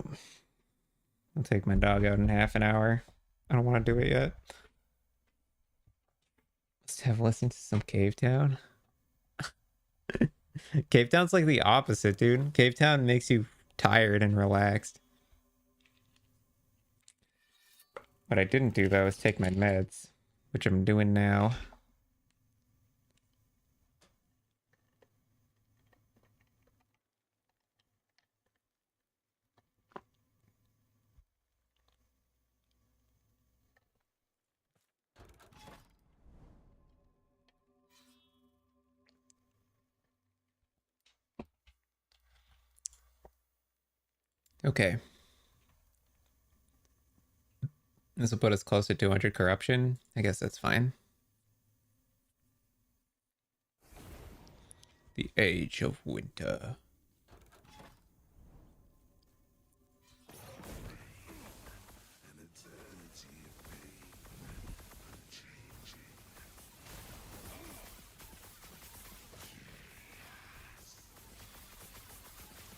I'll take my dog out in half an hour. I don't want to do it yet. Let's have listened to some Cave Town. Cave Town's like the opposite, dude. Cave Town makes you tired and relaxed. What I didn't do though is take my meds, which I'm doing now. Okay. This will put us close to 200 corruption. I guess that's fine. The Age of Winter.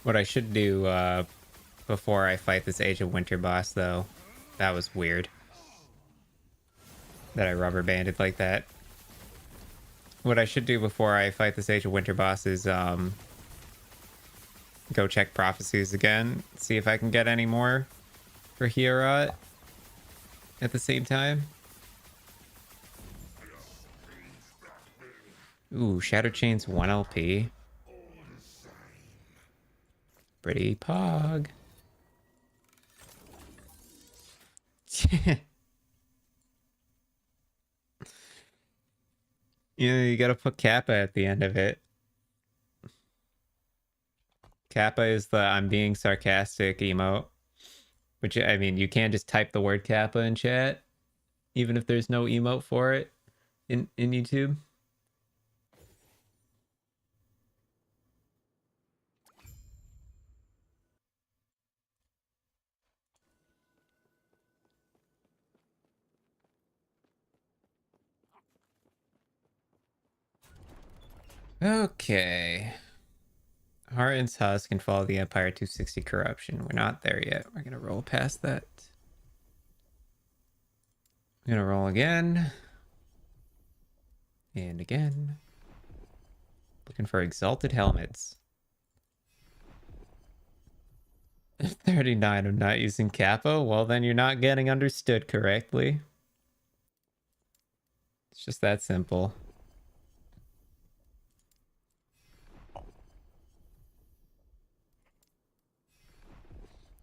What I should do before I fight this Age of Winter boss, though, that was weird. That I rubber banded like that. What I should do before I fight this Age of Winter boss is go check prophecies again, see if I can get any more for Hierot at the same time. Ooh, Shadow Chain's 1 LP. Pretty pog. Yeah, you gotta put Kappa at the end of it. Kappa is the I'm being sarcastic emote. Which, I mean, you can just type the word Kappa in chat, even if there's no emote for it in YouTube. Okay. Harden's Husk can follow the Empire 260 corruption. We're not there yet. We're gonna roll past that. I'm gonna roll again. And again. Looking for exalted helmets. 39 of not using Kappa. Well, then you're not getting understood correctly. It's just that simple.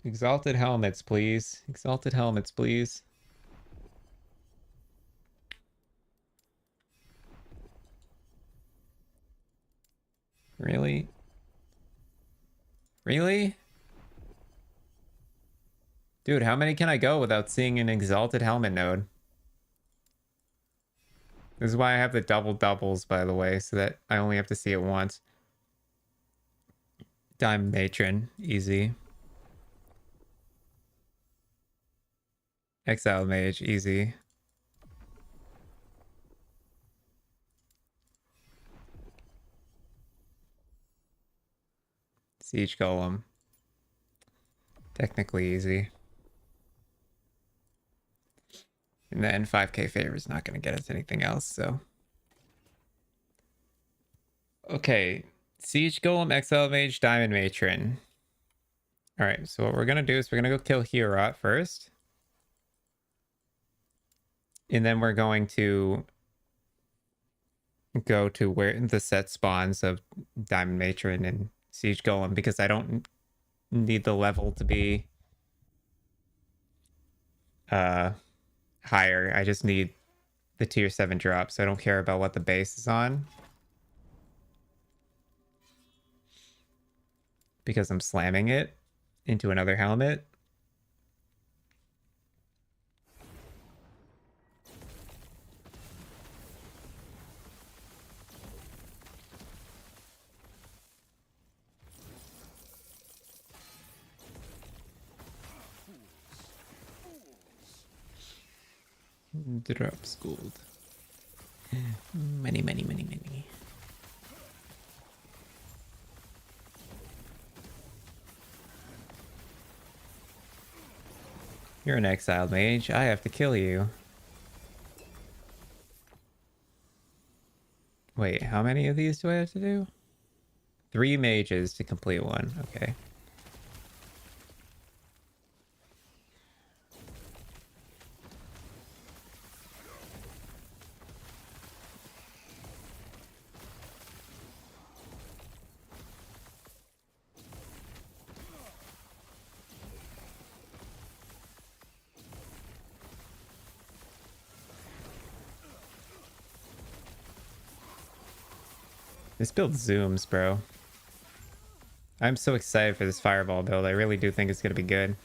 Exalted helmets, please. Exalted helmets, please. Really? Really? Dude, how many can I go without seeing an exalted helmet node? This is why I have the double doubles, by the way, so that I only have to see it once. Diamond Matron, easy. Exile Mage, easy. Siege Golem. Technically easy. And then 5k favor is not going to get us anything else, so. Okay. Siege Golem, Exile Mage, Diamond Matron. Alright, so what we're going to do is we're going to go kill Hierot first. And then we're going to go to where the set spawns of Diamond Matron and Siege Golem, because I don't need the level to be higher. I just need the tier 7 drop, so I don't care about what the base is on, because I'm slamming it into another helmet. Drops gold. Money, money, money, money. You're an exiled mage. I have to kill you. Wait, how many of these do I have to do? 3 mages to complete one. Okay. This build zooms, bro. I'm so excited for this fireball build. I really do think it's going to be good.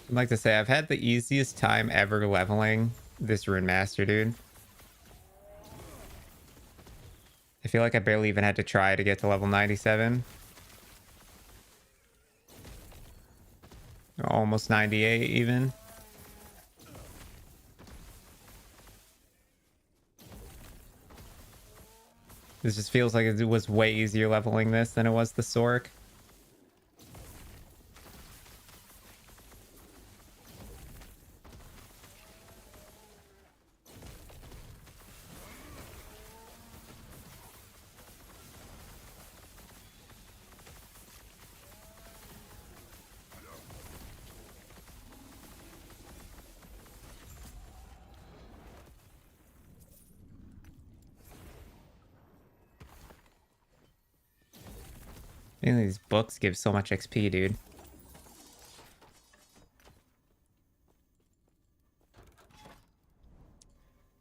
I'd like to say I've had the easiest time ever leveling this Runemaster, dude. I feel like I barely even had to try to get to level 97. Almost 98 even. This just feels like it was way easier leveling this than it was the Sork. These books give so much XP, dude.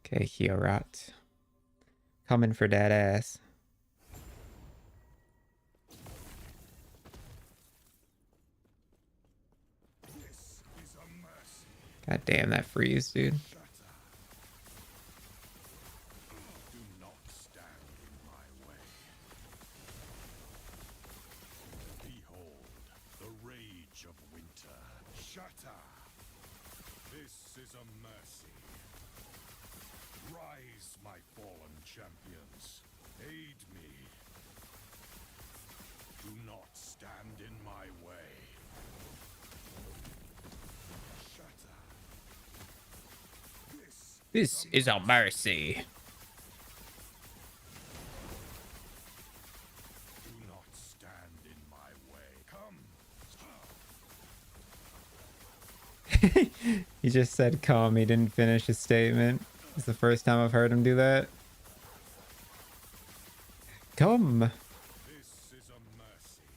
Okay, Hierot. Coming for that ass. God damn, that freeze, dude. Do not stand in my way. Behold the rage of winter. Shatter. This is a mercy. Rise, my fallen champions. Aid me. Do not stand in my way. Shatter. This is a mercy. Do not stand in my way. Come. He just said come. He didn't finish his statement. It's the first time I've heard him do that. Come. This is a mercy.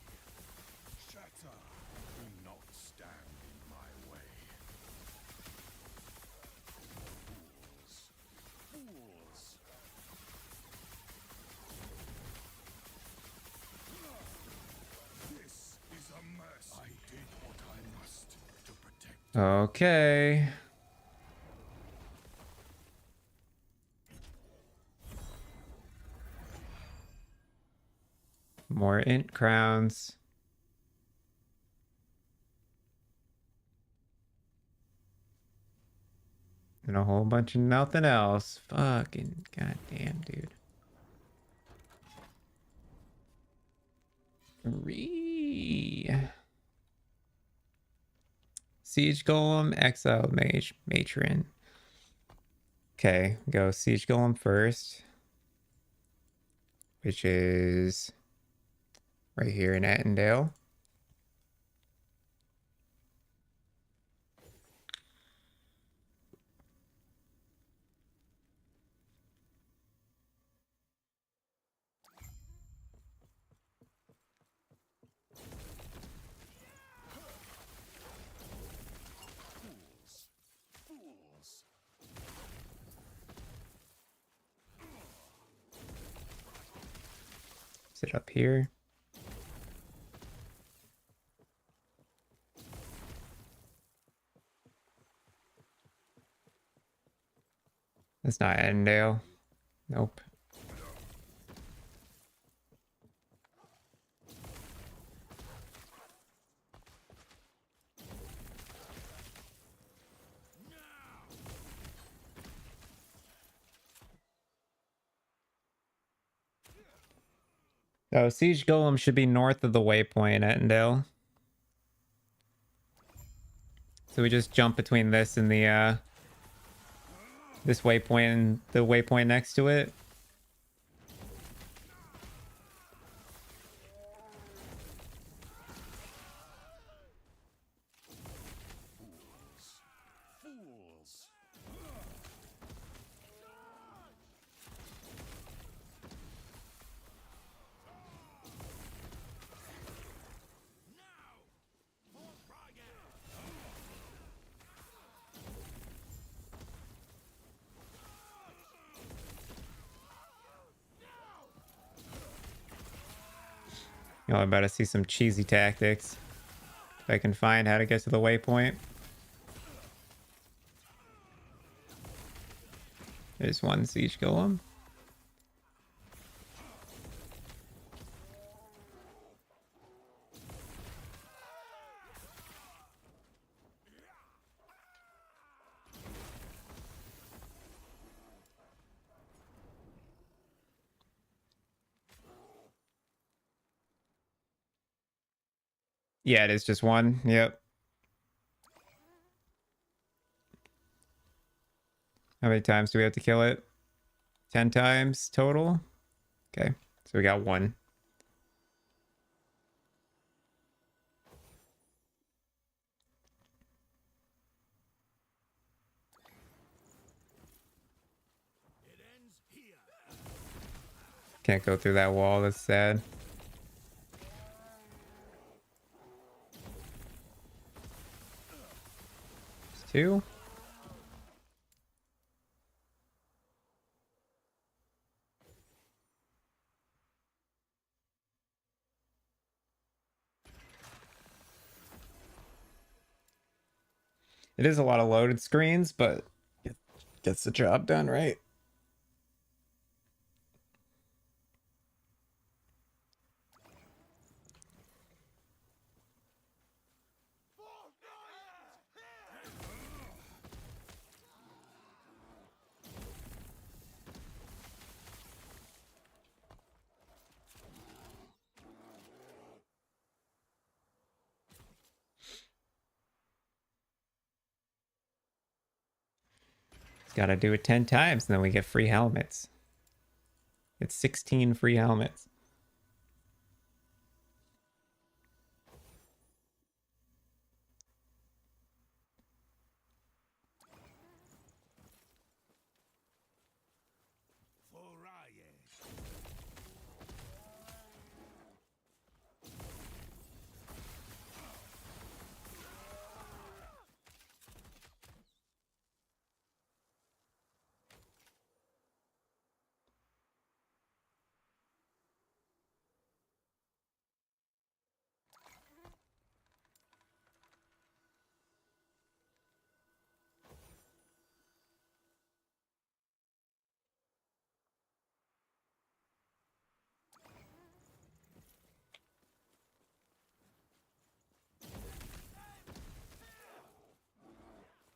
Shatter. Do not stand in my way. Fools. Fools. This is a mercy. I did what I must to protect. Okay. More int crowns. And a whole bunch of nothing else. Fucking goddamn, dude. Siege Golem, Exile Mage, Matron. Okay, go Siege Golem first. Which is right here in Attendale. Fools. Sit up here. That's not Attendale. Nope. So Siege Golem should be north of the waypoint at Attendale. So we just jump between this and the this waypoint and the waypoint next to it. Fools. You know, I'm about to see some cheesy tactics. If I can find how to get to the waypoint. There's one Siege Golem. Yeah, it is just one. Yep. How many times do we have to kill it? 10 times total? Okay, so we got one. It ends here. Can't go through that wall, that's sad. There's two. It is a lot of loaded screens, but it gets the job done, right? Gotta do it 10 times and then we get free helmets. It's 16 free helmets.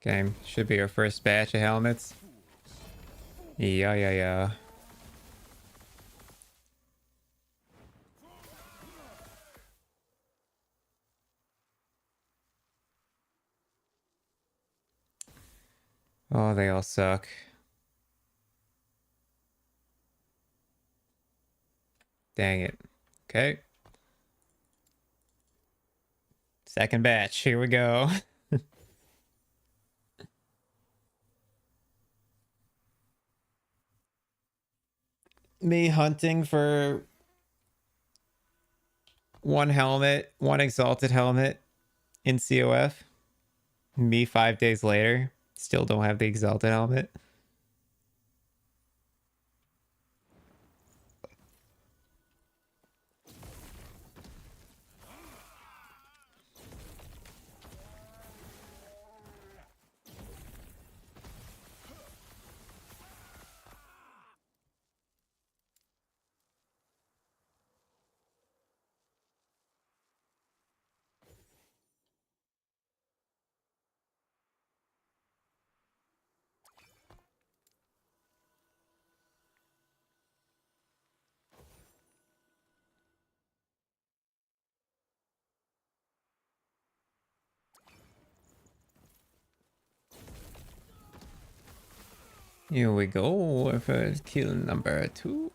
Okay, should be our first batch of helmets. Yeah. Oh, they all suck. Dang it. Okay. Second batch. Here we go. Me hunting for one helmet, one exalted helmet in COF. Me 5 days later. Still don't have the exalted helmet. Here we go for kill number 2.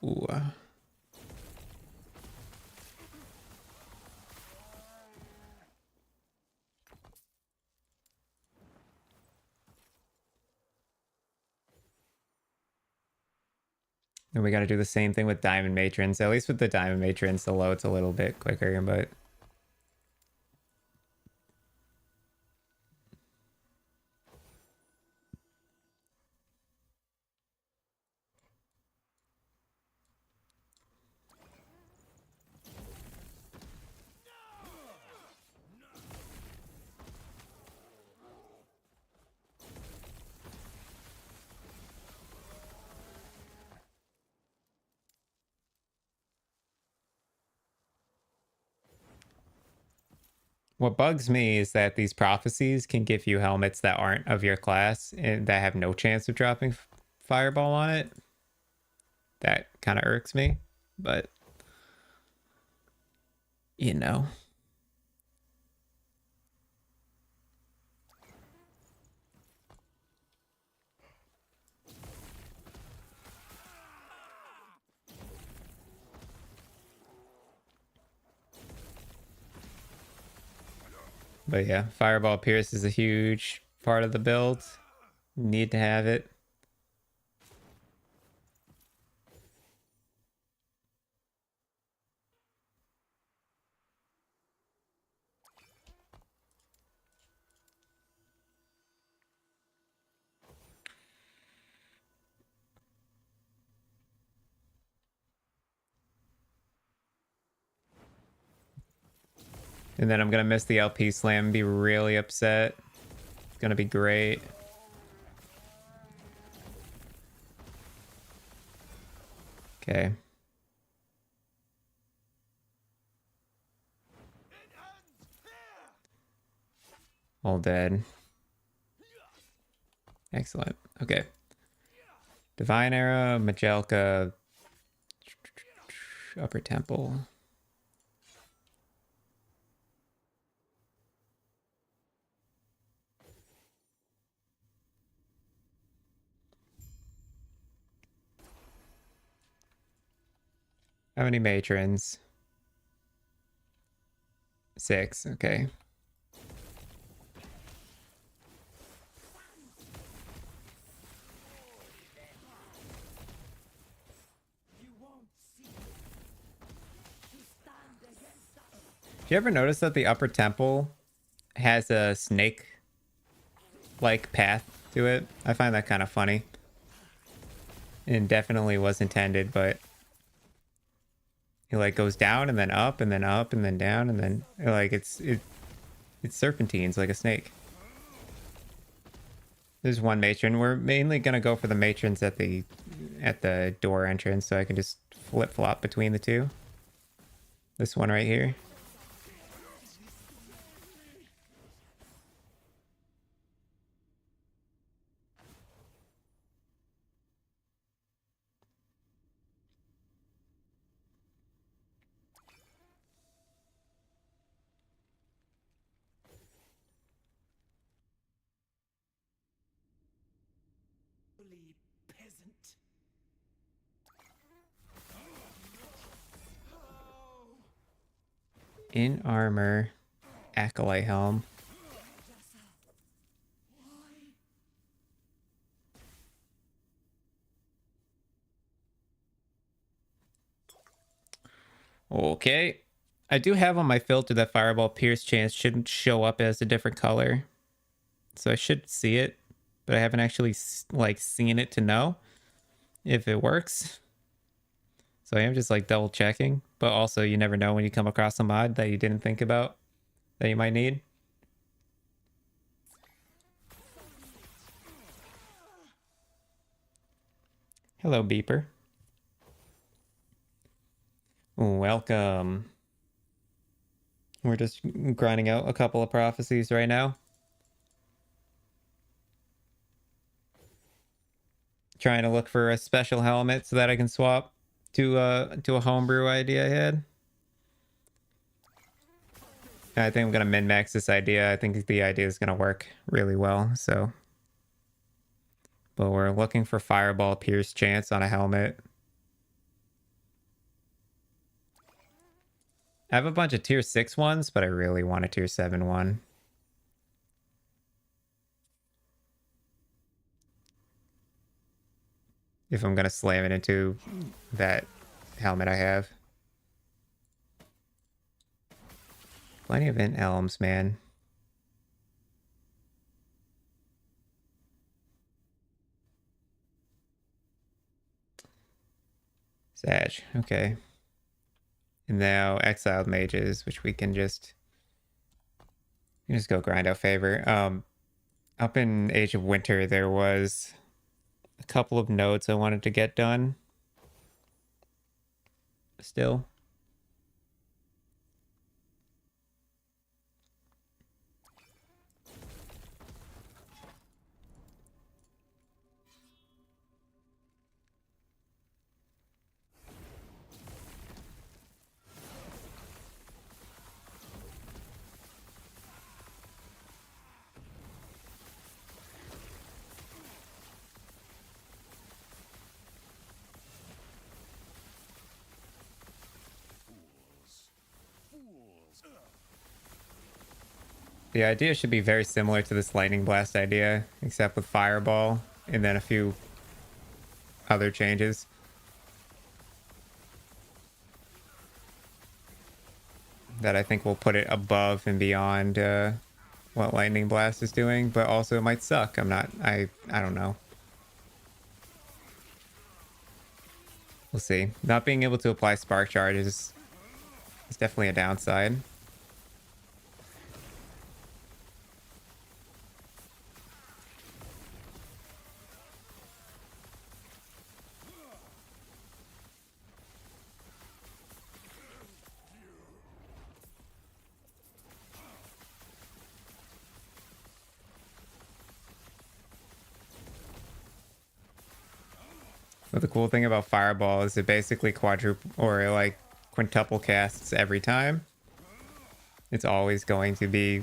And we got to do the same thing with Diamond Matrons. At least with the Diamond Matrons, the load's a little bit quicker, but... What bugs me is that these prophecies can give you helmets that aren't of your class and that have no chance of dropping fireball on it. That kind of irks me, but you know. But yeah, Fireball Pierce is a huge part of the build. Need to have it. And then I'm going to miss the LP slam and be really upset. It's going to be great. Okay. All dead. Excellent. Okay. Divine Arrow, Majelka, Upper Temple. How many matrons? 6. Okay. Do you ever notice that the upper temple has a snake-like path to it? I find that kind of funny. And definitely was intended, but it like goes down and then up and then up and then down and then like it's serpentines like a snake. There's one matron. We're mainly gonna go for the matrons at the door entrance, so I can just flip flop between the two. This one right here. Peasant. In armor, acolyte helm. Okay. I do have on my filter that Fireball Pierce chance shouldn't show up as a different color. So I should see it, but I haven't actually like seen it to know if it works. So I am just like double checking, but also you never know when you come across a mod that you didn't think about that you might need. Hello, Beeper. Welcome. We're just grinding out a couple of prophecies right now. Trying to look for a special helmet so that I can swap to a homebrew idea I had. I think I'm gonna min-max this idea. I think the idea is gonna work really well. So, but we're looking for Fireball Pierce chance on a helmet. I have a bunch of tier 6 ones, but I really want a tier 7 one. If I'm gonna slam it into that helmet I have. Plenty of int elms, man. Sag, okay. And now exiled mages, which we can just go grind out favor. Up in Age of Winter, there was a couple of nodes I wanted to get done. Still. The idea should be very similar to this lightning blast idea, except with fireball and then a few other changes. That I think will put it above and beyond what lightning blast is doing, but also it might suck. I don't know. We'll see. Not being able to apply spark charges is definitely a downside. But the cool thing about Fireball is it basically quadruple or like quintuple casts every time. It's always going to be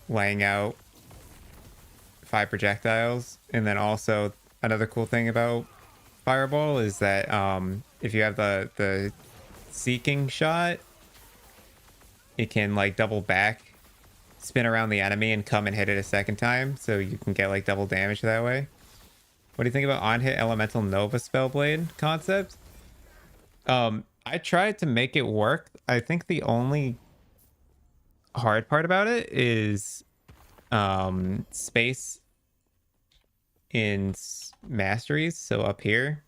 laying out 5 projectiles. And then also another cool thing about Fireball is that if you have the seeking shot, it can like double back, spin around the enemy, and come and hit it a second time, so you can get like double damage that way. What do you think about on-hit elemental Nova Spellblade concept? I tried to make it work. I think the only hard part about it is space in masteries. So up here,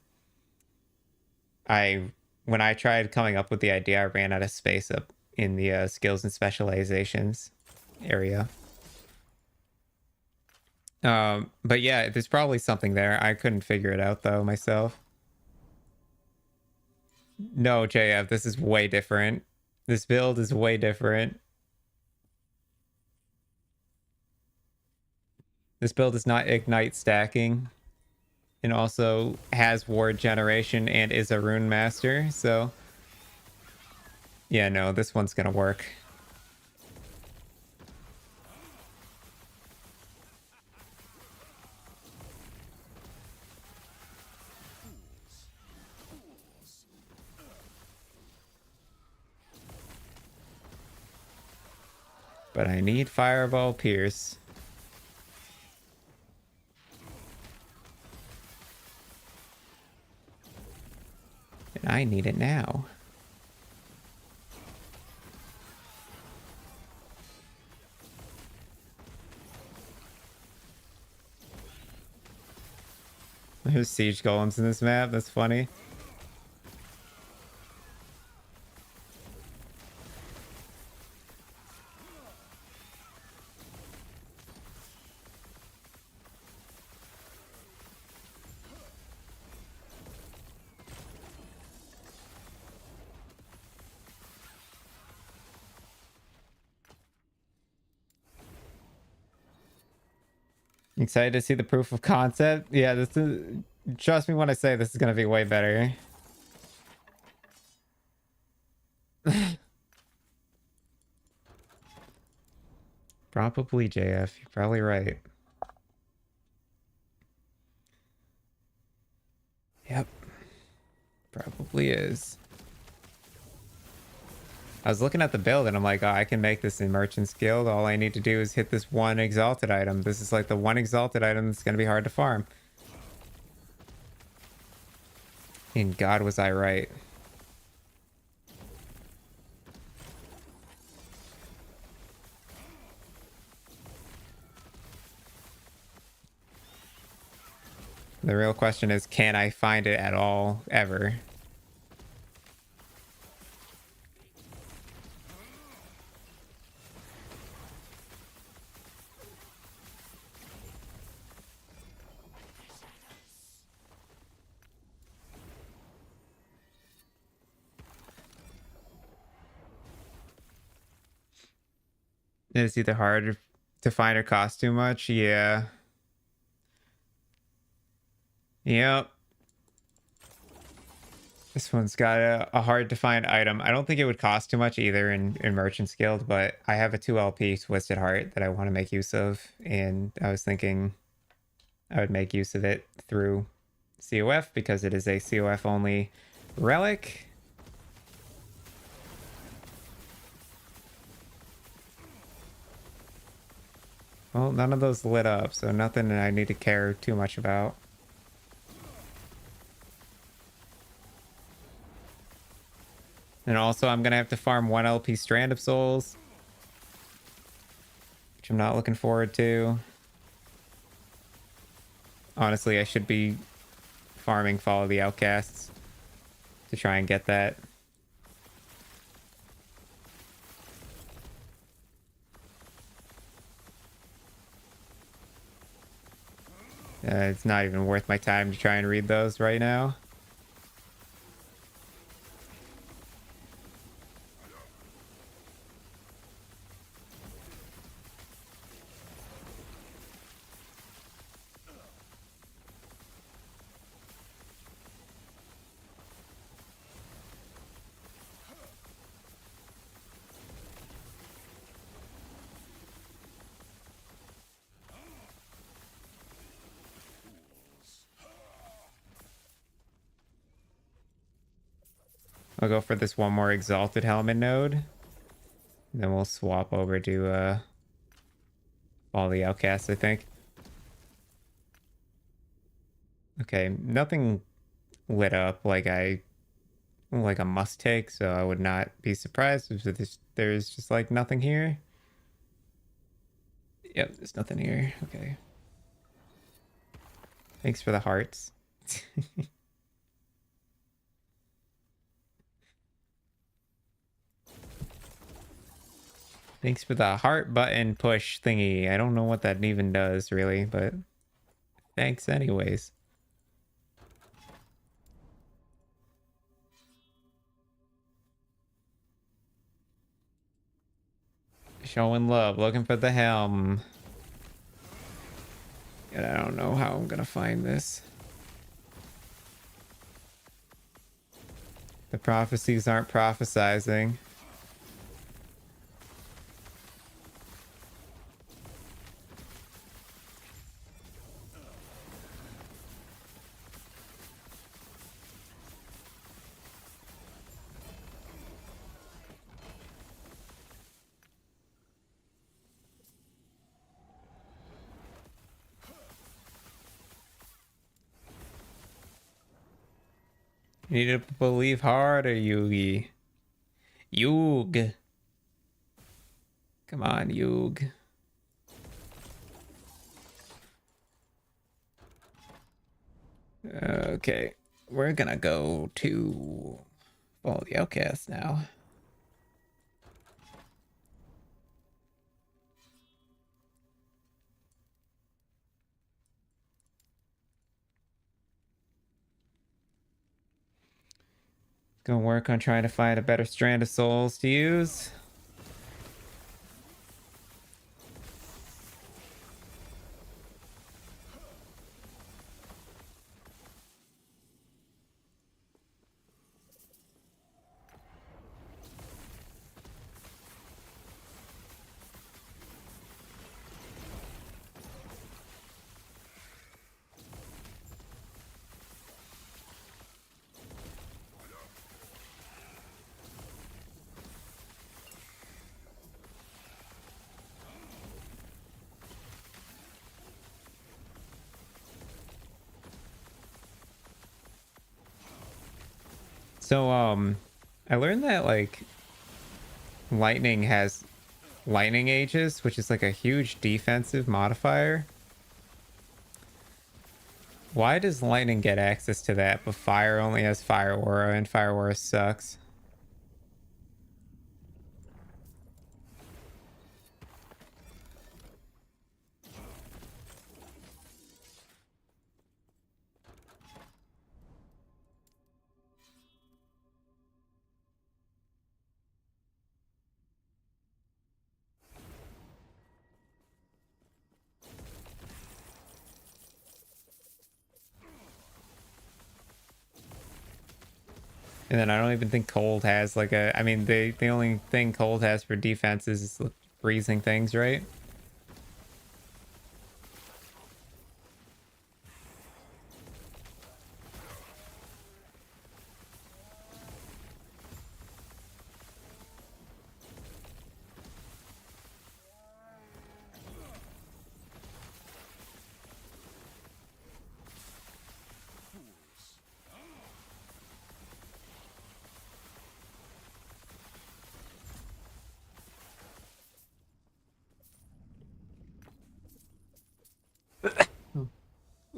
when I tried coming up with the idea, I ran out of space up in the skills and specializations area. But yeah, there's probably something there. I couldn't figure it out though myself. No, JF, this is way different. This build is way different. This build is not ignite stacking, and also has ward generation and is a Runemaster, so yeah, no, this one's gonna work. But I need Fireball Pierce. And I need it now. There's siege golems in this map. That's funny. Excited to see the proof of concept. Yeah, this is, trust me when I say this is gonna be way better. Probably, JF. You're probably right. Yep. Probably is. I was looking at the build and I'm like, oh, I can make this in Merchant's Guild. All I need to do is hit this one exalted item. This is like the one exalted item that's going to be hard to farm. And God, was I right. The real question is, can I find it at all, ever? It's either hard to find or cost too much. Yeah. Yep. This one's got a hard to find item. I don't think it would cost too much either in Merchant's Guild, but I have a 2LP Twisted Heart that I want to make use of, and I was thinking I would make use of it through COF because it is a COF only relic. Well, none of those lit up, so nothing I need to care too much about. And also, I'm going to have to farm 1 LP Strand of Souls, which I'm not looking forward to. Honestly, I should be farming Follow the Outcasts to try and get that. It's not even worth my time to try and read those right now. I'll go for this one more exalted helmet node. And then we'll swap over to all the outcasts, I think. Okay, nothing lit up like a must take, so I would not be surprised if there's just like nothing here. Yep, there's nothing here. Okay. Thanks for the hearts. Thanks for the heart button push thingy. I don't know what that even does really, but thanks anyways. Showing love, looking for the helm. And I don't know how I'm gonna find this. The prophecies aren't prophesizing. You need to believe harder, Yugi. Yug. Come on, Yug. Okay. We're gonna go to follow the outcast now. Gonna work on trying to find a better strand of souls to use. So, I learned that, like, lightning has lightning ages, which is like a huge defensive modifier. Why does lightning get access to that, but fire only has fire aura, and fire aura sucks? And then I don't even think cold has like a, I mean, the only thing cold has for defense is freezing things, right?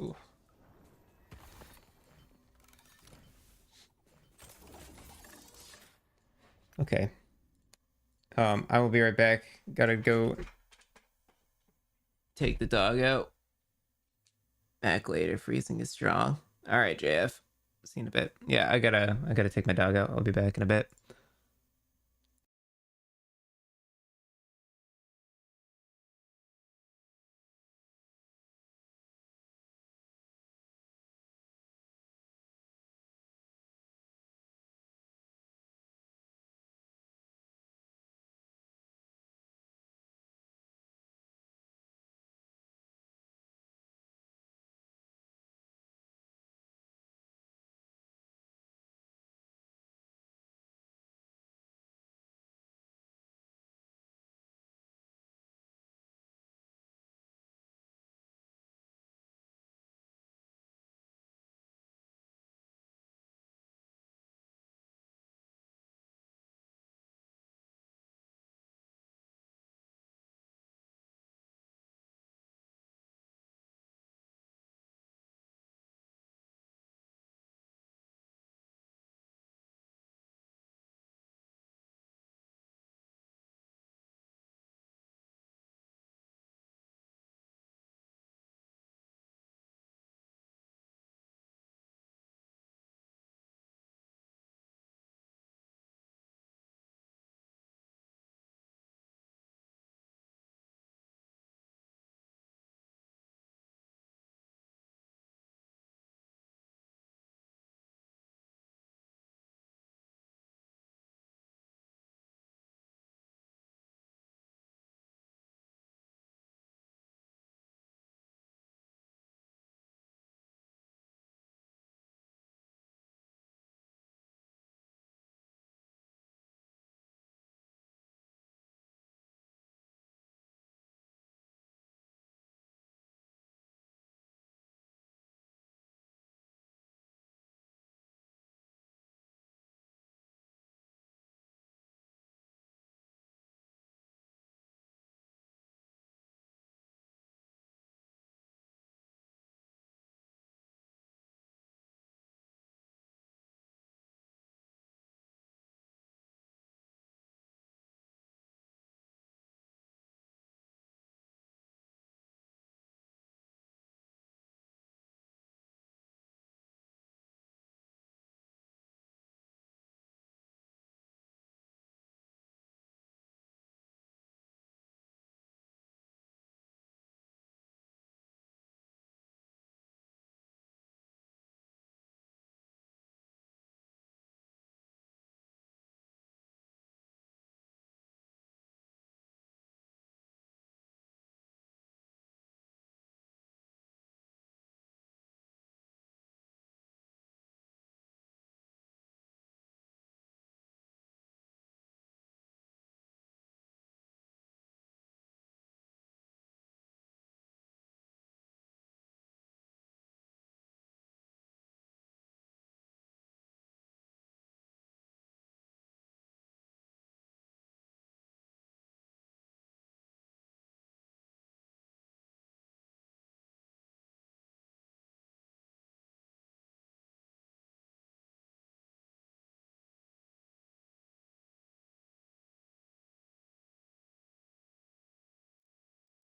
Ooh. Okay. I will be right back. Gotta go take the dog out. Back later. Freezing is strong. All right, JF. See you in a bit. Yeah, I gotta take my dog out. I'll be back in a bit.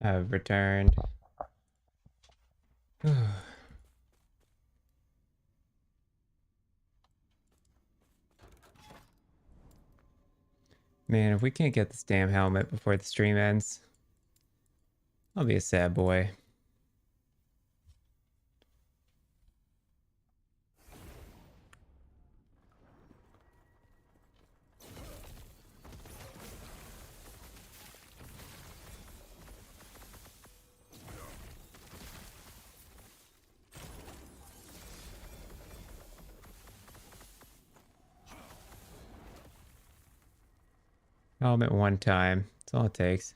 I've returned. Man, if we can't get this damn helmet before the stream ends, I'll be a sad boy. Helmet one time. That's all it takes.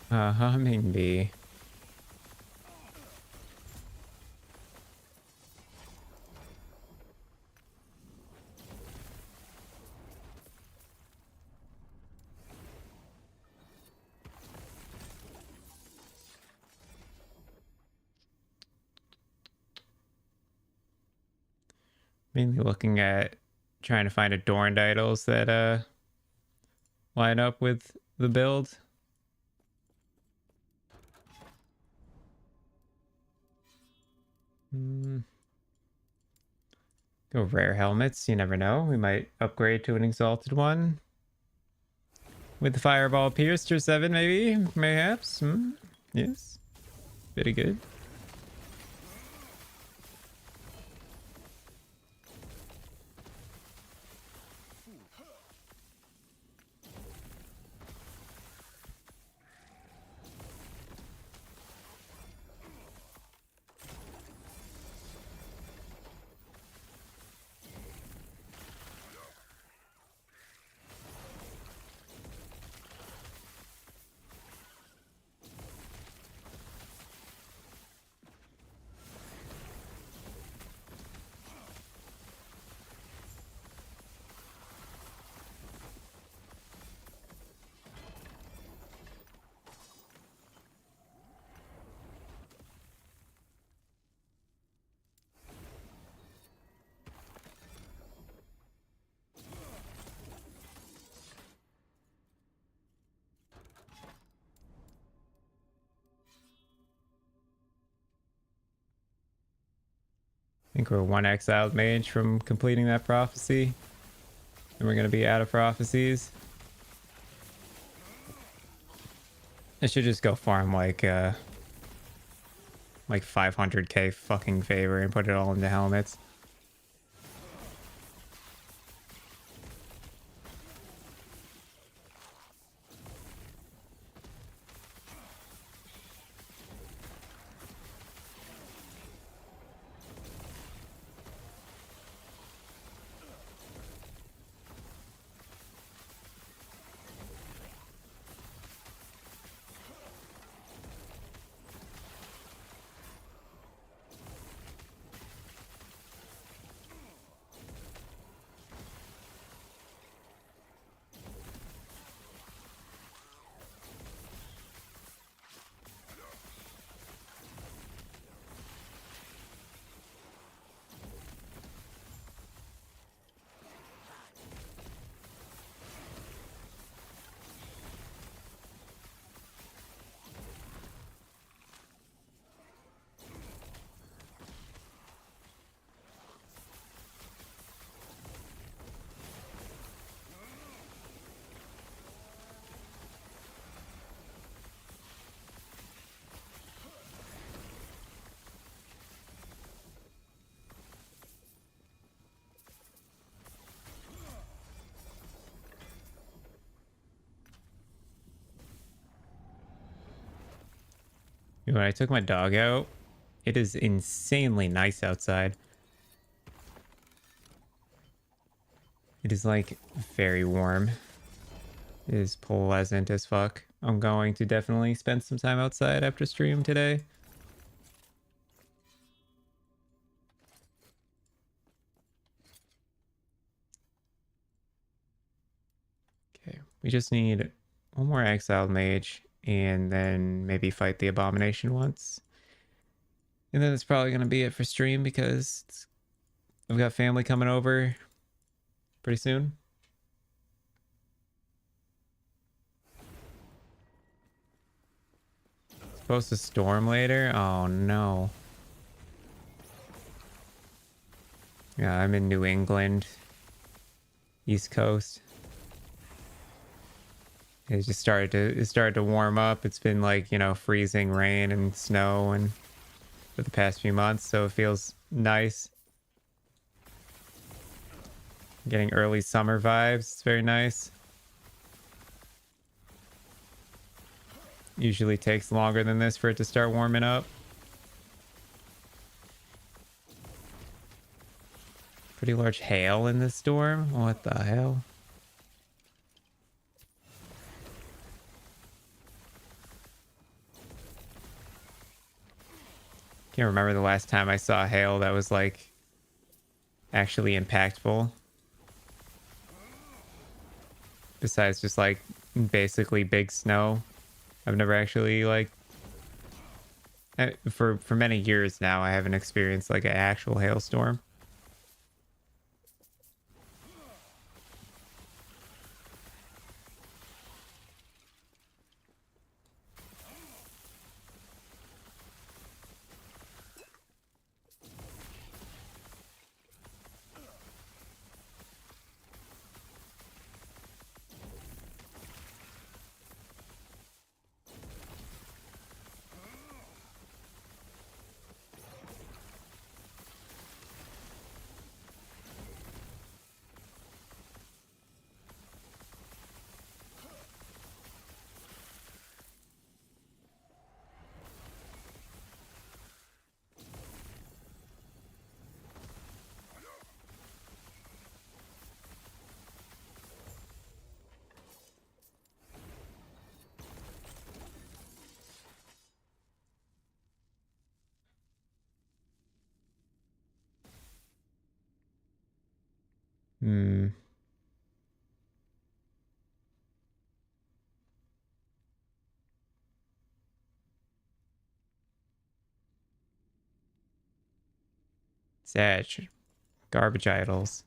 A humming bee. Mainly looking at trying to find adorned idols that line up with the build. Go rare helmets, you never know. We might upgrade to an exalted one. With the fireball pierced or 7 maybe, mayhaps. Yes. Very good. I think we're one exiled mage from completing that prophecy. And we're going to be out of prophecies. I should just go farm like 500k fucking favor and put it all into helmets. When I took my dog out, it is insanely nice outside. It is like very warm. It is pleasant as fuck. I'm going to definitely spend some time outside after stream today. Okay, we just need one more exiled mage and then maybe fight the abomination once. And then it's probably going to be it for stream because I've got family coming over pretty soon. It's supposed to storm later? Oh no. Yeah, I'm in New England, East Coast. It started to warm up. It's been like, you know, freezing rain and snow and for the past few months, so it feels nice. Getting early summer vibes. It's very nice. Usually takes longer than this for it to start warming up. Pretty large hail in this storm. What the hell? Can't remember the last time I saw hail that was like actually impactful. Besides just like basically big snow. I've never actually like for many years now I haven't experienced like an actual hailstorm. Hmm. Sag. Garbage idols.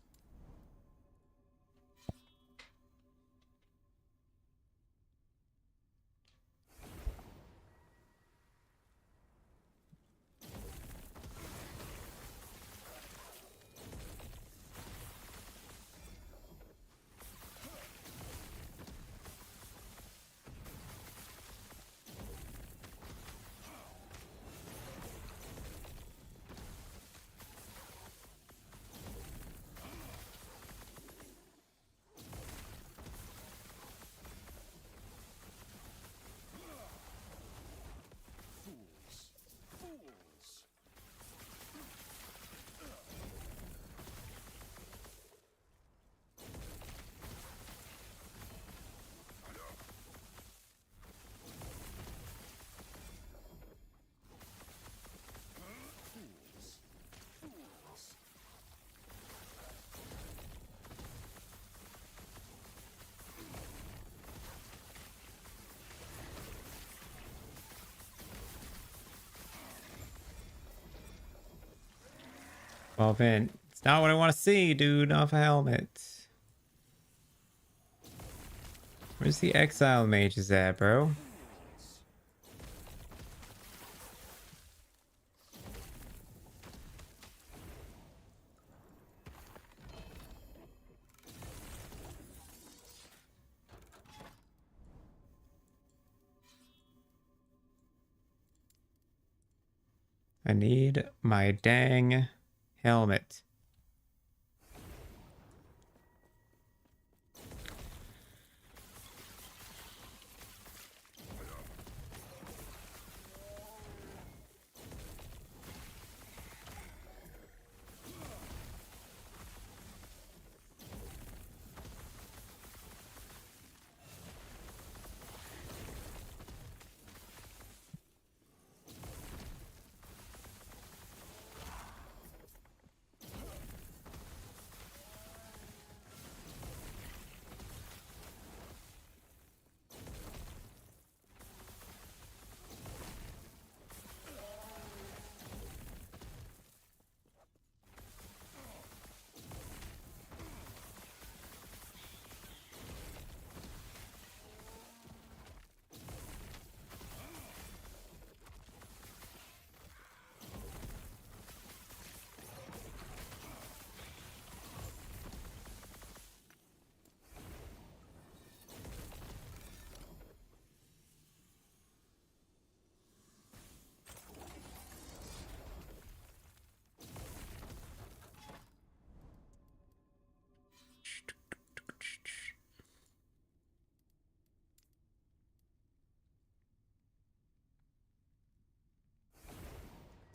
Well, Vin, it's not what I want to see, dude. Off a helmet. Where's the exile mages at, bro? I need my dang helmet.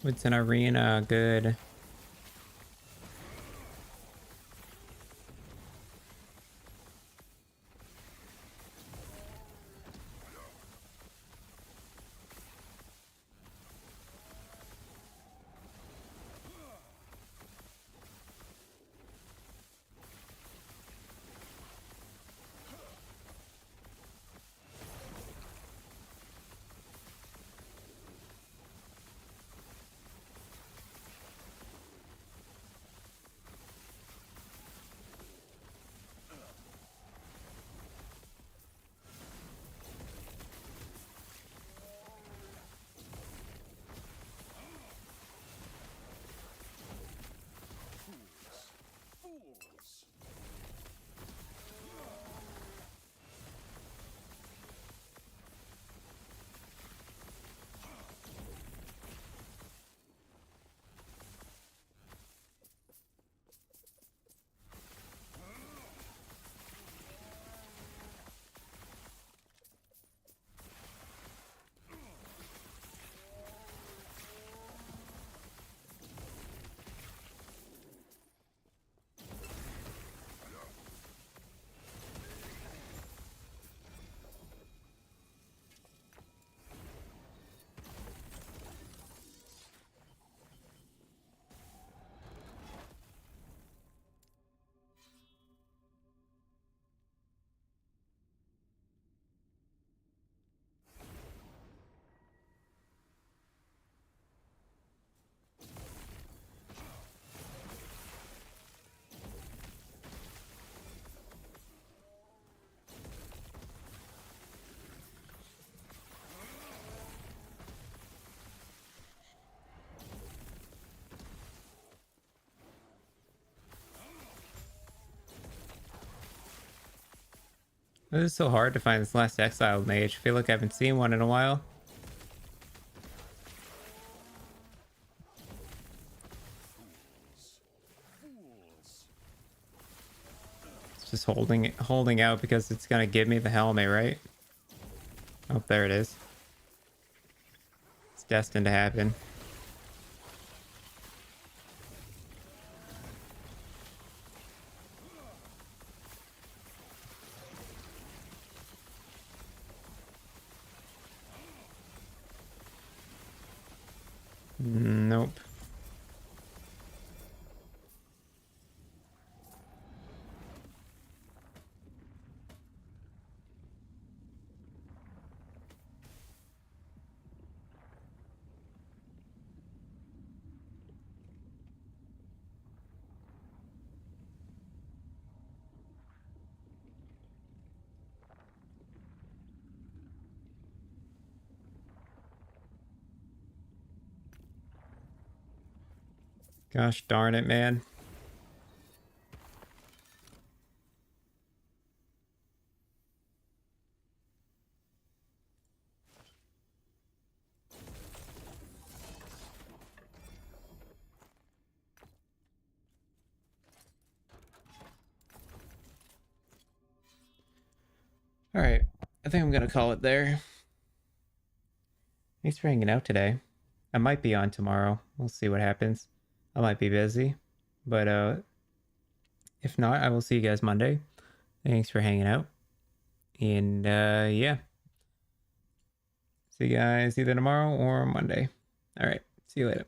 What's an arena? Good. Fools! It is so hard to find this last exiled mage. I feel like I haven't seen one in a while. Fools! It's just holding out because it's gonna give me the helmet, right? Oh, there it is. It's destined to happen. Nope. Gosh darn it, man. All right. I think I'm going to call it there. Thanks for hanging out today. I might be on tomorrow. We'll see what happens. I might be busy, but if not, I will see you guys Monday. Thanks for hanging out. And yeah. See you guys either tomorrow or Monday. All right. See you later.